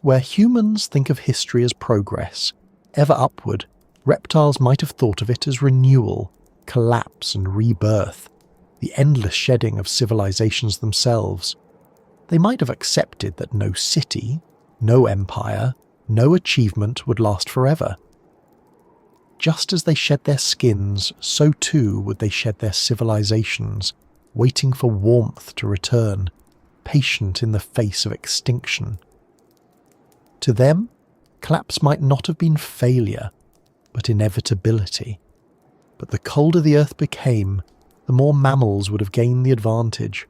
Where humans think of history as progress, ever upward, reptiles might have thought of it as renewal, collapse and rebirth, the endless shedding of civilizations themselves. They might have accepted that no city, no empire, no achievement would last forever. Just as they shed their skins, so too would they shed their civilizations, waiting for warmth to return, patient in the face of extinction. To them, collapse might not have been failure, but inevitability. But the colder the Earth became, the more mammals would have gained the advantage.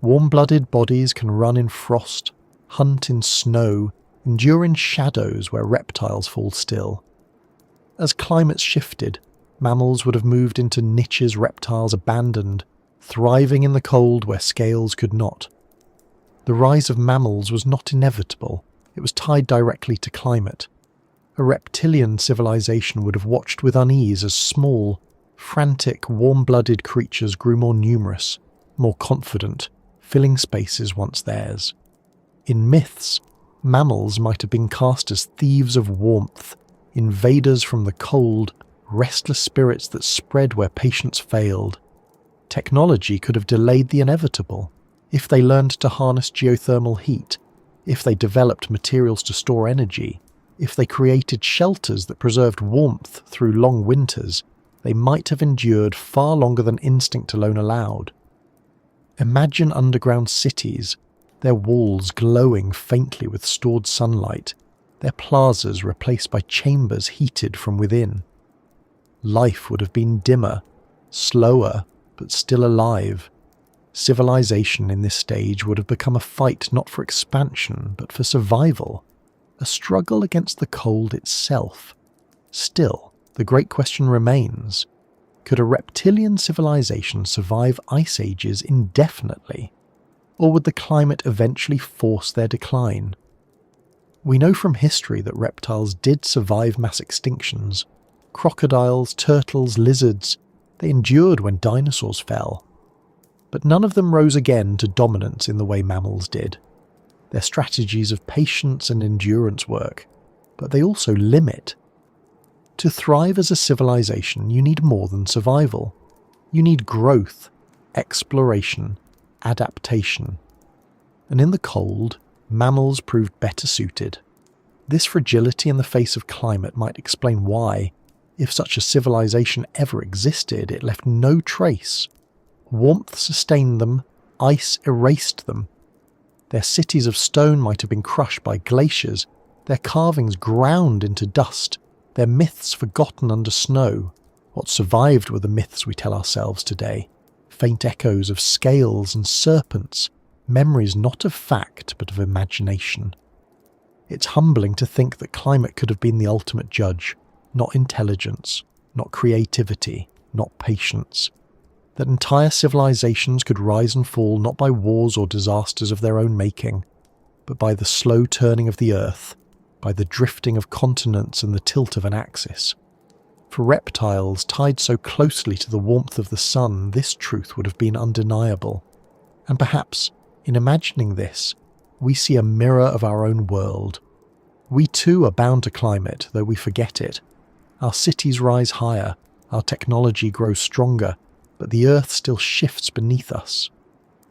Warm-blooded bodies can run in frost, hunt in snow, endure in shadows where reptiles fall still. As climates shifted, mammals would have moved into niches reptiles abandoned, thriving in the cold where scales could not. The rise of mammals was not inevitable, it was tied directly to climate. A reptilian civilization would have watched with unease as small, frantic, warm-blooded creatures grew more numerous, more confident, filling spaces once theirs. In myths, Mammals might have been cast as thieves of warmth, invaders from the cold, restless spirits that spread where patience failed. Technology could have delayed the inevitable. If they learned to harness geothermal heat, if they developed materials to store energy, if they created shelters that preserved warmth through long winters, they might have endured far longer than instinct alone allowed. Imagine underground cities, their walls glowing faintly with stored sunlight, their plazas replaced by chambers heated from within. Life would have been dimmer, slower, but still alive. Civilization in this stage would have become a fight not for expansion, but for survival, a struggle against the cold itself. Still, the great question remains, could a reptilian civilization survive ice ages indefinitely? Or would the climate eventually force their decline? We know from history that reptiles did survive mass extinctions. Crocodiles, turtles, lizards, they endured when dinosaurs fell. But none of them rose again to dominance in the way mammals did. Their strategies of patience and endurance work, but they also limit. To thrive as a civilization, you need more than survival. You need growth, exploration, adaptation. And in the cold, mammals proved better suited. This fragility in the face of climate might explain why, if such a civilization ever existed, it left no trace. Warmth sustained them, ice erased them. Their cities of stone might have been crushed by glaciers, their carvings ground into dust, their myths forgotten under snow. What survived were the myths we tell ourselves today, faint echoes of scales and serpents, memories not of fact but of imagination. It's humbling to think that climate could have been the ultimate judge, not intelligence, not creativity, not patience. That entire civilizations could rise and fall not by wars or disasters of their own making, but by the slow turning of the earth, by the drifting of continents and the tilt of an axis. For reptiles tied so closely to the warmth of the sun, this truth would have been undeniable. And perhaps, in imagining this, we see a mirror of our own world. We too are bound to climate, though we forget it. Our cities rise higher, our technology grows stronger, but the earth still shifts beneath us.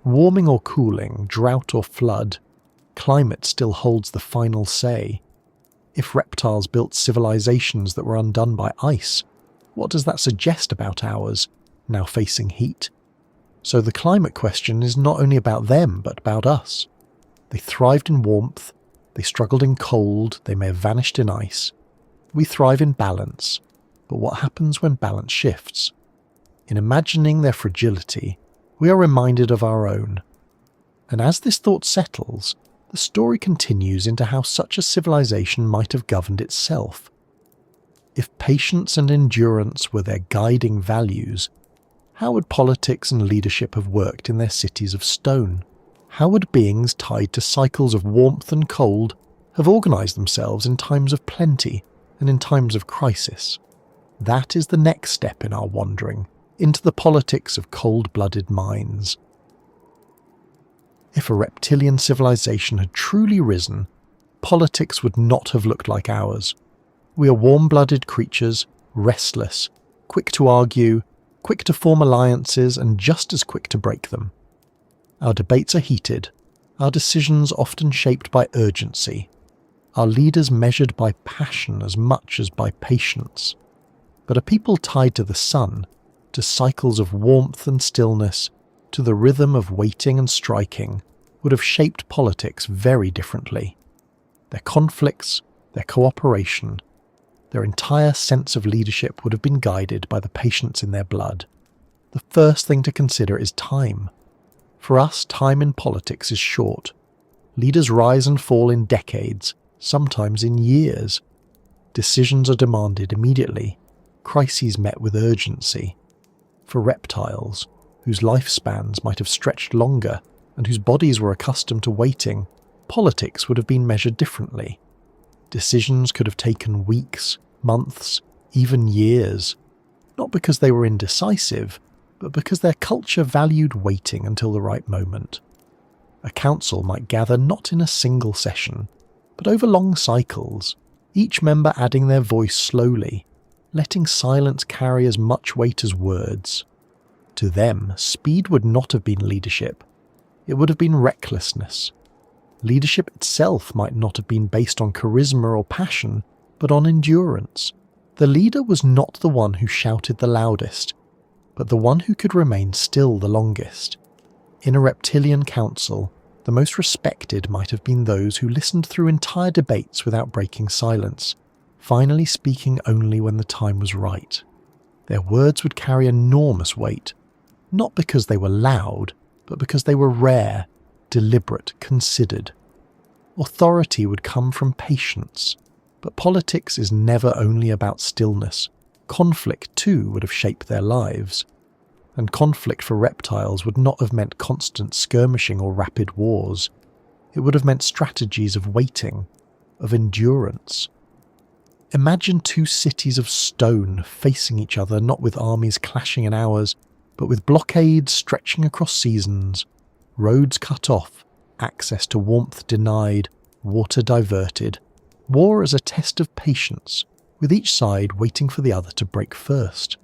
Warming or cooling, drought or flood, climate still holds the final say. If reptiles built civilizations that were undone by ice, what does that suggest about ours, now facing heat? So the climate question is not only about them, but about us. They thrived in warmth, they struggled in cold, they may have vanished in ice. We thrive in balance, but what happens when balance shifts? In imagining their fragility, we are reminded of our own. And as this thought settles, the story continues into how such a civilization might have governed itself. If patience and endurance were their guiding values, how would politics and leadership have worked in their cities of stone? How would beings tied to cycles of warmth and cold have organized themselves in times of plenty and in times of crisis? That is the next step in our wandering into the politics of cold-blooded minds. If a reptilian civilization had truly risen, politics would not have looked like ours. We are warm-blooded creatures, restless, quick to argue, quick to form alliances, and just as quick to break them. Our debates are heated, our decisions often shaped by urgency, our leaders measured by passion as much as by patience. But a people tied to the sun, to cycles of warmth and stillness, to the rhythm of waiting and striking, would have shaped politics very differently. Their conflicts, their cooperation, their entire sense of leadership would have been guided by the patience in their blood. The first thing to consider is time. For us, time in politics is short. Leaders rise and fall in decades, sometimes in years. Decisions are demanded immediately, crises met with urgency. For reptiles, whose lifespans might have stretched longer and whose bodies were accustomed to waiting, politics would have been measured differently. Decisions could have taken weeks, months, even years, not because they were indecisive, but because their culture valued waiting until the right moment. A council might gather not in a single session, but over long cycles, each member adding their voice slowly, letting silence carry as much weight as words. To them, speed would not have been leadership. It would have been recklessness. Leadership itself might not have been based on charisma or passion, but on endurance. The leader was not the one who shouted the loudest, but the one who could remain still the longest. In a reptilian council, the most respected might have been those who listened through entire debates without breaking silence, finally speaking only when the time was right. Their words would carry enormous weight, not because they were loud, but because they were rare, deliberate, considered. Authority would come from patience, but politics is never only about stillness. Conflict, too, would have shaped their lives. And conflict for reptiles would not have meant constant skirmishing or rapid wars. It would have meant strategies of waiting, of endurance. Imagine two cities of stone facing each other, not with armies clashing in hours, but with blockades stretching across seasons, roads cut off, access to warmth denied, water diverted. War as a test of patience, with each side waiting for the other to break first.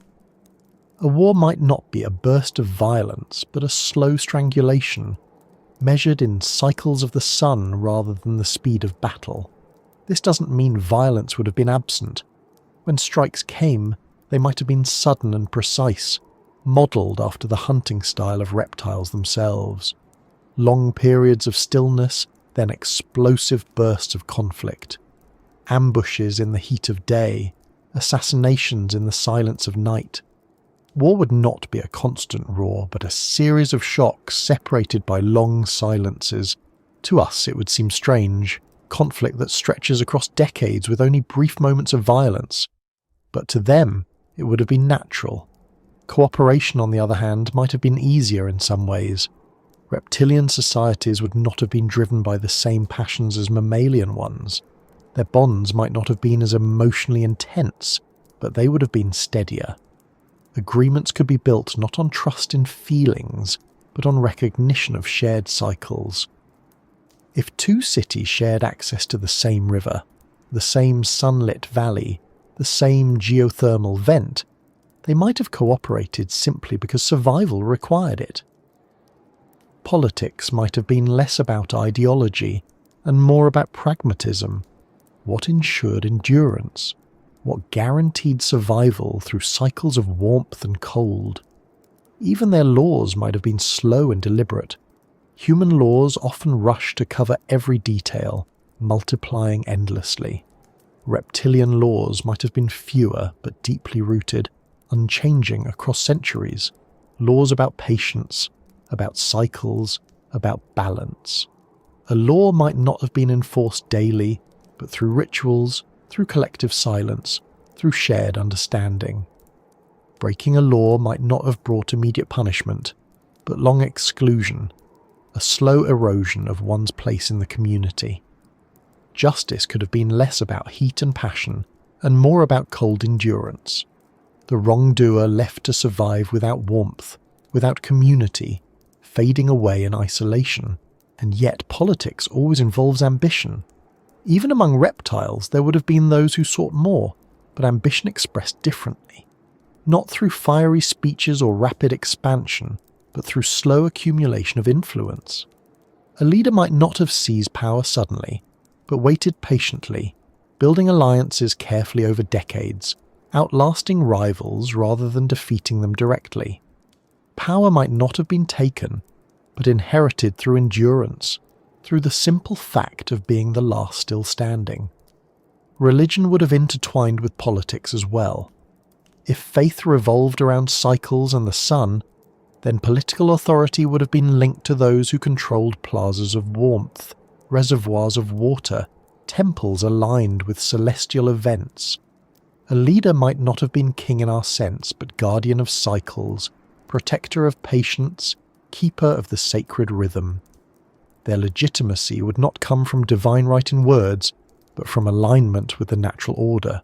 A war might not be a burst of violence, but a slow strangulation, measured in cycles of the sun rather than the speed of battle. This doesn't mean violence would have been absent. When strikes came, they might have been sudden and precise, modelled after the hunting style of reptiles themselves. Long periods of stillness, then explosive bursts of conflict. Ambushes in the heat of day, assassinations in the silence of night. War would not be a constant roar, but a series of shocks separated by long silences. To us it would seem strange, conflict that stretches across decades with only brief moments of violence. But to them, it would have been natural. Cooperation, on the other hand, might have been easier in some ways. Reptilian societies would not have been driven by the same passions as mammalian ones. Their bonds might not have been as emotionally intense, but they would have been steadier. Agreements could be built not on trust in feelings, but on recognition of shared cycles. If two cities shared access to the same river, the same sunlit valley, the same geothermal vent, they might have cooperated simply because survival required it. Politics might have been less about ideology and more about pragmatism. What ensured endurance? What guaranteed survival through cycles of warmth and cold? Even their laws might have been slow and deliberate. Human laws often rush to cover every detail, multiplying endlessly. Reptilian laws might have been fewer but deeply rooted, unchanging across centuries. Laws about patience, about cycles, about balance. A law might not have been enforced daily, but through rituals, through collective silence, through shared understanding. Breaking a law might not have brought immediate punishment, but long exclusion, a slow erosion of one's place in the community. Justice could have been less about heat and passion, and more about cold endurance. The wrongdoer left to survive without warmth, without community, fading away in isolation. And yet politics always involves ambition. Even among reptiles, there would have been those who sought more, but ambition expressed differently. Not through fiery speeches or rapid expansion, but through slow accumulation of influence. A leader might not have seized power suddenly, but waited patiently, building alliances carefully over decades, outlasting rivals rather than defeating them directly. Power might not have been taken, but inherited through endurance, through the simple fact of being the last still standing. Religion would have intertwined with politics as well. If faith revolved around cycles and the sun, then political authority would have been linked to those who controlled plazas of warmth, reservoirs of water, temples aligned with celestial events. A leader might not have been king in our sense, but guardian of cycles, protector of patience, keeper of the sacred rhythm. Their legitimacy would not come from divine right in words, but from alignment with the natural order.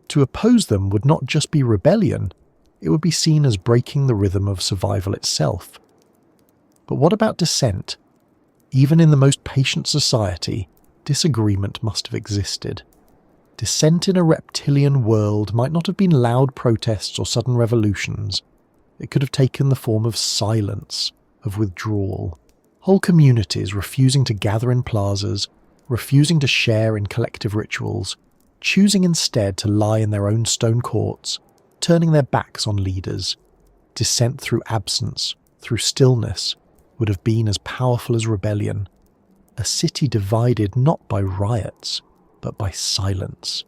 To oppose them would not just be rebellion, it would be seen as breaking the rhythm of survival itself. But what about dissent? Even in the most patient society, disagreement must have existed. Dissent in a reptilian world might not have been loud protests or sudden revolutions. It could have taken the form of silence, of withdrawal. Whole communities refusing to gather in plazas, refusing to share in collective rituals, choosing instead to lie in their own stone courts, turning their backs on leaders. Dissent through absence, through stillness, would have been as powerful as rebellion. A city divided not by riots, but by silence.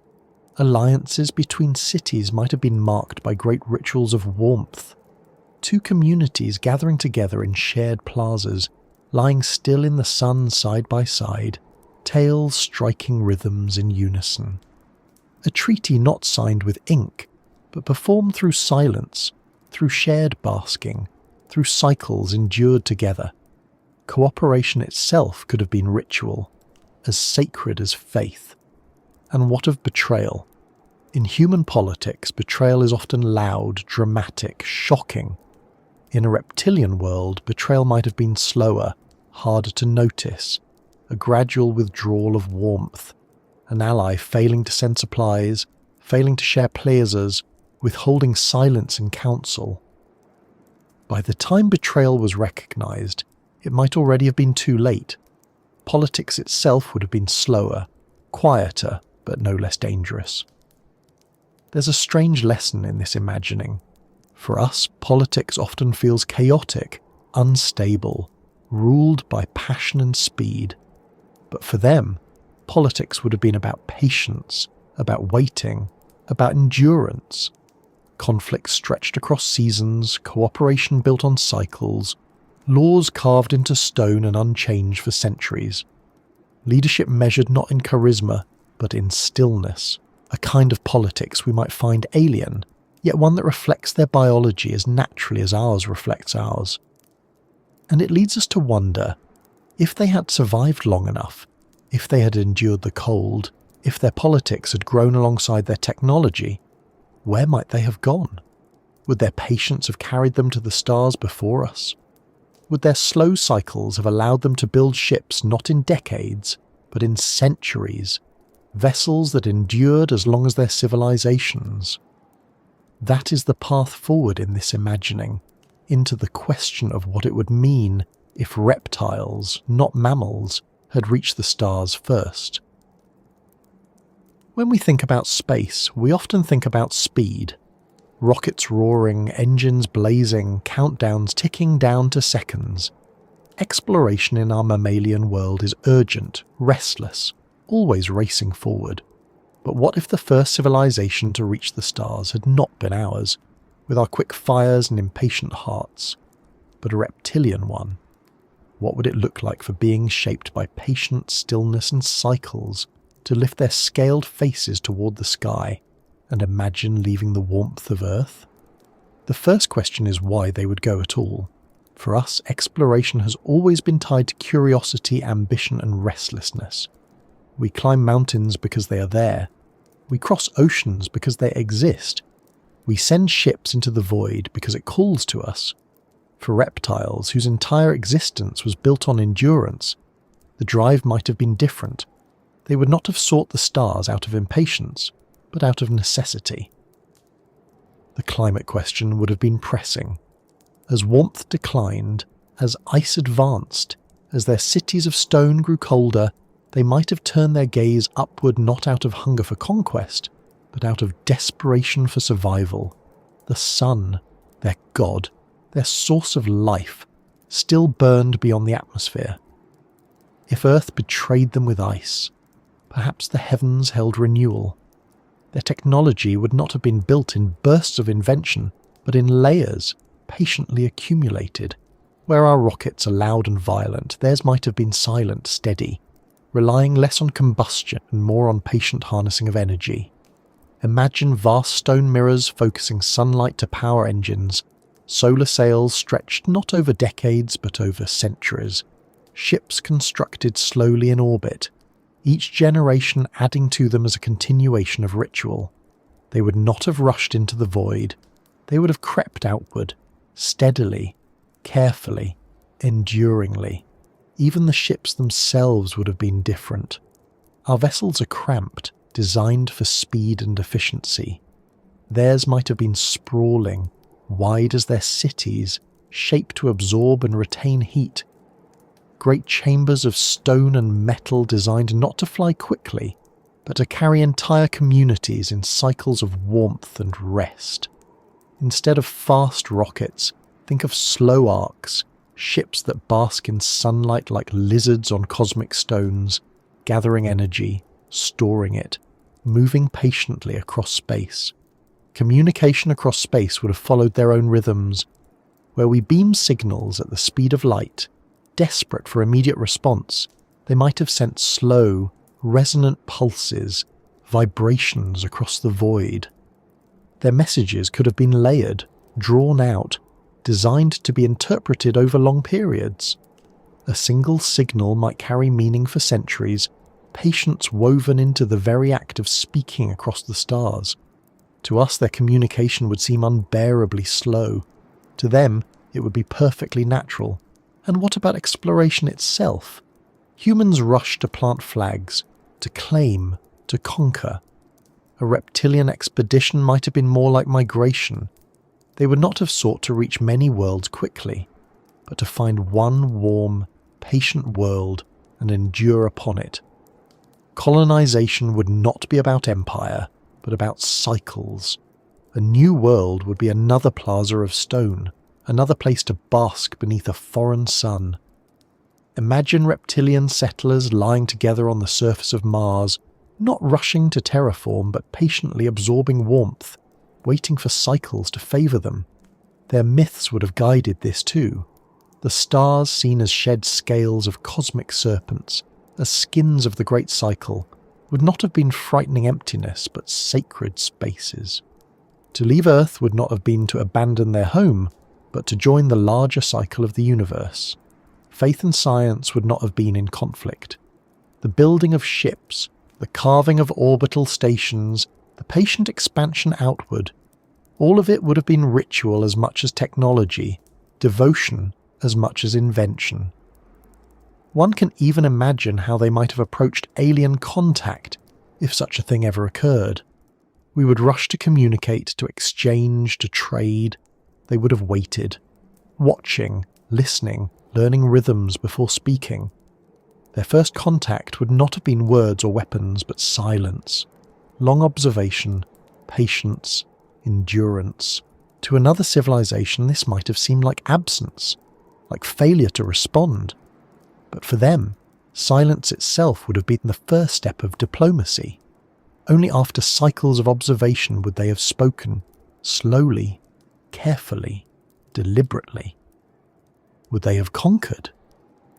Alliances between cities might have been marked by great rituals of warmth. Two communities gathering together in shared plazas, lying still in the sun side by side, tails striking rhythms in unison. A treaty not signed with ink, but performed through silence, through shared basking, through cycles endured together. Cooperation itself could have been ritual, as sacred as faith. And what of betrayal? In human politics, betrayal is often loud, dramatic, shocking. In a reptilian world, betrayal might have been slower, harder to notice, a gradual withdrawal of warmth, an ally failing to send supplies, failing to share plazas, withholding silence in council. By the time betrayal was recognised, it might already have been too late. Politics itself would have been slower, quieter, but no less dangerous. There's a strange lesson in this imagining. For us, politics often feels chaotic, unstable, ruled by passion and speed. But for them, politics would have been about patience, about waiting, about endurance. Conflict stretched across seasons, cooperation built on cycles, laws carved into stone and unchanged for centuries. Leadership measured not in charisma, but in stillness, a kind of politics we might find alien, yet one that reflects their biology as naturally as ours reflects ours. And it leads us to wonder, if they had survived long enough, if they had endured the cold, if their politics had grown alongside their technology, where might they have gone? Would their patience have carried them to the stars before us? Would their slow cycles have allowed them to build ships not in decades, but in centuries, vessels that endured as long as their civilizations? That is the path forward in this imagining, into the question of what it would mean if reptiles, not mammals, had reached the stars first. When we think about space, we often think about speed. Rockets roaring, engines blazing, countdowns ticking down to seconds. Exploration in our mammalian world is urgent, restless, always racing forward. But what if the first civilization to reach the stars had not been ours, with our quick fires and impatient hearts, but a reptilian one? What would it look like for beings shaped by patient stillness and cycles to lift their scaled faces toward the sky and imagine leaving the warmth of Earth? The first question is why they would go at all. For us, exploration has always been tied to curiosity, ambition and restlessness. We climb mountains because they are there. We cross oceans because they exist. We send ships into the void because it calls to us. For reptiles, whose entire existence was built on endurance, the drive might have been different. They would not have sought the stars out of impatience, but out of necessity. The climate question would have been pressing. As warmth declined, as ice advanced, as their cities of stone grew colder, they might have turned their gaze upward not out of hunger for conquest, but out of desperation for survival. The sun, their god, their source of life, still burned beyond the atmosphere. If Earth betrayed them with ice, perhaps the heavens held renewal. Their technology would not have been built in bursts of invention, but in layers, patiently accumulated. Where our rockets are loud and violent, theirs might have been silent, steady, relying less on combustion and more on patient harnessing of energy. Imagine vast stone mirrors focusing sunlight to power engines, solar sails stretched not over decades but over centuries, ships constructed slowly in orbit, each generation adding to them as a continuation of ritual. They would not have rushed into the void. They would have crept outward, steadily, carefully, enduringly. Even the ships themselves would have been different. Our vessels are cramped, designed for speed and efficiency. Theirs might have been sprawling, wide as their cities, shaped to absorb and retain heat. Great chambers of stone and metal designed not to fly quickly, but to carry entire communities in cycles of warmth and rest. Instead of fast rockets, think of slow arcs, ships that bask in sunlight like lizards on cosmic stones, gathering energy, storing it, moving patiently across space. Communication across space would have followed their own rhythms. Where we beam signals at the speed of light, desperate for immediate response, they might have sent slow, resonant pulses, vibrations across the void. Their messages could have been layered, drawn out, designed to be interpreted over long periods. A single signal might carry meaning for centuries, patience woven into the very act of speaking across the stars. To us, their communication would seem unbearably slow. To them, it would be perfectly natural. And what about exploration itself? Humans rush to plant flags, to claim, to conquer. A reptilian expedition might have been more like migration. They would not have sought to reach many worlds quickly, but to find one warm, patient world and endure upon it. Colonization would not be about empire, but about cycles. A new world would be another plaza of stone, another place to bask beneath a foreign sun. Imagine reptilian settlers lying together on the surface of Mars, not rushing to terraform but patiently absorbing warmth, waiting for cycles to favour them. Their myths would have guided this too. The stars seen as shed scales of cosmic serpents, as skins of the great cycle, would not have been frightening emptiness but sacred spaces. To leave Earth would not have been to abandon their home, but to join the larger cycle of the universe. Faith and science would not have been in conflict. The building of ships, the carving of orbital stations, the patient expansion outward, all of it would have been ritual as much as technology, devotion as much as invention. One can even imagine how they might have approached alien contact, if such a thing ever occurred. We would rush to communicate, to exchange, to trade. They would have waited, watching, listening, learning rhythms before speaking. Their first contact would not have been words or weapons, but silence, long observation, patience, endurance. To another civilization, this might have seemed like absence, like failure to respond. But for them, silence itself would have been the first step of diplomacy. Only after cycles of observation would they have spoken, slowly, carefully, deliberately. Would they have conquered?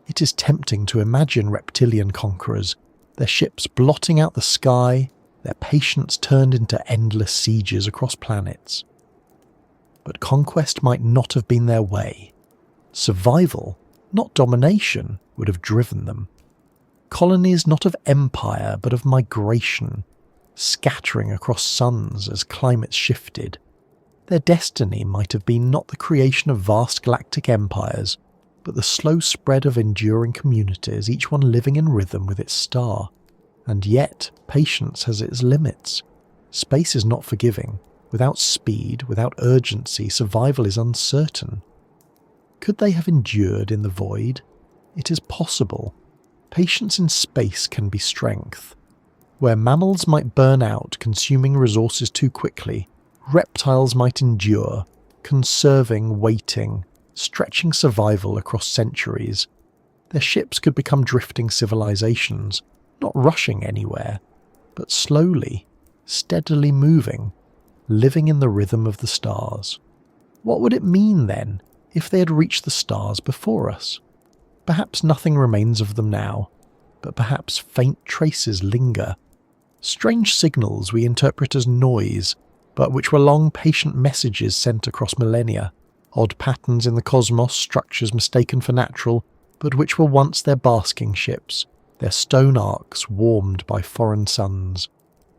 It is tempting to imagine reptilian conquerors, their ships blotting out the sky, their patience turned into endless sieges across planets. But conquest might not have been their way. Survival, not domination, would have driven them. Colonies not of empire, but of migration, scattering across suns as climates shifted. Their destiny might have been not the creation of vast galactic empires, but the slow spread of enduring communities, each one living in rhythm with its star. And yet, patience has its limits. Space is not forgiving. Without speed, without urgency, survival is uncertain. Could they have endured in the void? It is possible. Patience in space can be strength. Where mammals might burn out, consuming resources too quickly, reptiles might endure, conserving, waiting, stretching survival across centuries. Their ships could become drifting civilizations, not rushing anywhere, but slowly, steadily moving, living in the rhythm of the stars. What would it mean then, if they had reached the stars before us? Perhaps nothing remains of them now, but perhaps faint traces linger. Strange signals we interpret as noise, but which were long patient messages sent across millennia. Odd patterns in the cosmos, structures mistaken for natural, but which were once their basking ships, their stone arcs warmed by foreign suns.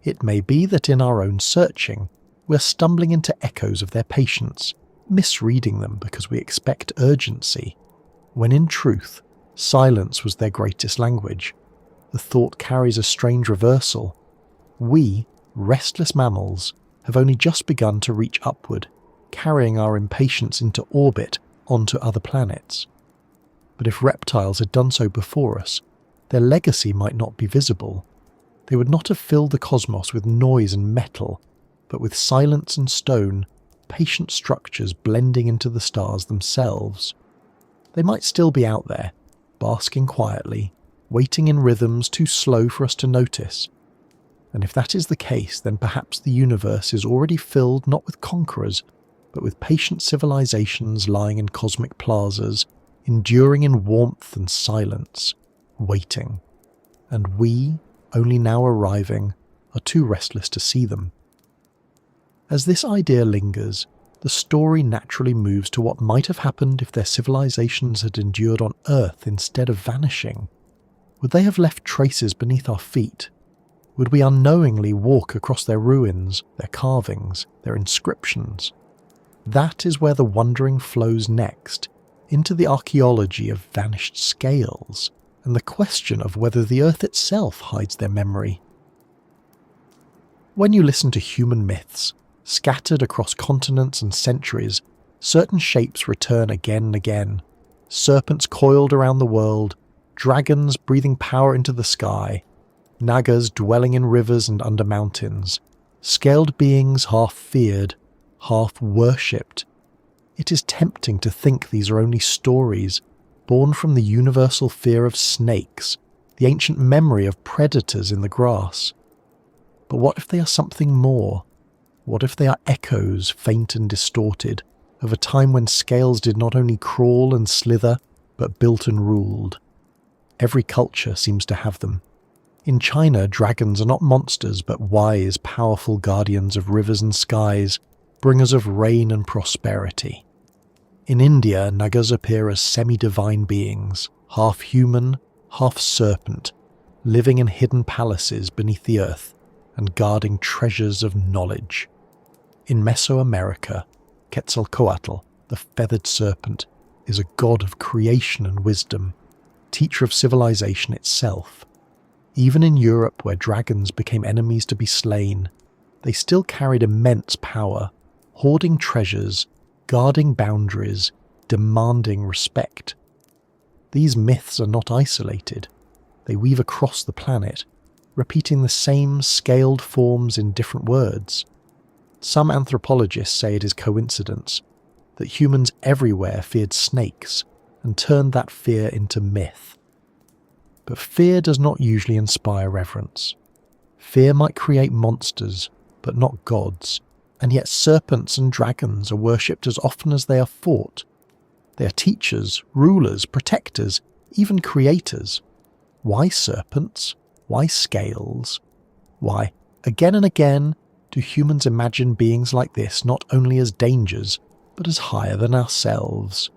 It may be that in our own searching, we're stumbling into echoes of their patience, misreading them because we expect urgency, when in truth, silence was their greatest language. the thought carries a strange reversal. We, restless mammals, have only just begun to reach upward, carrying our impatience into orbit onto other planets. But if reptiles had done so before us, their legacy might not be visible. They would not have filled the cosmos with noise and metal, but with silence and stone, patient structures blending into the stars themselves. They might still be out there, basking quietly, waiting in rhythms too slow for us to notice. And if that is the case, then perhaps the universe is already filled not with conquerors, but with patient civilizations lying in cosmic plazas, enduring in warmth and silence, waiting. And we, only now arriving, are too restless to see them. As this idea lingers, the story naturally moves to what might have happened if their civilizations had endured on Earth instead of vanishing. Would they have left traces beneath our feet? Would we unknowingly walk across their ruins, their carvings, their inscriptions? That is where the wondering flows next, into the archaeology of vanished scales, and the question of whether the Earth itself hides their memory. When you listen to human myths, scattered across continents and centuries, certain shapes return again and again. Serpents coiled around the world, dragons breathing power into the sky, nagas dwelling in rivers and under mountains, scaled beings half feared, half worshipped. It is tempting to think these are only stories, born from the universal fear of snakes, the ancient memory of predators in the grass. But what if they are something more? What if they are echoes, faint and distorted, of a time when scales did not only crawl and slither, but built and ruled? Every culture seems to have them. In China, dragons are not monsters, but wise, powerful guardians of rivers and skies, bringers of rain and prosperity. In India, nagas appear as semi-divine beings, half human, half serpent, living in hidden palaces beneath the earth and guarding treasures of knowledge. In Mesoamerica, Quetzalcoatl, the feathered serpent, is a god of creation and wisdom, teacher of civilization itself. Even in Europe, where dragons became enemies to be slain, they still carried immense power, hoarding treasures, guarding boundaries, demanding respect. These myths are not isolated. They weave across the planet, repeating the same scaled forms in different words. Some anthropologists say it is coincidence that humans everywhere feared snakes and turned that fear into myth. But fear does not usually inspire reverence. Fear might create monsters, but not gods, and yet serpents and dragons are worshipped as often as they are fought. They are teachers, rulers, protectors, even creators. Why serpents? Why scales? Why, again and again, do humans imagine beings like this not only as dangers, but as higher than ourselves?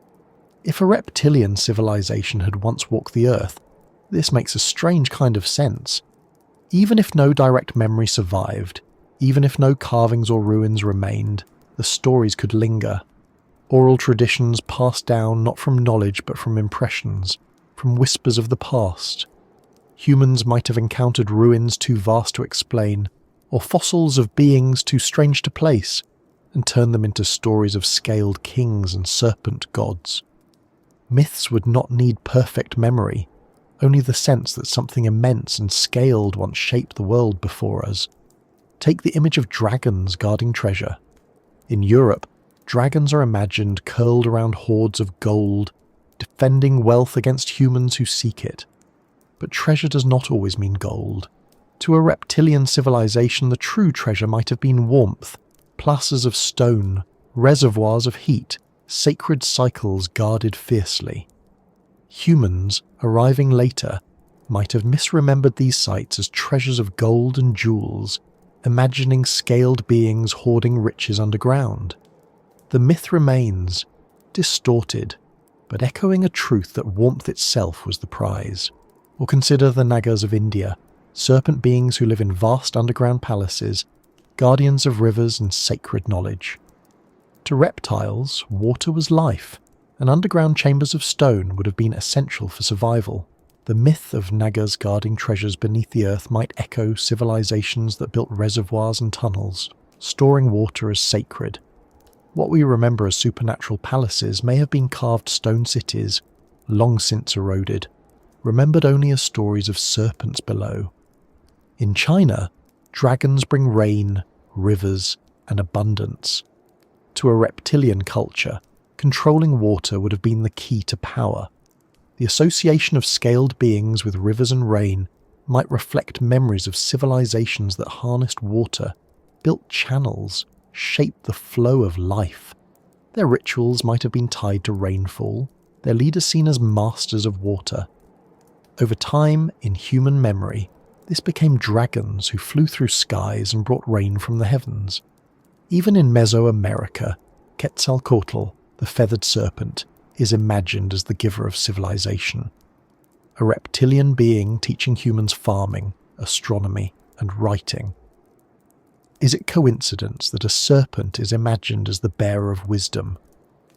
If a reptilian civilization had once walked the earth, this makes a strange kind of sense. Even if no direct memory survived, even if no carvings or ruins remained, the stories could linger. Oral traditions passed down not from knowledge but from impressions, from whispers of the past. Humans might have encountered ruins too vast to explain, or fossils of beings too strange to place, and turned them into stories of scaled kings and serpent gods. Myths would not need perfect memory, only the sense that something immense and scaled once shaped the world before us. Take the image of dragons guarding treasure. In Europe, dragons are imagined curled around hoards of gold, defending wealth against humans who seek it. But treasure does not always mean gold. To a reptilian civilization, the true treasure might have been warmth, plazas of stone, reservoirs of heat, sacred cycles guarded fiercely. Humans, arriving later, might have misremembered these sites as treasures of gold and jewels, imagining scaled beings hoarding riches underground. The myth remains, distorted, but echoing a truth that warmth itself was the prize. Or consider the nagas of India, serpent beings who live in vast underground palaces, guardians of rivers and sacred knowledge. To reptiles, water was life, and underground chambers of stone would have been essential for survival. The myth of nagas guarding treasures beneath the earth might echo civilizations that built reservoirs and tunnels, storing water as sacred. What we remember as supernatural palaces may have been carved stone cities, long since eroded, remembered only as stories of serpents below. In China, dragons bring rain, rivers, and abundance. To a reptilian culture, controlling water would have been the key to power. The association of scaled beings with rivers and rain might reflect memories of civilizations that harnessed water, built channels, shaped the flow of life. Their rituals might have been tied to rainfall, their leaders seen as masters of water. Over time, in human memory, this became dragons who flew through skies and brought rain from the heavens. Even in Mesoamerica, Quetzalcoatl, the feathered serpent, is imagined as the giver of civilization. A reptilian being teaching humans farming, astronomy, and writing. Is it coincidence that a serpent is imagined as the bearer of wisdom?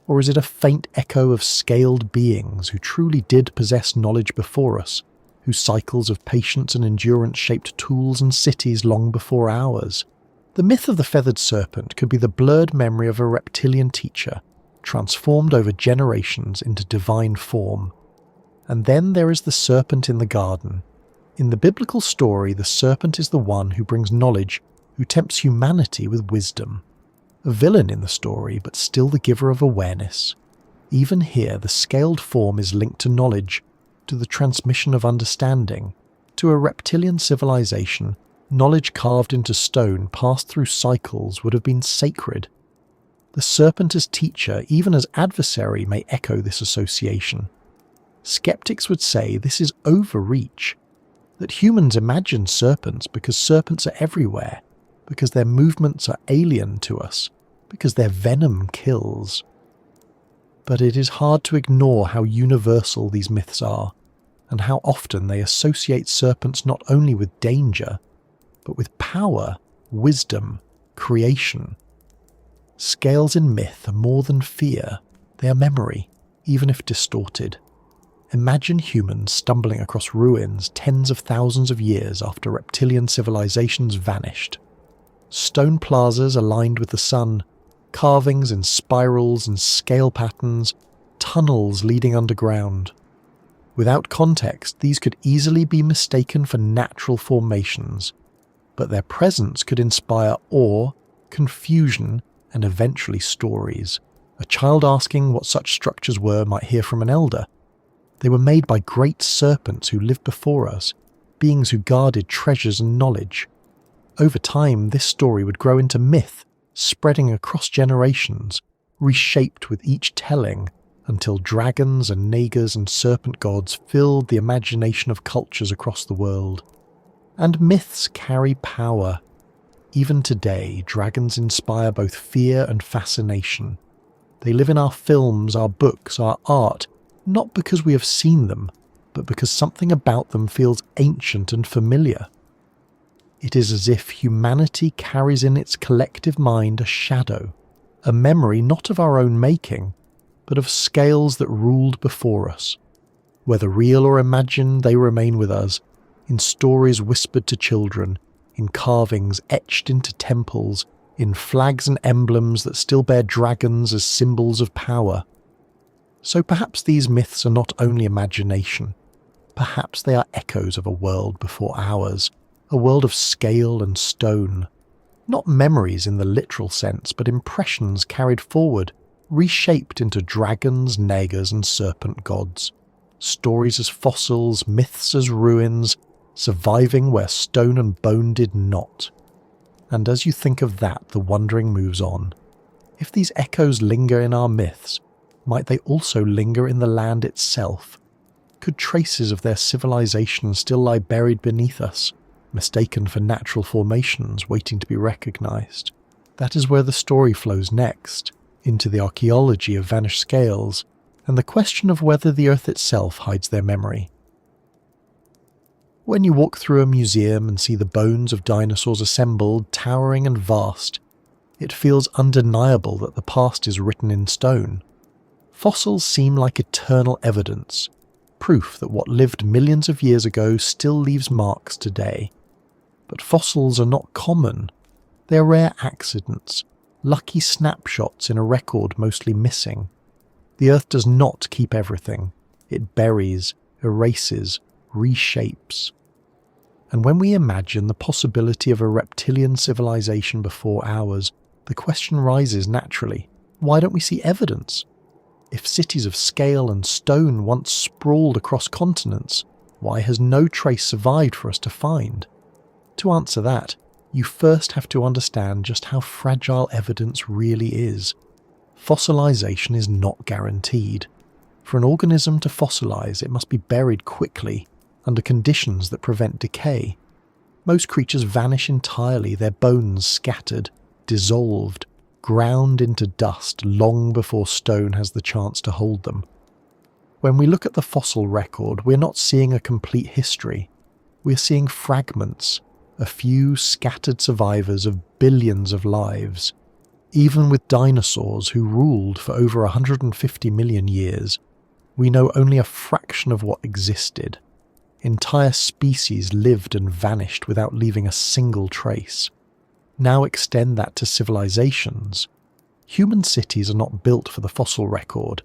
Or is it a faint echo of scaled beings who truly did possess knowledge before us, whose cycles of patience and endurance shaped tools and cities long before ours? The myth of the feathered serpent could be the blurred memory of a reptilian teacher, transformed over generations into divine form. And then there is the serpent in the garden. In the biblical story, the serpent is the one who brings knowledge, who tempts humanity with wisdom. A villain in the story, but still the giver of awareness. Even here, the scaled form is linked to knowledge, to the transmission of understanding. To a reptilian civilization, knowledge carved into stone passed through cycles would have been sacred. The serpent as teacher, even as adversary, may echo this association. Skeptics would say this is overreach, that humans imagine serpents because serpents are everywhere, because their movements are alien to us, because their venom kills. But it is hard to ignore how universal these myths are, and how often they associate serpents not only with danger, but with power, wisdom, creation. Scales in myth are more than fear, they are memory, even if distorted. Imagine humans stumbling across ruins tens of thousands of years after reptilian civilizations vanished. Stone plazas aligned with the sun, carvings in spirals and scale patterns, tunnels leading underground. Without context, these could easily be mistaken for natural formations, but their presence could inspire awe, confusion, and eventually stories. A child asking what such structures were might hear from an elder. They were made by great serpents who lived before us, beings who guarded treasures and knowledge. Over time, this story would grow into myth, spreading across generations, reshaped with each telling, until dragons and nagas and serpent gods filled the imagination of cultures across the world. And myths carry power. Even today, dragons inspire both fear and fascination. They live in our films, our books, our art, not because we have seen them, but because something about them feels ancient and familiar. It is as if humanity carries in its collective mind a shadow, a memory not of our own making, but of scales that ruled before us. Whether real or imagined, they remain with us, in stories whispered to children, in carvings etched into temples, in flags and emblems that still bear dragons as symbols of power. So perhaps these myths are not only imagination. Perhaps they are echoes of a world before ours, a world of scale and stone. Not memories in the literal sense, but impressions carried forward, reshaped into dragons, nagas, and serpent gods. Stories as fossils, myths as ruins, surviving where stone and bone did not. And as you think of that, the wondering moves on. If these echoes linger in our myths, might they also linger in the land itself? Could traces of their civilization still lie buried beneath us, mistaken for natural formations waiting to be recognized? That is where the story flows next, into the archaeology of vanished scales, and the question of whether the earth itself hides their memory. When you walk through a museum and see the bones of dinosaurs assembled, towering and vast, it feels undeniable that the past is written in stone. Fossils seem like eternal evidence, proof that what lived millions of years ago still leaves marks today. But fossils are not common. They are rare accidents, lucky snapshots in a record mostly missing. The Earth does not keep everything. It buries, erases, reshapes. And when we imagine the possibility of a reptilian civilization before ours, the question rises naturally, why don't we see evidence? If cities of scale and stone once sprawled across continents, why has no trace survived for us to find? To answer that, you first have to understand just how fragile evidence really is. Fossilization is not guaranteed. For an organism to fossilize, it must be buried quickly, under conditions that prevent decay. Most creatures vanish entirely, their bones scattered, dissolved, ground into dust long before stone has the chance to hold them. When we look at the fossil record, we're not seeing a complete history. We're seeing fragments, a few scattered survivors of billions of lives. Even with dinosaurs who ruled for over 150 million years, we know only a fraction of what existed. Entire species lived and vanished without leaving a single trace. Now extend that to civilizations. Human cities are not built for the fossil record.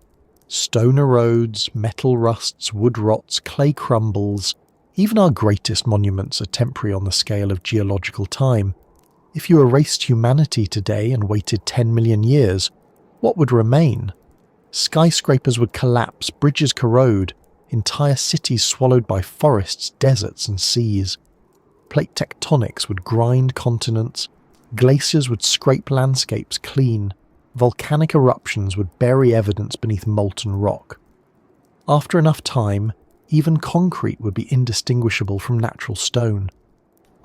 Stone erodes, metal rusts, wood rots, clay crumbles. Even our greatest monuments are temporary on the scale of geological time. If you erased humanity today and waited 10 million years, what would remain? Skyscrapers would collapse, bridges corrode, entire cities swallowed by forests, deserts and seas. Plate tectonics would grind continents, glaciers would scrape landscapes clean, volcanic eruptions would bury evidence beneath molten rock. After enough time, even concrete would be indistinguishable from natural stone.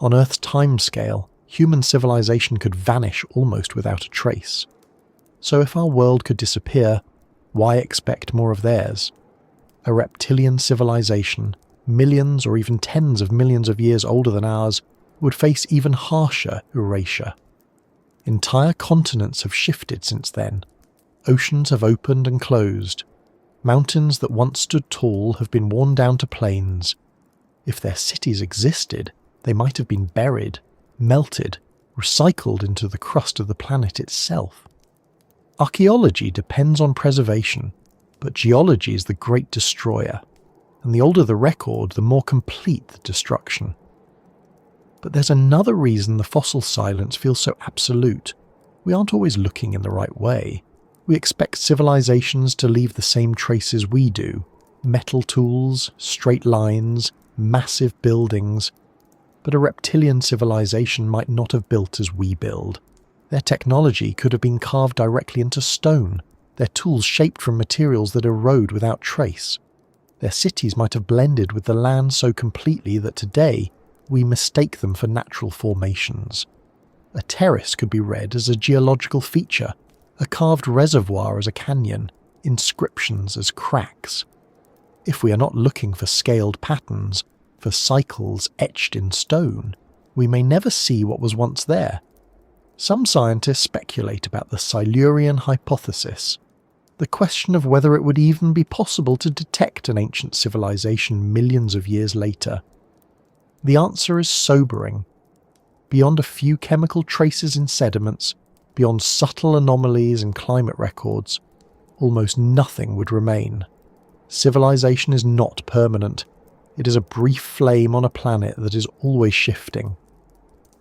On Earth's timescale, human civilization could vanish almost without a trace. So if our world could disappear, why expect more of theirs? A reptilian civilization, millions or even tens of millions of years older than ours, would face even harsher erasure. Entire continents have shifted since then. Oceans have opened and closed. Mountains that once stood tall have been worn down to plains. If their cities existed, they might have been buried, melted, recycled into the crust of the planet itself. Archaeology depends on preservation, but geology is the great destroyer, and the older the record, the more complete the destruction. But there's another reason the fossil silence feels so absolute. We aren't always looking in the right way. We expect civilizations to leave the same traces we do. Metal tools, straight lines, massive buildings. But a reptilian civilization might not have built as we build. Their technology could have been carved directly into stone, their tools shaped from materials that erode without trace. Their cities might have blended with the land so completely that today we mistake them for natural formations. A terrace could be read as a geological feature, a carved reservoir as a canyon, inscriptions as cracks. If we are not looking for scaled patterns, for cycles etched in stone, we may never see what was once there. Some scientists speculate about the Silurian hypothesis, the question of whether it would even be possible to detect an ancient civilization millions of years later. The answer is sobering. Beyond a few chemical traces in sediments, beyond subtle anomalies in climate records, almost nothing would remain. Civilization is not permanent. It is a brief flame on a planet that is always shifting.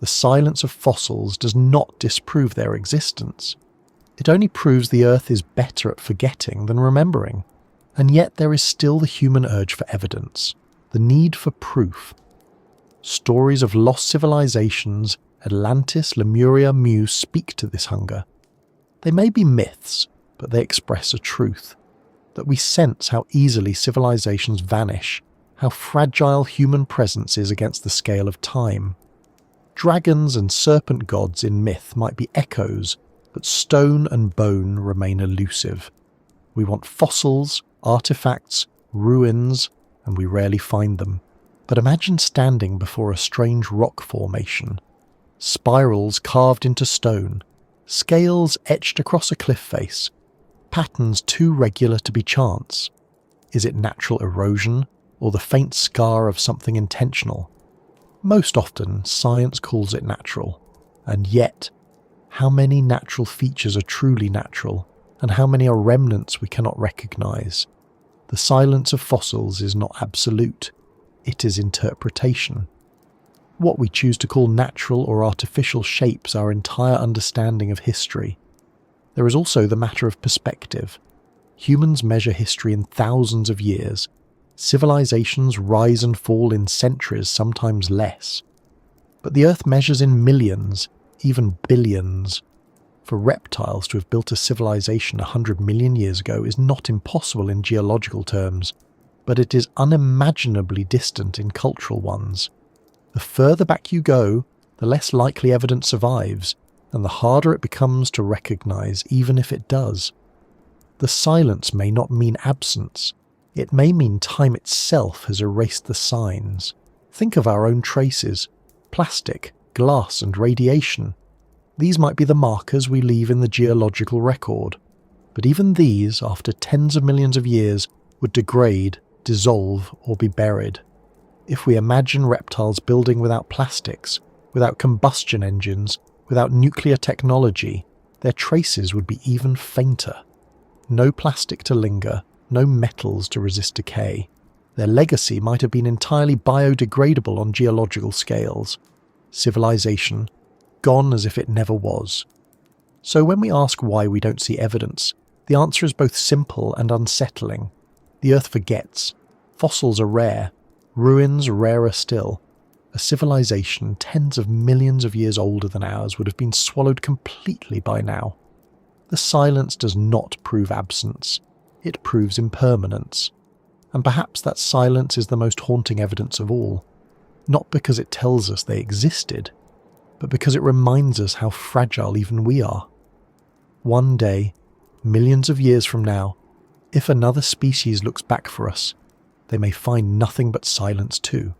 The silence of fossils does not disprove their existence. It only proves the Earth is better at forgetting than remembering. And yet there is still the human urge for evidence, the need for proof. Stories of lost civilizations, Atlantis, Lemuria, Mu, speak to this hunger. They may be myths, but they express a truth, that we sense how easily civilizations vanish, how fragile human presence is against the scale of time. Dragons and serpent gods in myth might be echoes, but stone and bone remain elusive. We want fossils, artifacts, ruins, and we rarely find them. But imagine standing before a strange rock formation. Spirals carved into stone, scales etched across a cliff face, patterns too regular to be chance. Is it natural erosion, or the faint scar of something intentional? Most often, science calls it natural. And yet, how many natural features are truly natural, and how many are remnants we cannot recognize? The silence of fossils is not absolute. It is interpretation. What we choose to call natural or artificial shapes our entire understanding of history. There is also the matter of perspective. Humans measure history in thousands of years. Civilizations rise and fall in centuries, sometimes less. But the Earth measures in millions, even billions. For reptiles to have built a civilization 100 million years ago is not impossible in geological terms, but it is unimaginably distant in cultural ones. The further back you go, the less likely evidence survives, and the harder it becomes to recognize, even if it does. The silence may not mean absence. It may mean time itself has erased the signs. Think of our own traces: plastic, glass, and radiation. These might be the markers we leave in the geological record. But even these, after tens of millions of years, would degrade, dissolve, or be buried. If we imagine reptiles building without plastics, without combustion engines, without nuclear technology, their traces would be even fainter. No plastic to linger, no metals to resist decay. Their legacy might have been entirely biodegradable on geological scales. Civilization, gone as if it never was. So when we ask why we don't see evidence, the answer is both simple and unsettling. The Earth forgets. Fossils are rare. Ruins rarer still. A civilization tens of millions of years older than ours would have been swallowed completely by now. The silence does not prove absence. It proves impermanence. And perhaps that silence is the most haunting evidence of all. Not because it tells us they existed, but because it reminds us how fragile even we are. One day, millions of years from now, if another species looks back for us, they may find nothing but silence too.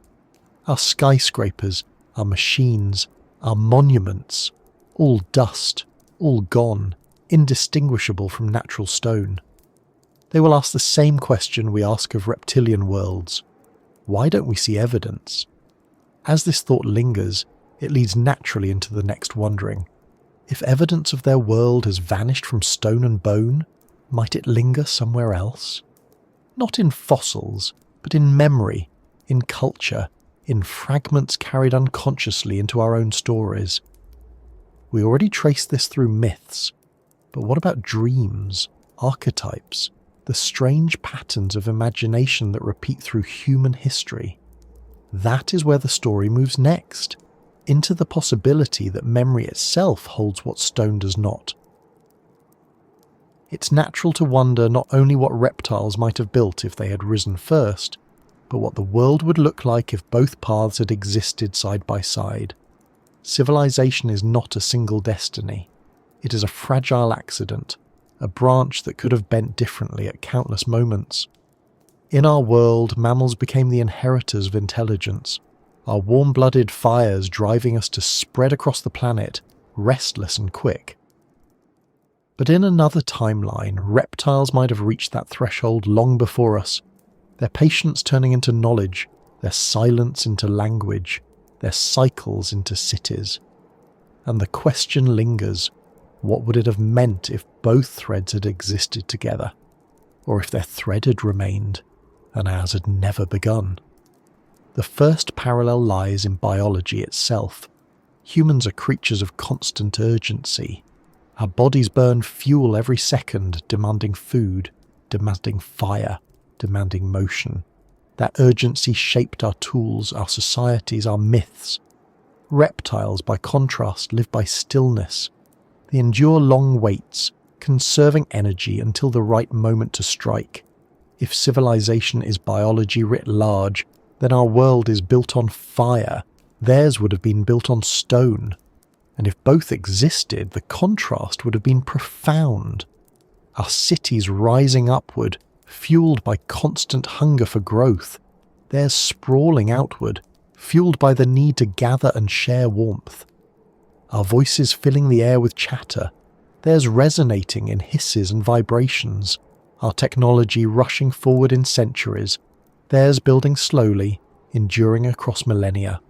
Our skyscrapers, our machines, our monuments, all dust, all gone, indistinguishable from natural stone. They will ask the same question we ask of reptilian worlds. Why don't we see evidence? As this thought lingers, it leads naturally into the next wondering. If evidence of their world has vanished from stone and bone, might it linger somewhere else? Not in fossils, but in memory, in culture, in fragments carried unconsciously into our own stories. We already trace this through myths, but what about dreams, archetypes, the strange patterns of imagination that repeat through human history? That is where the story moves next, into the possibility that memory itself holds what stone does not. It's natural to wonder not only what reptiles might have built if they had risen first, but what the world would look like if both paths had existed side by side. Civilization is not a single destiny. It is a fragile accident, a branch that could have bent differently at countless moments. In our world, mammals became the inheritors of intelligence, our warm-blooded fires driving us to spread across the planet, restless and quick. But in another timeline, reptiles might have reached that threshold long before us, their patience turning into knowledge, their silence into language, their cycles into cities. And the question lingers, what would it have meant if both threads had existed together? Or if their thread had remained, and ours had never begun? The first parallel lies in biology itself. Humans are creatures of constant urgency. Our bodies burn fuel every second, demanding food, demanding fire, demanding motion. That urgency shaped our tools, our societies, our myths. Reptiles, by contrast, live by stillness. They endure long waits, conserving energy until the right moment to strike. If civilization is biology writ large, then our world is built on fire. Theirs would have been built on stone. And if both existed, the contrast would have been profound. Our cities rising upward, fueled by constant hunger for growth. Theirs sprawling outward, fueled by the need to gather and share warmth. Our voices filling the air with chatter. Theirs resonating in hisses and vibrations. our technology rushing forward in centuries, theirs building slowly, enduring across millennia.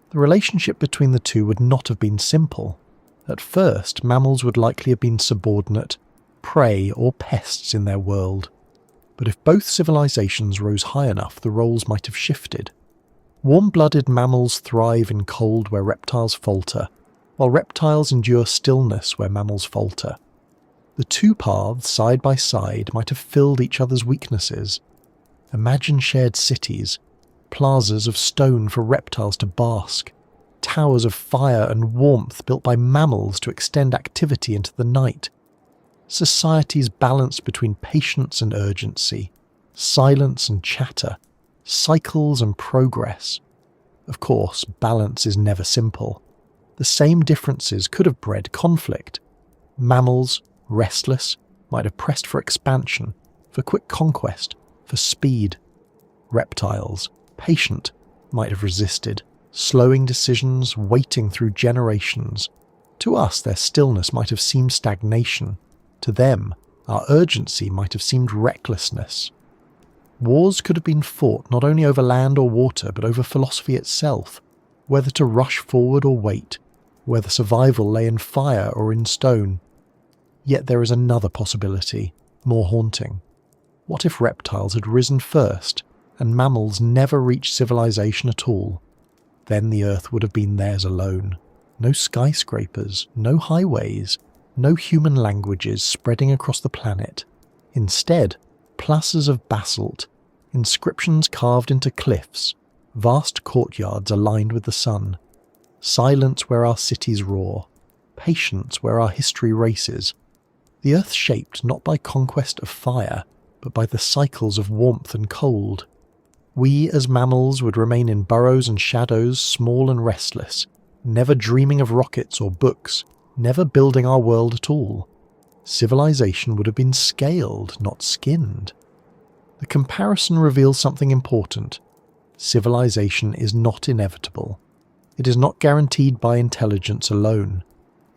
The relationship between the two would not have been simple. At first, mammals would likely have been subordinate, prey or pests in their world. But if both civilizations rose high enough, the roles might have shifted. Warm-blooded mammals thrive in cold where reptiles falter, while reptiles endure stillness where mammals falter. The two paths, side by side, might have filled each other's weaknesses. Imagine shared cities, plazas of stone for reptiles to bask, towers of fire and warmth built by mammals to extend activity into the night. Societies balanced between patience and urgency, silence and chatter, cycles and progress. Of course, balance is never simple. The same differences could have bred conflict. Mammals, restless, might have pressed for expansion, for quick conquest, for speed. Reptiles, patient, might have resisted, slowing decisions, waiting through generations. To us, their stillness might have seemed stagnation. To them, our urgency might have seemed recklessness. Wars could have been fought not only over land or water, but over philosophy itself, whether to rush forward or wait, whether survival lay in fire or in stone. Yet there is another possibility, more haunting. What if reptiles had risen first, and mammals never reached civilization at all? Then the Earth would have been theirs alone. No skyscrapers, no highways, no human languages spreading across the planet. Instead, plazas of basalt, inscriptions carved into cliffs, vast courtyards aligned with the sun, silence where our cities roar, patience where our history races. The Earth shaped not by conquest of fire, but by the cycles of warmth and cold. We as mammals would remain in burrows and shadows, small and restless, never dreaming of rockets or books, never building our world at all. Civilization would have been scaled, not skinned. The comparison reveals something important. Civilization is not inevitable. It is not guaranteed by intelligence alone.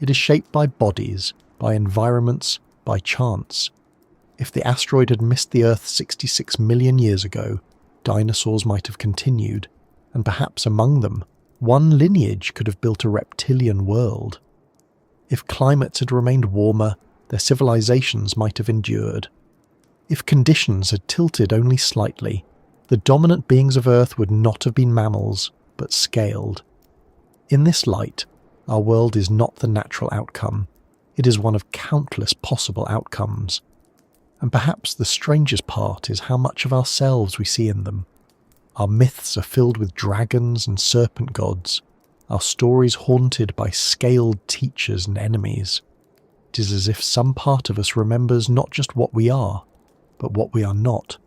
It is shaped by bodies, by environments, by chance. If the asteroid had missed the Earth 66 million years ago, dinosaurs might have continued, and perhaps among them, one lineage could have built a reptilian world. If climates had remained warmer, their civilizations might have endured. If conditions had tilted only slightly, the dominant beings of Earth would not have been mammals, but scaled. In this light, our world is not the natural outcome. It is one of countless possible outcomes. And perhaps the strangest part is how much of ourselves we see in them. Our myths are filled with dragons and serpent gods, our stories haunted by scaled teachers and enemies. It is as if some part of us remembers not just what we are, but what we are not.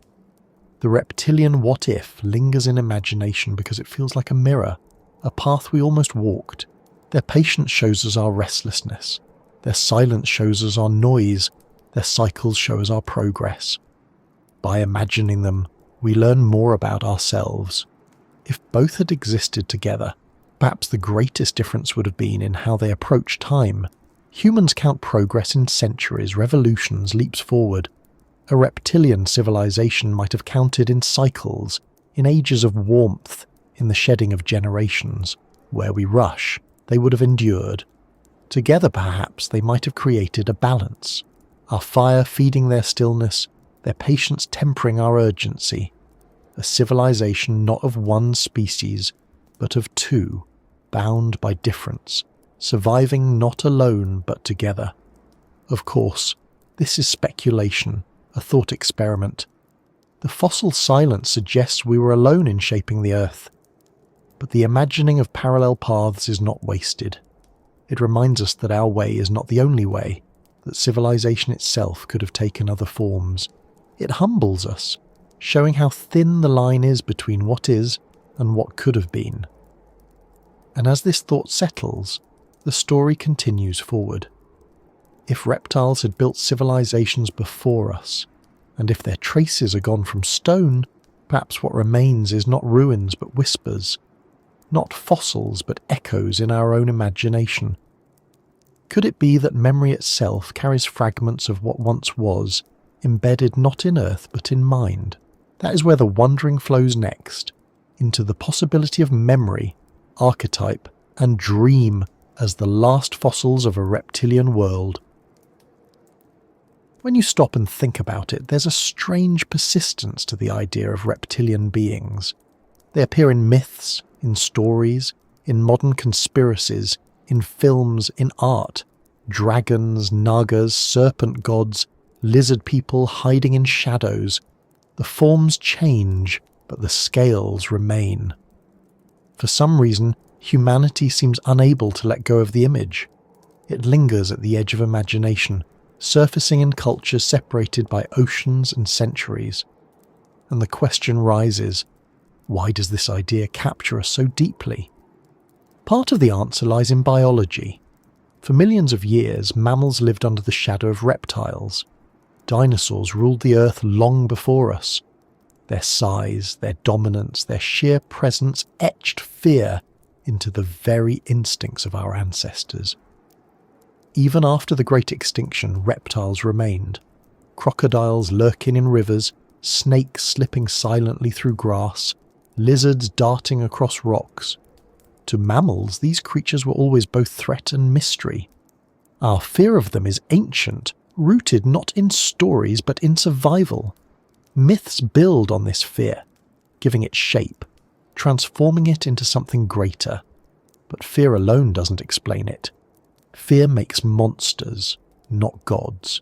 The reptilian what-if lingers in imagination because it feels like a mirror, a path we almost walked. Their patience shows us our restlessness. Their silence shows us our noise. Their cycles show us our progress. By imagining them, we learn more about ourselves. If both had existed together, perhaps the greatest difference would have been in how they approach time. Humans count progress in centuries, revolutions, leaps forward. A reptilian civilization might have counted in cycles, in ages of warmth, in the shedding of generations. Where we rush, they would have endured. Together, perhaps, they might have created a balance. Our fire feeding their stillness, their patience tempering our urgency. A civilization not of one species, but of two, bound by difference, surviving not alone but together. Of course, this is speculation, a thought experiment. The fossil silence suggests we were alone in shaping the Earth. But the imagining of parallel paths is not wasted. It reminds us that our way is not the only way, that civilization itself could have taken other forms. It humbles us, showing how thin the line is between what is and what could have been. And as this thought settles, the story continues forward. If reptiles had built civilizations before us, and if their traces are gone from stone, perhaps what remains is not ruins but whispers, not fossils but echoes in our own imagination. Could it be that memory itself carries fragments of what once was, embedded not in earth but in mind. That is where the wondering flows next, into the possibility of memory, archetype, and dream as the last fossils of a reptilian world. When you stop and think about it, there's a strange persistence to the idea of reptilian beings. They appear in myths, in stories, in modern conspiracies, in films, in art. Dragons, nagas, serpent gods, lizard people hiding in shadows. The forms change, but the scales remain. For some reason, humanity seems unable to let go of the image. It lingers at the edge of imagination, surfacing in cultures separated by oceans and centuries. And the question rises, why does this idea capture us so deeply? Part of the answer lies in biology. For millions of years, mammals lived under the shadow of reptiles. Dinosaurs ruled the earth long before us. Their size, their dominance, their sheer presence etched fear into the very instincts of our ancestors. Even after the Great Extinction, reptiles remained. Crocodiles lurking in rivers, snakes slipping silently through grass, lizards darting across rocks. To mammals, these creatures were always both threat and mystery. Our fear of them is ancient, rooted not in stories but in survival. Myths build on this fear, giving it shape, transforming it into something greater. But fear alone doesn't explain it. Fear makes monsters, not gods.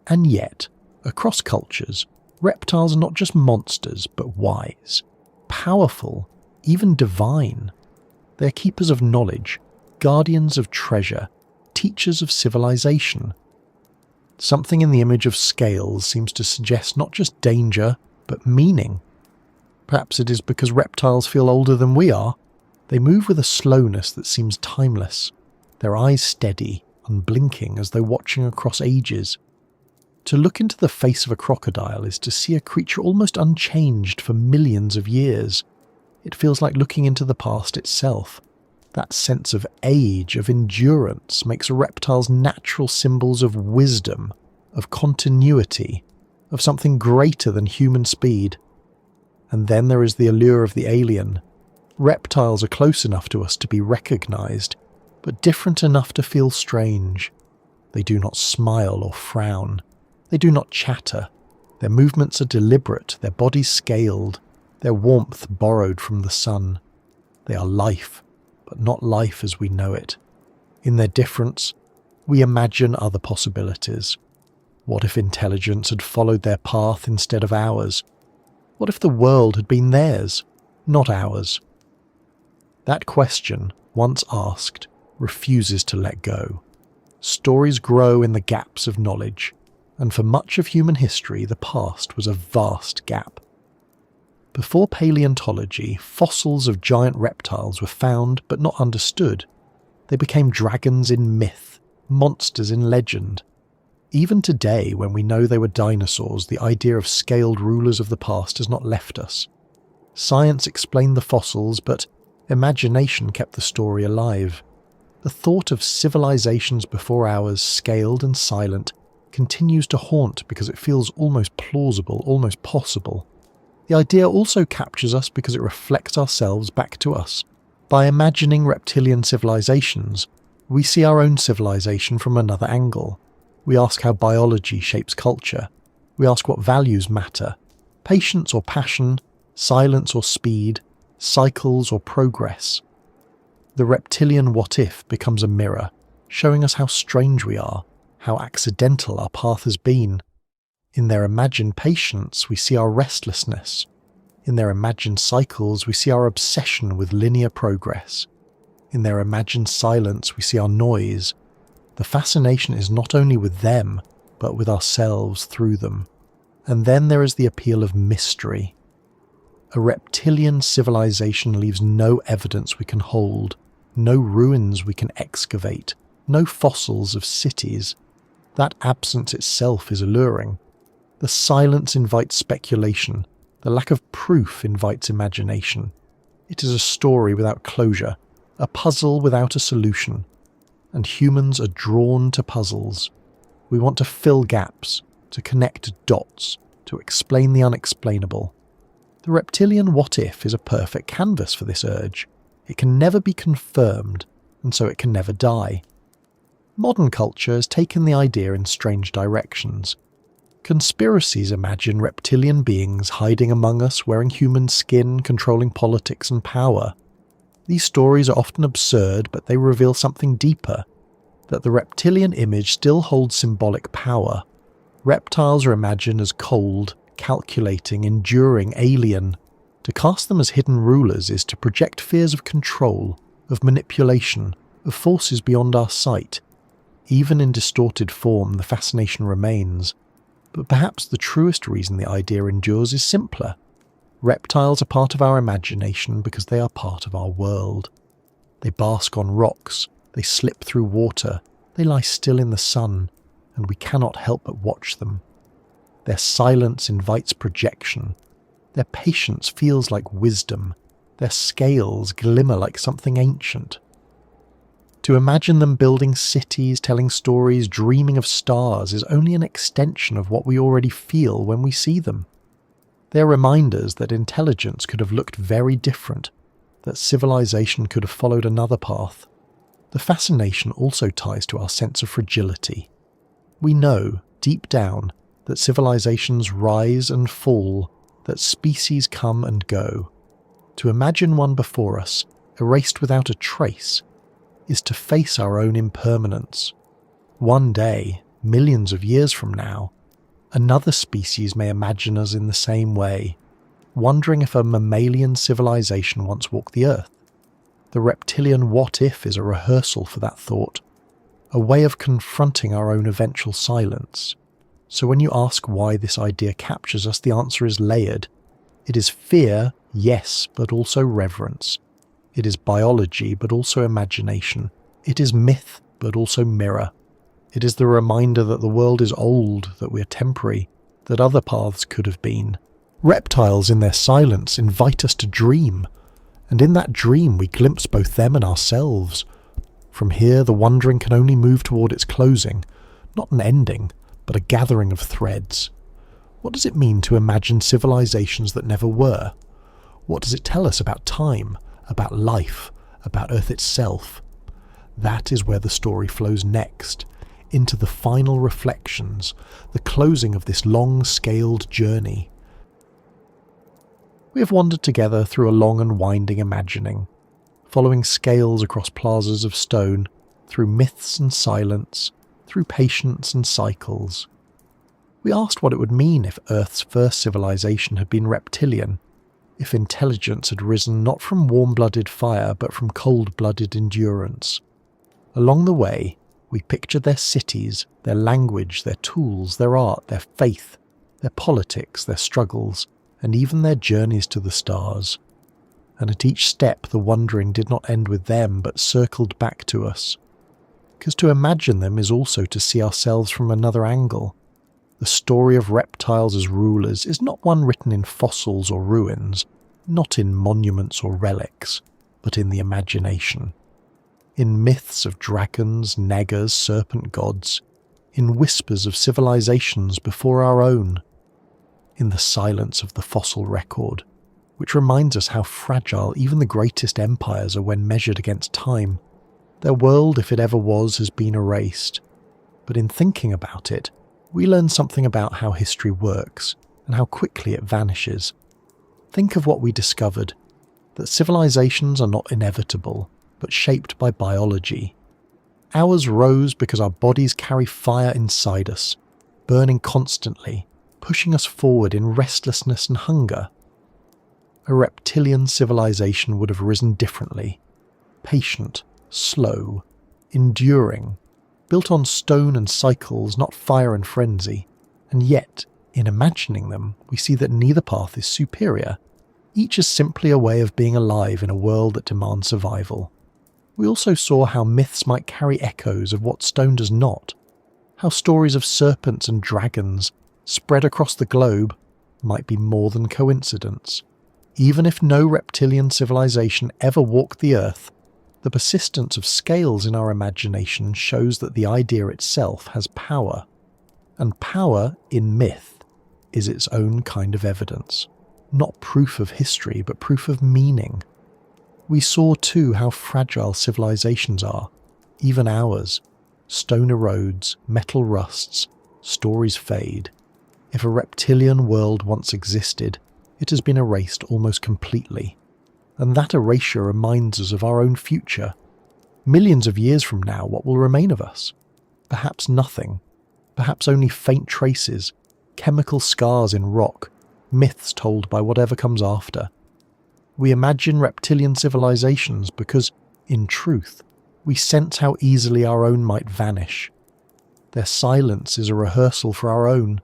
And yet, across cultures, reptiles are not just monsters, but wise, powerful, even divine. They are keepers of knowledge, guardians of treasure, teachers of civilization. Something in the image of scales seems to suggest not just danger, but meaning. Perhaps it is because reptiles feel older than we are. They move with a slowness that seems timeless, their eyes steady, unblinking as though watching across ages. To look into the face of a crocodile is to see a creature almost unchanged for millions of years. It feels like looking into the past itself. That sense of age, of endurance, makes reptiles natural symbols of wisdom, of continuity, of something greater than human speed. And then there is the allure of the alien. Reptiles are close enough to us to be recognized, but different enough to feel strange. They do not smile or frown. They do not chatter. Their movements are deliberate, their bodies scaled, their warmth borrowed from the sun. They are life, but not life as we know it. In their difference, we imagine other possibilities. What if intelligence had followed their path instead of ours? What if the world had been theirs, not ours? That question, once asked, refuses to let go. Stories grow in the gaps of knowledge, and for much of human history the past was a vast gap. Before paleontology, fossils of giant reptiles were found but not understood. They became dragons in myth, monsters in legend. Even today, when we know they were dinosaurs, the idea of scaled rulers of the past has not left us. Science explained the fossils, but imagination kept the story alive. The thought of civilizations before ours, scaled and silent, continues to haunt because it feels almost plausible, almost possible. The idea also captures us because it reflects ourselves back to us. By imagining reptilian civilizations, we see our own civilization from another angle. We ask how biology shapes culture. We ask what values matter. Patience or passion, silence or speed, cycles or progress. The reptilian what-if becomes a mirror, showing us how strange we are, how accidental our path has been. In their imagined patience, we see our restlessness. In their imagined cycles, we see our obsession with linear progress. In their imagined silence, we see our noise. The fascination is not only with them, but with ourselves through them. And then there is the appeal of mystery. A reptilian civilization leaves no evidence we can hold, no ruins we can excavate, no fossils of cities. That absence itself is alluring. The silence invites speculation. The lack of proof invites imagination. It is a story without closure, a puzzle without a solution. And humans are drawn to puzzles. We want to fill gaps, to connect dots, to explain the unexplainable. The reptilian what-if is a perfect canvas for this urge. It can never be confirmed, and so it can never die. Modern culture has taken the idea in strange directions. Conspiracies imagine reptilian beings hiding among us, wearing human skin, controlling politics and power. These stories are often absurd, but they reveal something deeper, that the reptilian image still holds symbolic power. Reptiles are imagined as cold, calculating, enduring, alien. To cast them as hidden rulers is to project fears of control, of manipulation, of forces beyond our sight. Even in distorted form, the fascination remains. But perhaps the truest reason the idea endures is simpler. Reptiles are part of our imagination because they are part of our world. They bask on rocks, they slip through water, they lie still in the sun, and we cannot help but watch them. Their silence invites projection. Their patience feels like wisdom. Their scales glimmer like something ancient. To imagine them building cities, telling stories, dreaming of stars is only an extension of what we already feel when we see them. They are reminders that intelligence could have looked very different, that civilization could have followed another path. The fascination also ties to our sense of fragility. We know, deep down, that civilizations rise and fall, that species come and go. To imagine one before us, erased without a trace, is to face our own impermanence. One day, millions of years from now, another species may imagine us in the same way, wondering if a mammalian civilization once walked the earth. The reptilian what-if is a rehearsal for that thought, a way of confronting our own eventual silence. So when you ask why this idea captures us, the answer is layered. It is fear, yes, but also reverence. It is biology, but also imagination. It is myth, but also mirror. It is the reminder that the world is old, that we are temporary, that other paths could have been. Reptiles in their silence invite us to dream, and in that dream we glimpse both them and ourselves. From here the wandering can only move toward its closing, not an ending, but a gathering of threads. What does it mean to imagine civilizations that never were? What does it tell us about time, about life, about Earth itself? That is where the story flows next, into the final reflections, the closing of this long-scaled journey. We have wandered together through a long and winding imagining, following scales across plazas of stone, through myths and silence, through patience and cycles. We asked what it would mean if Earth's first civilization had been reptilian, if intelligence had risen not from warm-blooded fire but from cold-blooded endurance. Along the way, we pictured their cities, their language, their tools, their art, their faith, their politics, their struggles, and even their journeys to the stars. And at each step the wandering did not end with them but circled back to us. Because to imagine them is also to see ourselves from another angle. The story of reptiles as rulers is not one written in fossils or ruins, not in monuments or relics, but in the imagination. In myths of dragons, nagas, serpent gods, in whispers of civilizations before our own, in the silence of the fossil record, which reminds us how fragile even the greatest empires are when measured against time. Their world, if it ever was, has been erased. But in thinking about it, we learn something about how history works and how quickly it vanishes. Think of what we discovered, that civilizations are not inevitable, but shaped by biology. Ours rose because our bodies carry fire inside us, burning constantly, pushing us forward in restlessness and hunger. A reptilian civilization would have risen differently, patient, slow, enduring, built on stone and cycles, not fire and frenzy, and yet, in imagining them, we see that neither path is superior. Each is simply a way of being alive in a world that demands survival. We also saw how myths might carry echoes of what stone does not, how stories of serpents and dragons, spread across the globe, might be more than coincidence. Even if no reptilian civilization ever walked the earth, the persistence of scales in our imagination shows that the idea itself has power. And power, in myth, is its own kind of evidence. Not proof of history, but proof of meaning. We saw too how fragile civilizations are, even ours. Stone erodes, metal rusts, stories fade. If a reptilian world once existed, it has been erased almost completely. And that erasure reminds us of our own future. Millions of years from now, what will remain of us? Perhaps nothing. Perhaps only faint traces, chemical scars in rock, myths told by whatever comes after. We imagine reptilian civilizations because, in truth, we sense how easily our own might vanish. Their silence is a rehearsal for our own,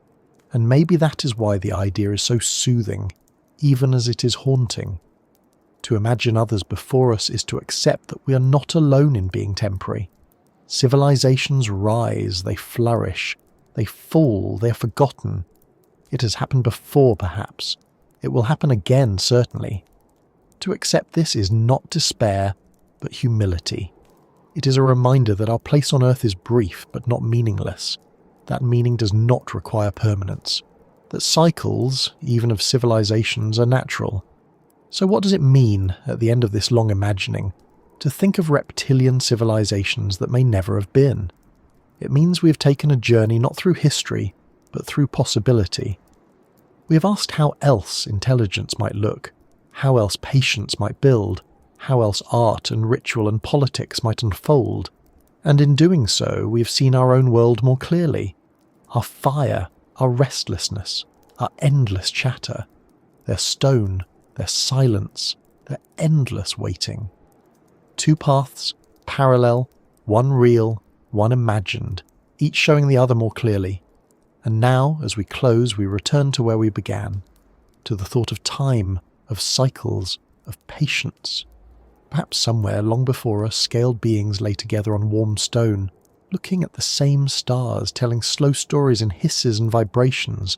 and maybe that is why the idea is so soothing, even as it is haunting. To imagine others before us is to accept that we are not alone in being temporary. Civilizations rise, they flourish, they fall, they are forgotten. It has happened before, perhaps. It will happen again, certainly. To accept this is not despair, but humility. It is a reminder that our place on Earth is brief, but not meaningless. That meaning does not require permanence. That cycles, even of civilizations, are natural. So what does it mean, at the end of this long imagining, to think of reptilian civilizations that may never have been? It means we have taken a journey not through history, but through possibility. We have asked how else intelligence might look, how else patience might build, how else art and ritual and politics might unfold, and in doing so we have seen our own world more clearly. Our fire, our restlessness, our endless chatter, their stone, their silence, their endless waiting. Two paths, parallel, one real, one imagined, each showing the other more clearly. And now, as we close, we return to where we began, to the thought of time, of cycles, of patience. Perhaps somewhere long before us, scaled beings lay together on warm stone, looking at the same stars, telling slow stories in hisses and vibrations.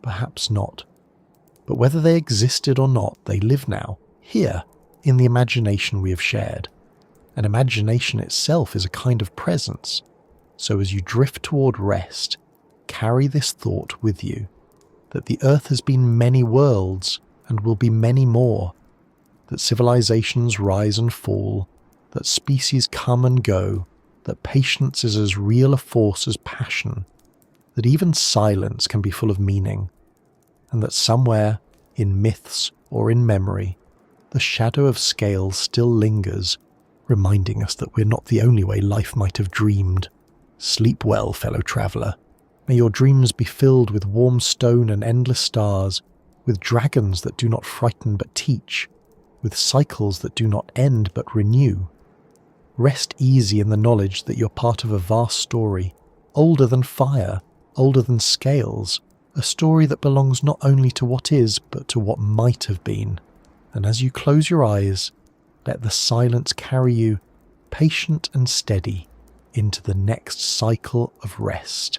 Perhaps not. But whether they existed or not, they live now, here, in the imagination we have shared. And imagination itself is a kind of presence. So as you drift toward rest, carry this thought with you, that the Earth has been many worlds and will be many more, that civilizations rise and fall, that species come and go, that patience is as real a force as passion, that even silence can be full of meaning, and that somewhere, in myths or in memory, the shadow of scale still lingers, reminding us that we're not the only way life might have dreamed. Sleep well, fellow traveller. May your dreams be filled with warm stone and endless stars, with dragons that do not frighten but teach, with cycles that do not end but renew. Rest easy in the knowledge that you're part of a vast story, older than fire, older than scales, a story that belongs not only to what is, but to what might have been. And as you close your eyes, let the silence carry you, patient and steady, into the next cycle of rest.